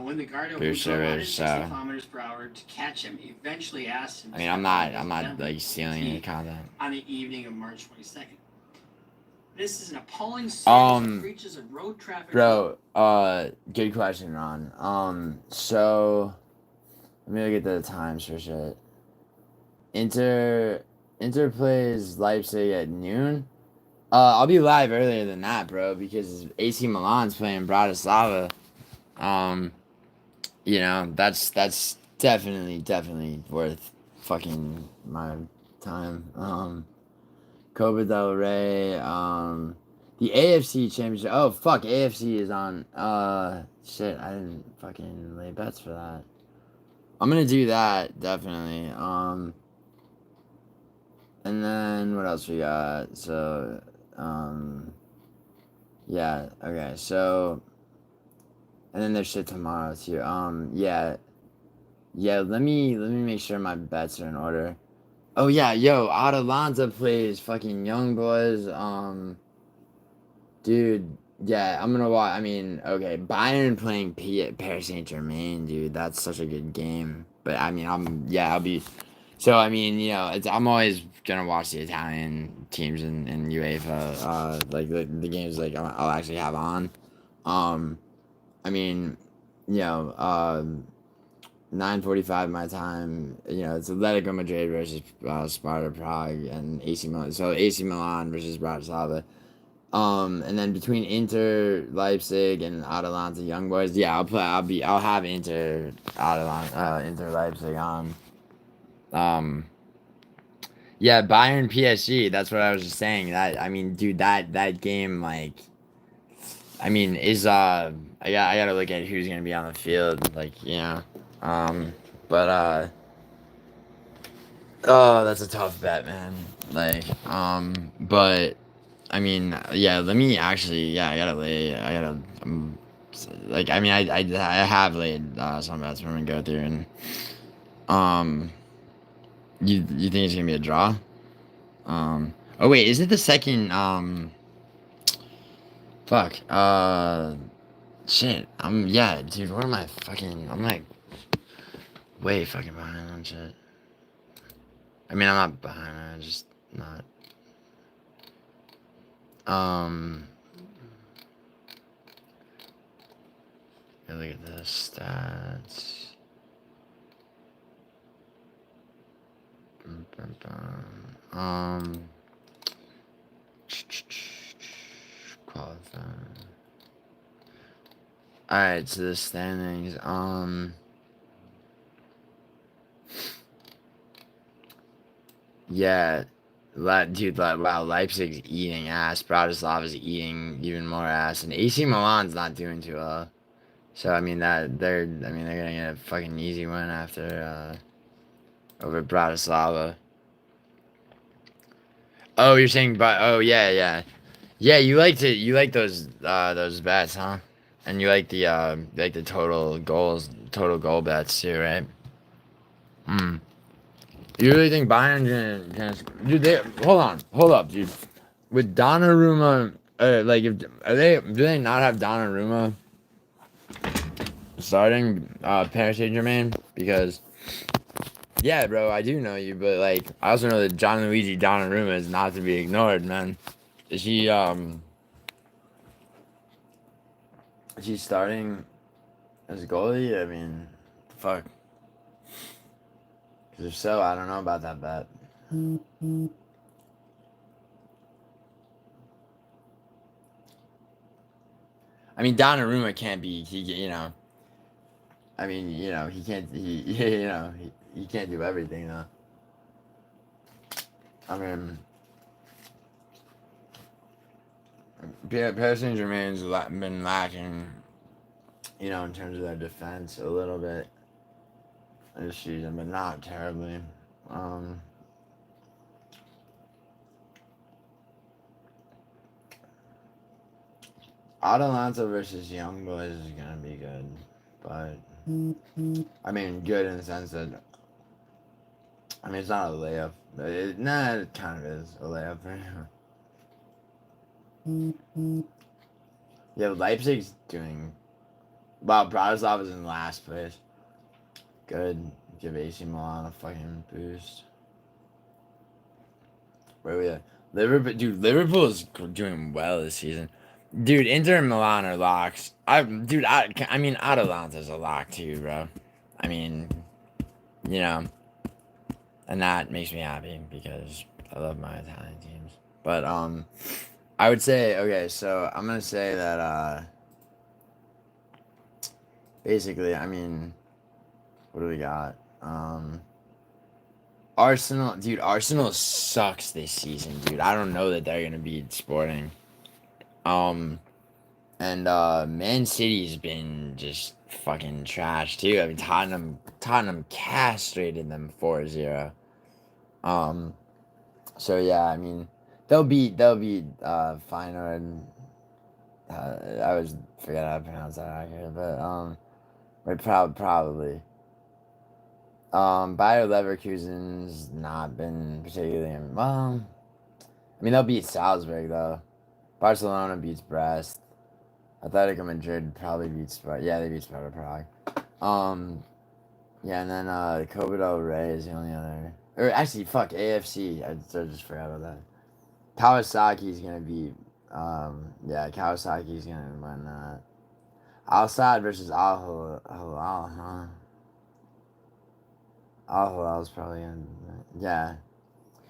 When the guard for sure. 60 kilometers per hour to catch him, he eventually asked him. I mean, I'm not like stealing any content. On the evening of March 22nd. This is an appalling series of breaches of road traffic. Bro, good question, Ron. So let me look at the times for shit. Inter plays Leipzig at noon. I'll be live earlier than that, bro, because AC Milan's playing Bratislava. You know, that's definitely worth fucking my time. Copa del Rey, the AFC Championship. Oh, fuck, AFC is on. Shit, I didn't fucking lay bets for that. I'm gonna do that, definitely. And then, what else we got? So, yeah, okay, so, and then there's shit tomorrow, too. Yeah, let me make sure my bets are in order. Oh yeah, yo, Atalanta plays fucking Young Boys. Dude, yeah, I'm gonna watch. I mean, okay, Bayern playing Paris Saint-Germain, dude. That's such a good game. But I mean, I'll be. So I mean, you know, I'm always gonna watch the Italian teams in UEFA. Like the games like I'll actually have on. I mean, you know, 9:45 my time. You know, it's Atletico Madrid versus Sparta Prague and AC Milan. So AC Milan versus Bratislava. And then between Inter, Leipzig, and Atalanta Young Boys, yeah, I'll have Inter Leipzig on. Yeah, Bayern PSG. That's what I was just saying. That I mean, dude, that game, like, I mean, is I gotta look at who's gonna be on the field, like, you know. But oh, that's a tough bet, man. Like, but I mean, yeah, let me actually, yeah, I gotta, like, I mean, I have laid some bets. I'm gonna go through and, you think it's gonna be a draw? Oh wait, is it the second? Fuck. Shit. Yeah, dude. What am I fucking? I'm like way fucking behind on shit. I mean, I'm not behind. I'm just not. Yeah, look at the stats. Qualifying. Alright, so the standings. Yeah. Dude, wow, Leipzig's eating ass. Bratislava's eating even more ass. And AC Milan's not doing too well. So, I mean, they're gonna get a fucking easy win after, over Bratislava. Oh, you're saying, oh, yeah. Yeah, you like those bets, huh? And you like the total goal bets too, right? You really think Bayern gonna dude? Hold up, dude. With Donnarumma, like, do they not have Donnarumma starting Paris Saint-Germain? Because, yeah, bro, I do know you, but like, I also know that Gianluigi Donnarumma is not to be ignored, man. Is he starting as a goalie? I mean, fuck. Because if so, I don't know about that bet. I mean, Donnarumma can't be. You know. I mean, you know, he can't. You know, he can't do everything though. I mean, Paris Saint-Germain's been lacking, you know, in terms of their defense a little bit this season, but not terribly. Atalanta versus Young Boys is gonna be good, but I mean, good in the sense that I mean it's not a layup. But it kind of is a layup. Yeah, Leipzig's doing well. Bratislava is in last place. Good. Give AC Milan a fucking boost. Where we at? Liverpool, dude. Liverpool is doing well this season. Dude, Inter and Milan are locks. I mean, Atalanta's a lock too, bro. I mean, you know, and that makes me happy because I love my Italian teams. But I would say okay. So I'm gonna say that basically, I mean, what do we got? Arsenal, dude. Arsenal sucks this season, dude. I don't know that they're gonna beat Sporting. And Man City's been just fucking trash too. I mean Tottenham castrated them 4-0. So yeah, I mean they'll beat Feyenoord. I always forget how to pronounce that out here, but probably. Bayer Leverkusen's not been particularly well. I mean they'll beat Salzburg though. Barcelona beats Brest. Atletico Madrid probably beats Sparta. Yeah, they beat Sparta Prague. Yeah, and then Copa del Rey is the only other. Or actually, fuck AFC. I just forgot about that. Kawasaki's gonna beat. Yeah, Kawasaki's gonna win that. Al Sadd versus Al Hilal, huh? Al Hilal's probably gonna. Yeah,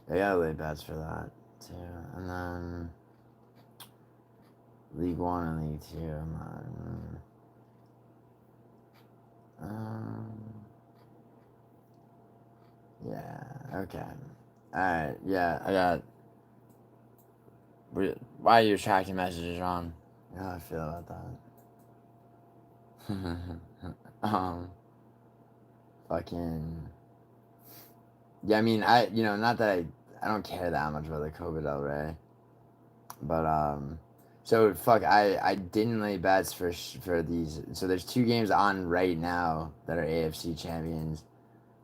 they gotta lay bets for that too, and then. League One and League Two. I'm not. Yeah. Okay. All right. Yeah. I got. Why are your tracking messages on? How do I feel about that? Fucking. Yeah. I mean, not that I don't care that much about the Copa del Rey, but So fuck, I didn't lay bets for these. So there's 2 games on right now that are AFC champions.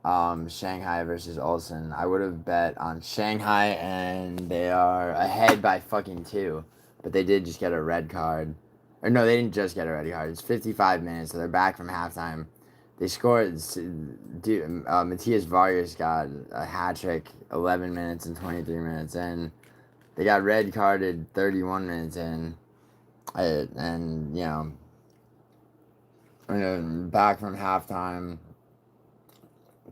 Shanghai versus Ulsan. I would have bet on Shanghai, and they are ahead by fucking 2, but they did just get a red card. Or no, they didn't just get a red card. It's 55 minutes, so they're back from halftime. They scored. Dude, Matthias Vargas got a hat trick 11 minutes and 23 minutes in. They got red carded 31 minutes in, and back from halftime,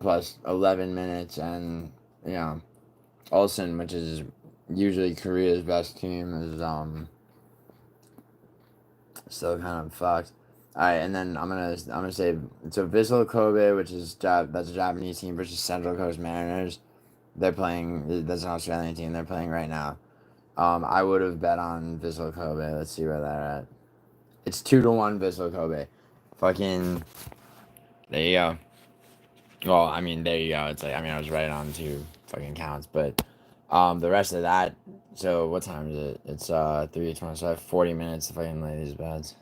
plus 11 minutes, and Ulsan, which is usually Korea's best team, is still kind of fucked. All right, and then I'm gonna say so Vissel Kobe, which is that's a Japanese team versus Central Coast Mariners. They're playing. That's an Australian team. They're playing right now. I would have bet on Vissel Kobe. Let's see where they're at. It's 2-1 Vissel Kobe. Fucking. There you go. Well, I mean, there you go. It's like, I mean, I was right on 2 fucking counts, but the rest of that. So what time is it? It's 3:20. So I have 40 minutes to fucking lay these bets.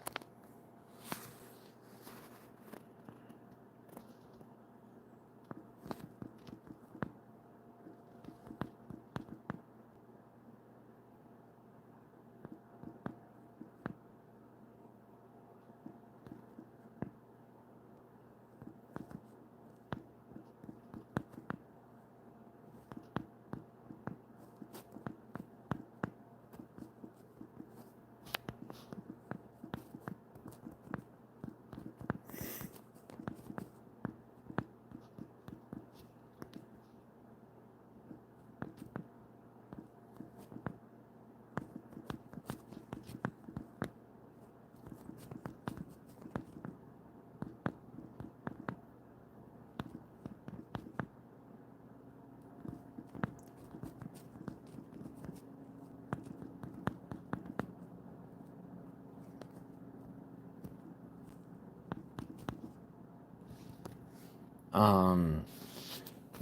Yeah,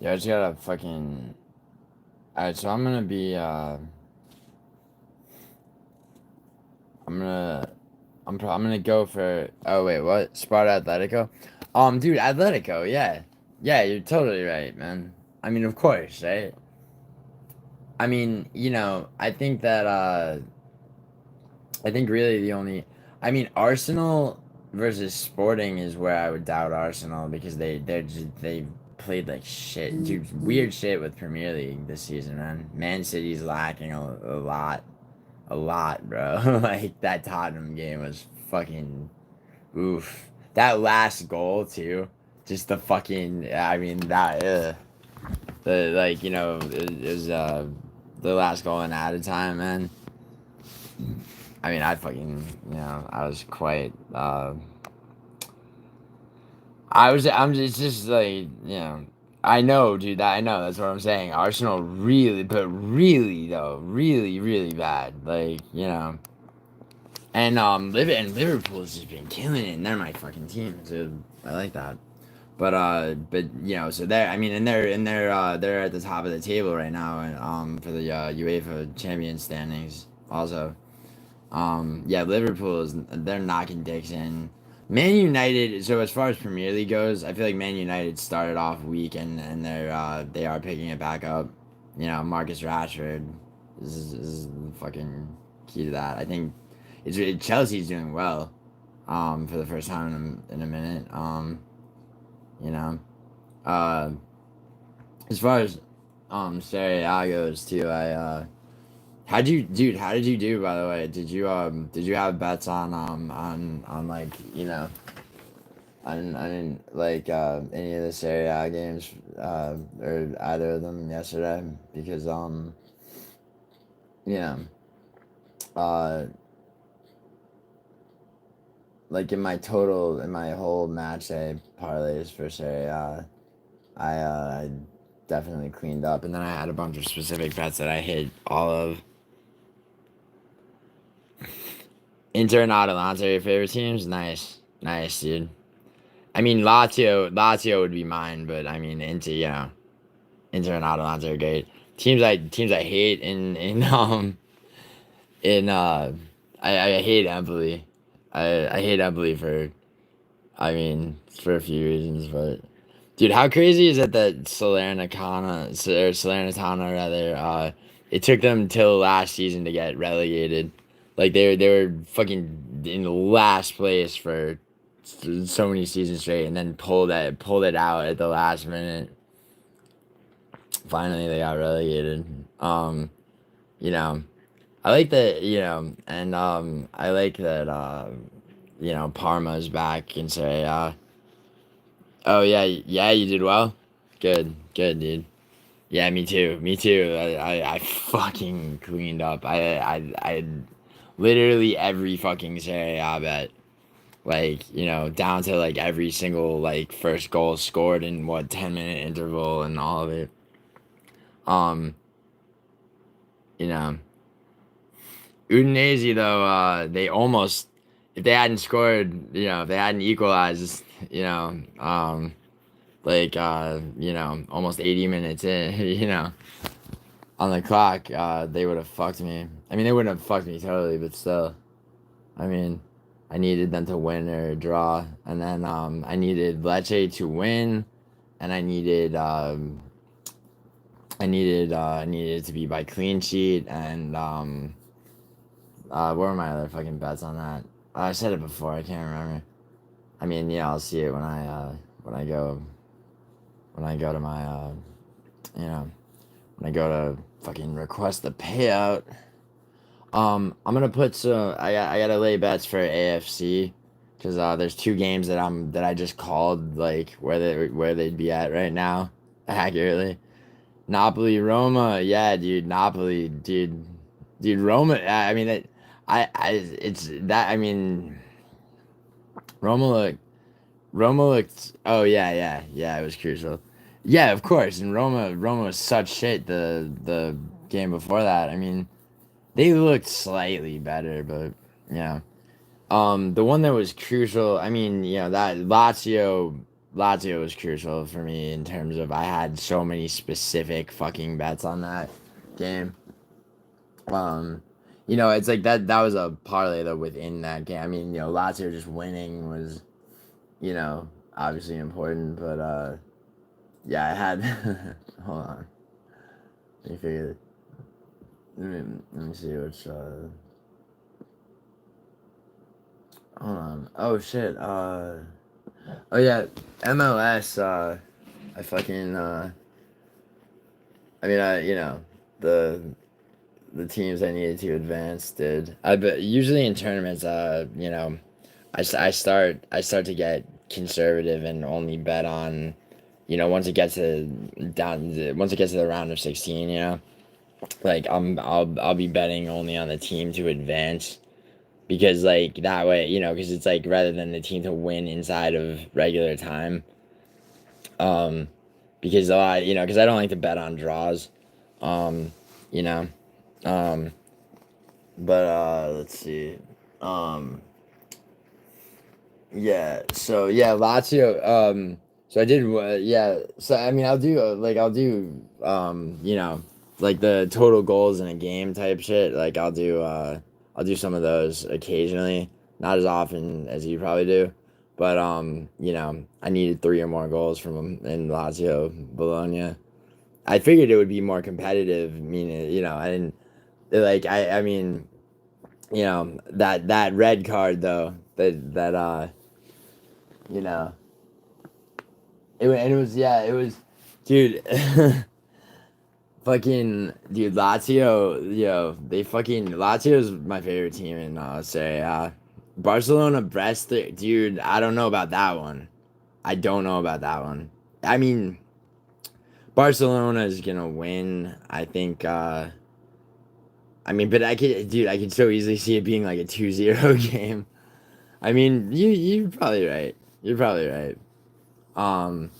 I just gotta fucking. Alright, so I'm gonna be, I'm gonna go for. Oh wait, what? Sparta Atletico? Dude, Atletico, yeah, yeah, you're totally right, man. I mean, of course, right? I mean, I think that, I think really the only, I mean, Arsenal versus Sporting is where I would doubt Arsenal because they played like shit, dude. Weird shit with Premier League this season, man. Man City's lacking a lot, bro. Like that Tottenham game was fucking oof. That last goal too, just the fucking. I mean that the like it was the last goal in added time, man. I mean, I fucking, I was quite, I'm just like, I know, dude, I know, that's what I'm saying. Arsenal really, but really, though, really, really bad. Like, and Liverpool's just been killing it, and they're my fucking team, so I like that. But so I mean, and they're at the top of the table right now, and for the UEFA Champions standings also. Yeah, they're knocking dicks in. Man United. So as far as Premier League goes, I feel like Man United started off weak and they are picking it back up. Marcus Rashford is the fucking key to that. I think Chelsea's doing well. For the first time in a minute. You know. Uh, as far as Serie A goes too, how did you do, by the way? Did you have bets on like, on like any of the Serie A games or either of them yesterday? Because yeah. Uh like in my whole match day parlays for Serie A, I definitely cleaned up, and then I had a bunch of specific bets that I hit all of. Inter and Atalanta are your favorite teams? Nice. Nice, dude. I mean, Lazio would be mine, but I mean, Inter and Atalanta are great. Teams I hate in I hate Empoli. I hate Empoli for a few reasons, but dude, how crazy is it that Salernitana rather, it took them till last season to get relegated. Like they were fucking in last place for so many seasons straight, and then pulled it out at the last minute. Finally, they got relegated. You know, I like that. And I like that. Parma's back in Serie A. Oh yeah, yeah, you did well. Good, dude. Yeah, me too. Me too. I fucking cleaned up. I literally every fucking Serie A bet. Like, down to like every single like first goal scored in 10-minute interval and all of it. Um, you know, Udinese though, they almost, if they hadn't scored, if they hadn't equalized, almost 80 minutes in, on the clock, they would have fucked me. I mean, they wouldn't have fucked me totally, but still. I mean, I needed them to win or draw, and then I needed Lecce to win, and I needed it to be by clean sheet, and what were my other fucking bets on that? I said it before, I can't remember. I mean, yeah, I'll see it when I go to my when I go to fucking request the payout. I'm gonna put some. I gotta lay bets for AFC because there's two games that I just called like where they'd be at right now accurately. Napoli, Roma, yeah, dude. Napoli, dude. Roma. I mean it's that. I mean, Roma looked. Oh yeah. It was crucial. Yeah, of course. And Roma was such shit the game before that. I mean. They looked slightly better, but yeah. The one that was crucial, I mean, that Lazio Lazio was crucial for me in terms of I had so many specific fucking bets on that game. You know, it's like that was a parlay though within that game. I mean, you know, Lazio just winning was, you know, obviously important, but yeah, I had hold on. Let me figure let me see which hold on. Oh shit, oh yeah, MLS, I fucking I mean you know, the teams I needed to advance did. I bet usually in tournaments, you know, I start to get conservative and only bet on, you know, once it gets to the round of 16, you know, like I'll be betting only on the team to advance because like that way, you know, because it's like rather than the team to win inside of regular time, um, because a lot, you know, because I don't like to bet on draws, you know, um, but let's see, um. Yeah. So yeah, Lazio. So I did. Yeah. So I mean, I'll do. You know, like the total goals in a game type shit. Like I'll do some of those occasionally. Not as often as you probably do, but you know, I needed 3 or more goals from them in Lazio Bologna. I figured it would be more competitive. Meaning, you know, I didn't like. I mean, you know that red card though. That you know. It was, dude. Fucking dude, Lazio, yo, they fucking Lazio's my favorite team in Serie A. Barcelona, Brest, dude. I don't know about that one. I don't know about that one. I mean, Barcelona is gonna win. I think. I mean, but I could so easily see it being like a 2-0 game. I mean, you're probably right. You're probably right. Um,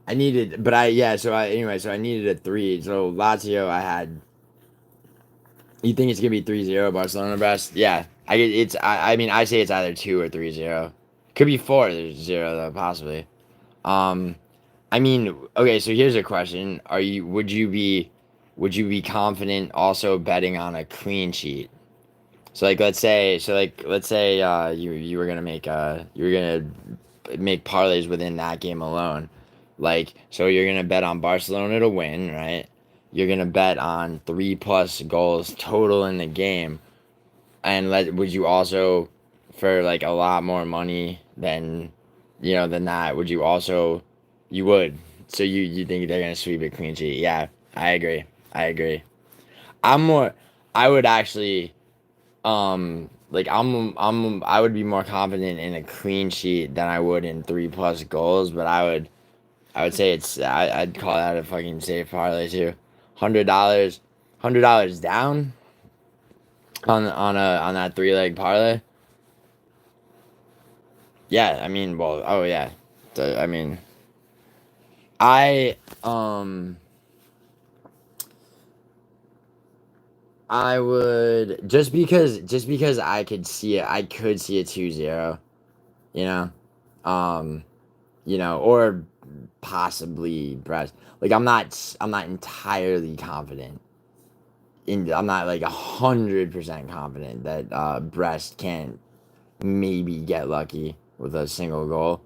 I needed, but I yeah. So I needed a 3. So Lazio, I had. You think it's gonna be 3-0 Barcelona Brest? Yeah, I mean, I say it's either 2 or 3-0. Could be 4-0 though, possibly. Um, I mean, okay. So here's a question: would you be confident also betting on a clean sheet? So like, let's say you were gonna make parlays within that game alone. Like, so you're gonna bet on Barcelona to win, right? You're gonna bet on 3+ goals total in the game, and would you also, for like a lot more money than, you know, than that, would you also, you would. So you think they're gonna sweep a clean sheet? Yeah, I agree. I agree. I'm more. I would actually. Like I would be more confident in a clean sheet than I would in 3+ goals, but I would say I'd call that a fucking safe parlay too. $100, $100 down on that 3-leg parlay. Yeah, I mean, well, oh yeah, I mean, I I would just because I could see a 2-0, you know, um, you know, or possibly Brest. Like I'm not entirely confident. I'm not like 100% confident that Brest can't maybe get lucky with a single goal.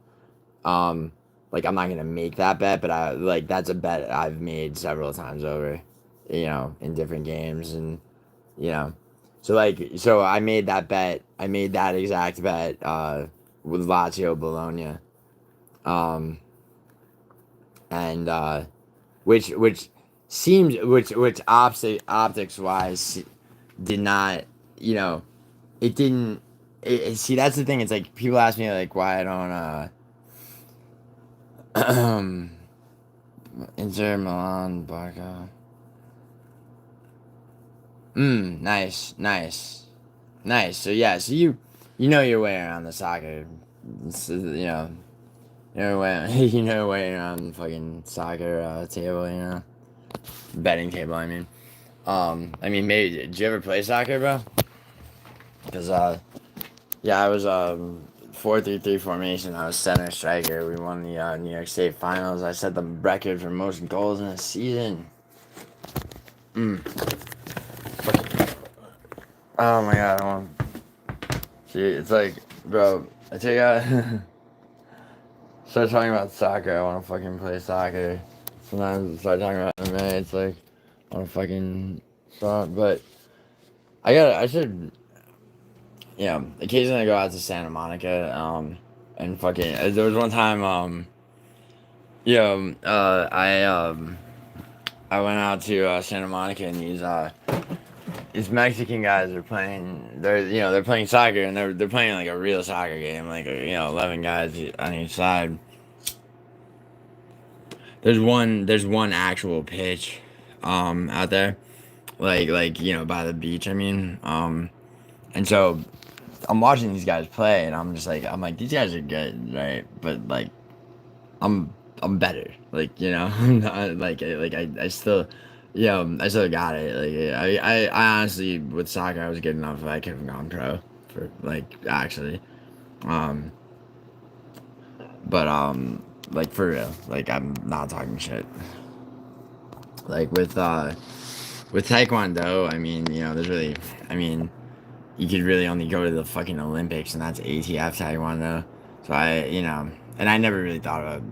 Um, like I'm not gonna make that bet, but I like that's a bet I've made several times over, you know, in different games, and you know, so I made that bet. I made that exact bet with Lazio Bologna. Um, and which seems which optics wise did not, you know, it didn't see, that's the thing. It's like people ask me like why I don't Inter Milan Barca. Nice. So yeah, so you know your way around the soccer. You know, you know your way around the fucking soccer table, you know, betting table. I mean, maybe did you ever play soccer, bro? Because yeah, I was 4-3-3 formation. I was center striker. We won the New York State Finals. I set the record for most goals in a season. Oh my god, I want. See, it's like, bro, I take out. Start talking about soccer. I want to fucking play soccer. Sometimes I start talking about MMA. It's like, I want to fucking stop. But I should, occasionally I go out to Santa Monica, and fucking. There was one time, I went out to Santa Monica, and these Mexican guys are playing. They're playing soccer, and they're playing like a real soccer game, like 11 guys on each side. There's one actual pitch, out there, like by the beach. I mean, and so I'm watching these guys play, and I'm like these guys are good, right? But like, I'm better, like I'm not, I still. I still got it. Like I honestly, with soccer, I was good enough. I could have gone pro for actually, but like for real. Like I'm not talking shit. Like with Taekwondo, I mean, there's really, I mean, you could really only go to the fucking Olympics, and that's ATF Taekwondo. So and I never really thought about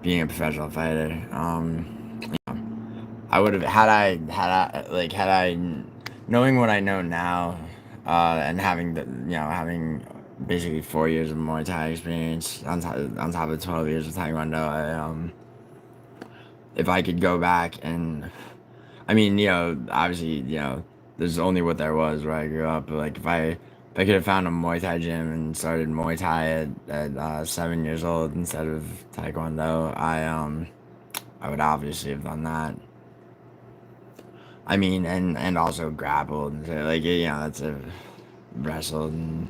being a professional fighter. I would have had I knowing what I know now, and having basically 4 years of Muay Thai experience on top of 12 years of Taekwondo. If I could go back and, I mean, obviously, there's only what there was where I grew up. But like if I could have found a Muay Thai gym and started Muay Thai at 7 years old instead of Taekwondo, I would obviously have done that. I mean, and also grappled and that's wrestled and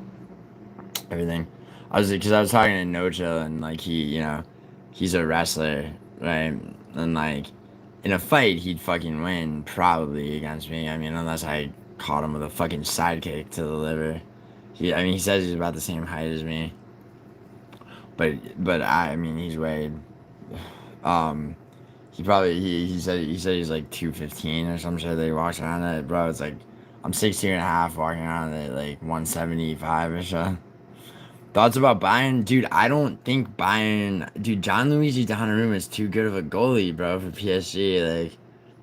everything. Because I was talking to No Chill, and like he's a wrestler, right? And like in a fight, he'd fucking win probably against me. I mean, unless I caught him with a fucking sidekick to the liver. He says he's about the same height as me, but I mean he's weighed. He said he's like 215 or some shit that he walks around at. Bro, it's like I'm 6'2.5" walking around at like 175 or so. Thoughts about Bayern? Dude, I don't think Bayern... Dude, Gianluigi Donnarumma is too good of a goalie, bro, for PSG. Like,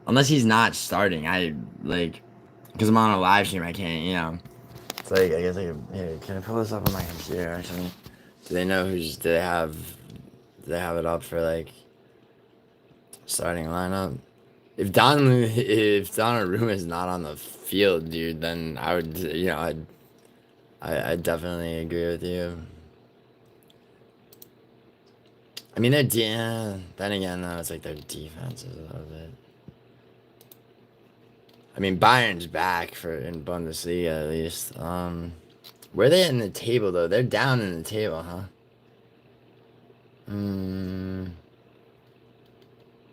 unless he's not starting. Because I'm on a live stream, I can't, It's like, I guess here, can I pull this up on my computer, actually? Do they know do they have it up for, like, starting lineup? If Donnarumma is not on the field, dude, then I would, I definitely agree with you. I mean, then again, though, it's like their defense is a little bit. I mean, Bayern's back in Bundesliga, at least. Where are they in the table, though? They're down in the table, huh?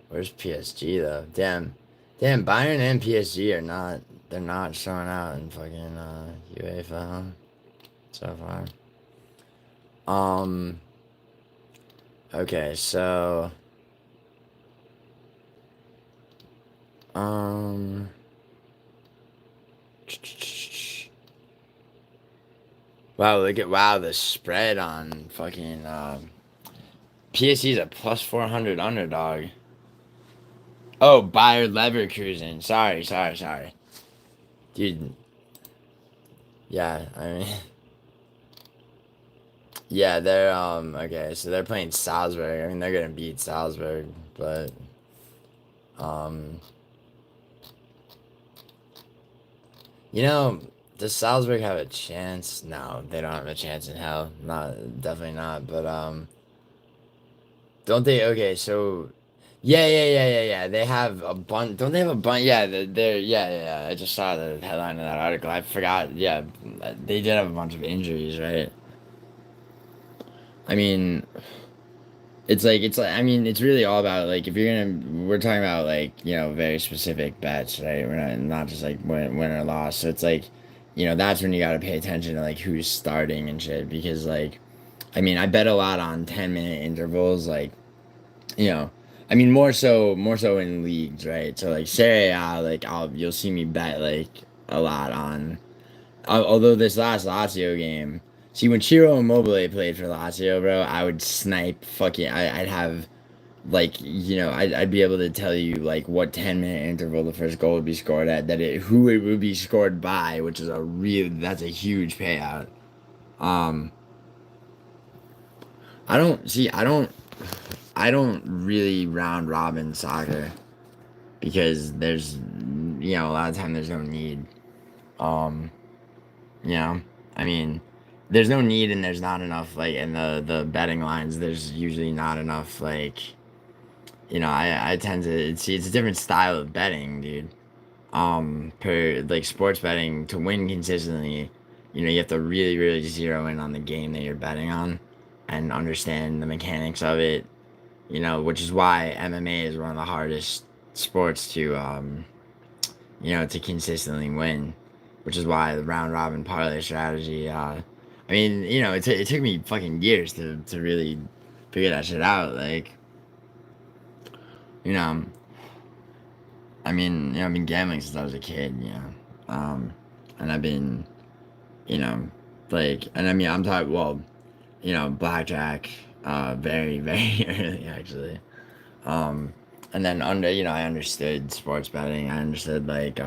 Where's PSG, though? Damn, Bayern and PSG they're not showing out in fucking UEFA, huh? So far. Okay, so wow, the spread on fucking PSG's a plus 400 underdog. Oh, Bayer Leverkusen. Sorry. Dude. Yeah, I mean yeah, they're okay, so they're playing Salzburg. I mean, they're gonna beat Salzburg, but does Salzburg have a chance? No, they don't have a chance in hell. Definitely not. But don't they? Okay, so yeah. They have a bunch. Don't they have a bunch? Yeah, yeah. I just saw the headline of that article. I forgot. Yeah, they did have a bunch of injuries, right? I mean, it's like I mean, it's really all about like if we're talking about like very specific bets, right? We're not just like win or loss. So it's like you know, that's when you gotta pay attention to like who's starting and shit. Because like, I mean, I bet a lot on 10-minute intervals. Like, you know, I mean, more so in leagues, right? So like Serie A, like you'll see me bet like a lot on. Although this last Lazio game, see when Ciro Immobile played for Lazio, bro, I would snipe fucking. I'd have like, you know, I'd be able to tell you like what 10-minute interval the first goal would be scored at, who it would be scored by, which is that's a huge payout. Um, I don't really round robin soccer because there's, you know, a lot of time there's no need. Um, you know, I mean, there's no need and there's not enough like in the betting lines. There's usually not enough like, you know, I tend to see it's a different style of betting, dude. Per like sports betting to win consistently, you know, you have to really zero in on the game that you're betting on and understand the mechanics of it, you know, which is why MMA is one of the hardest sports to you know, to consistently win, which is why the round robin parlay strategy I mean, you know, it took me fucking years to really figure that shit out, like, you know, I mean, you know, I've been gambling since I was a kid, you know. And I've been, you know, like, and I mean, I'm talking, well, you know, blackjack, very early, actually. Um, and then you know, I understood sports betting. I understood, like,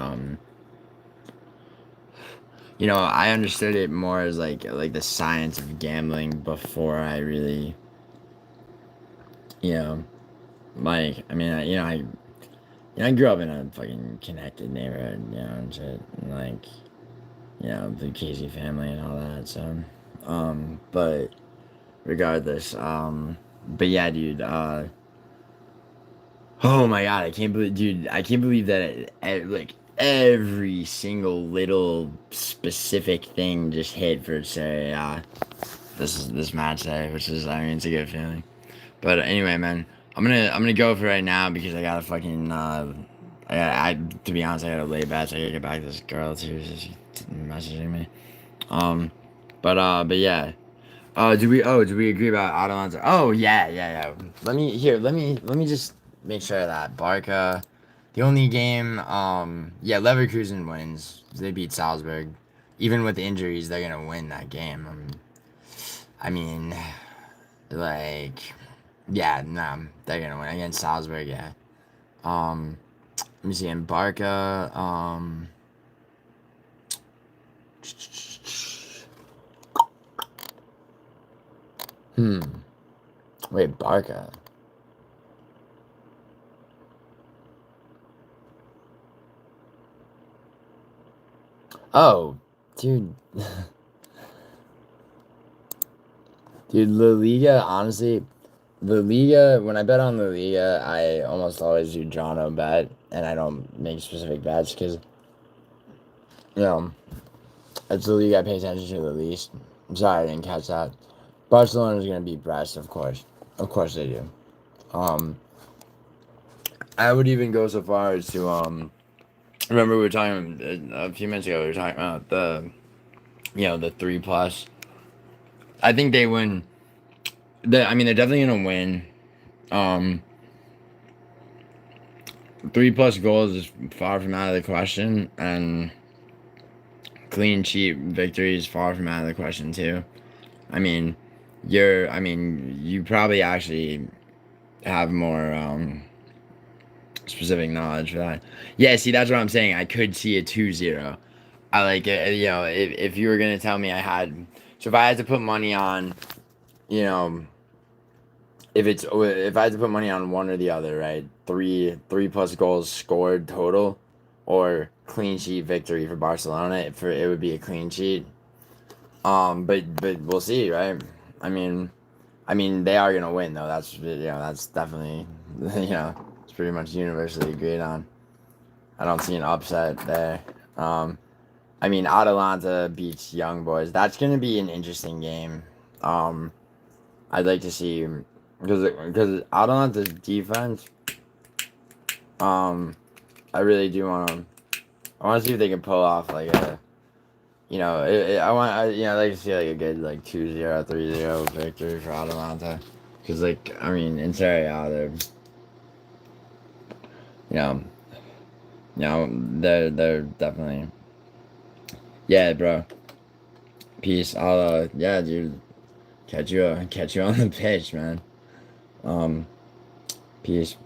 you know, I understood it more as, like the science of gambling before I really, you know, like, I mean, I grew up in a fucking connected neighborhood, you know, and shit, and, like, you know, the Casey family and all that, so, but regardless, but yeah, dude, oh my god, I can't believe that like, every single little specific thing just hit for, say, this match day, which is, I mean, it's a good feeling, but anyway, man, I'm gonna go for right now because I gotta fucking, to be honest, I gotta lay back. So I gotta get back to this girl too. She's messaging me. But yeah. Do we agree about Atalanta? Oh yeah. Let me just make sure of that Barca, the only game. Yeah, Leverkusen wins. They beat Salzburg. Even with injuries, they're gonna win that game. I mean, like, yeah, no, they're gonna win against Salzburg. Yeah. Let me see, in Barca, wait, Barca. Oh, dude. Dude, La Liga, honestly, La Liga, when I bet on La Liga, I almost always do Jono bet, and I don't make specific bets, because, you know, it's the league I pay attention to the least. I'm sorry I didn't catch that. Barcelona's going to beat Brest, of course. Of course they do. I would even go so far as to, remember we were talking, a few minutes ago, we were talking about you know, the 3+. I think they win. I mean, they're definitely going to win. 3+ goals is far from out of the question, and clean sheet victory is far from out of the question too. I mean, you probably actually have more specific knowledge for that. Yeah, see, that's what I'm saying. I could see a 2-0. I like it, you know, if you were gonna tell me so if I had to put money on, you know, if I had to put money on one or the other, right? 3+ goals scored total, or clean sheet victory for Barcelona. It would be a clean sheet. But we'll see, right? I mean they are gonna win though. That's, you know, that's definitely, you know, it's pretty much universally agreed on. I don't see an upset there. I mean, Atalanta beats Young Boys. That's gonna be an interesting game. I'd like to see, because Atalanta's defense. I really do want to. I want to see if they can pull off like I want, I'd like to see like a good like 2-0, 3-0 victory for Atalanta, because like I mean in Serie A you know, they're definitely, yeah, bro. Peace. I'll yeah, dude. Catch you on the pitch, man. Peace.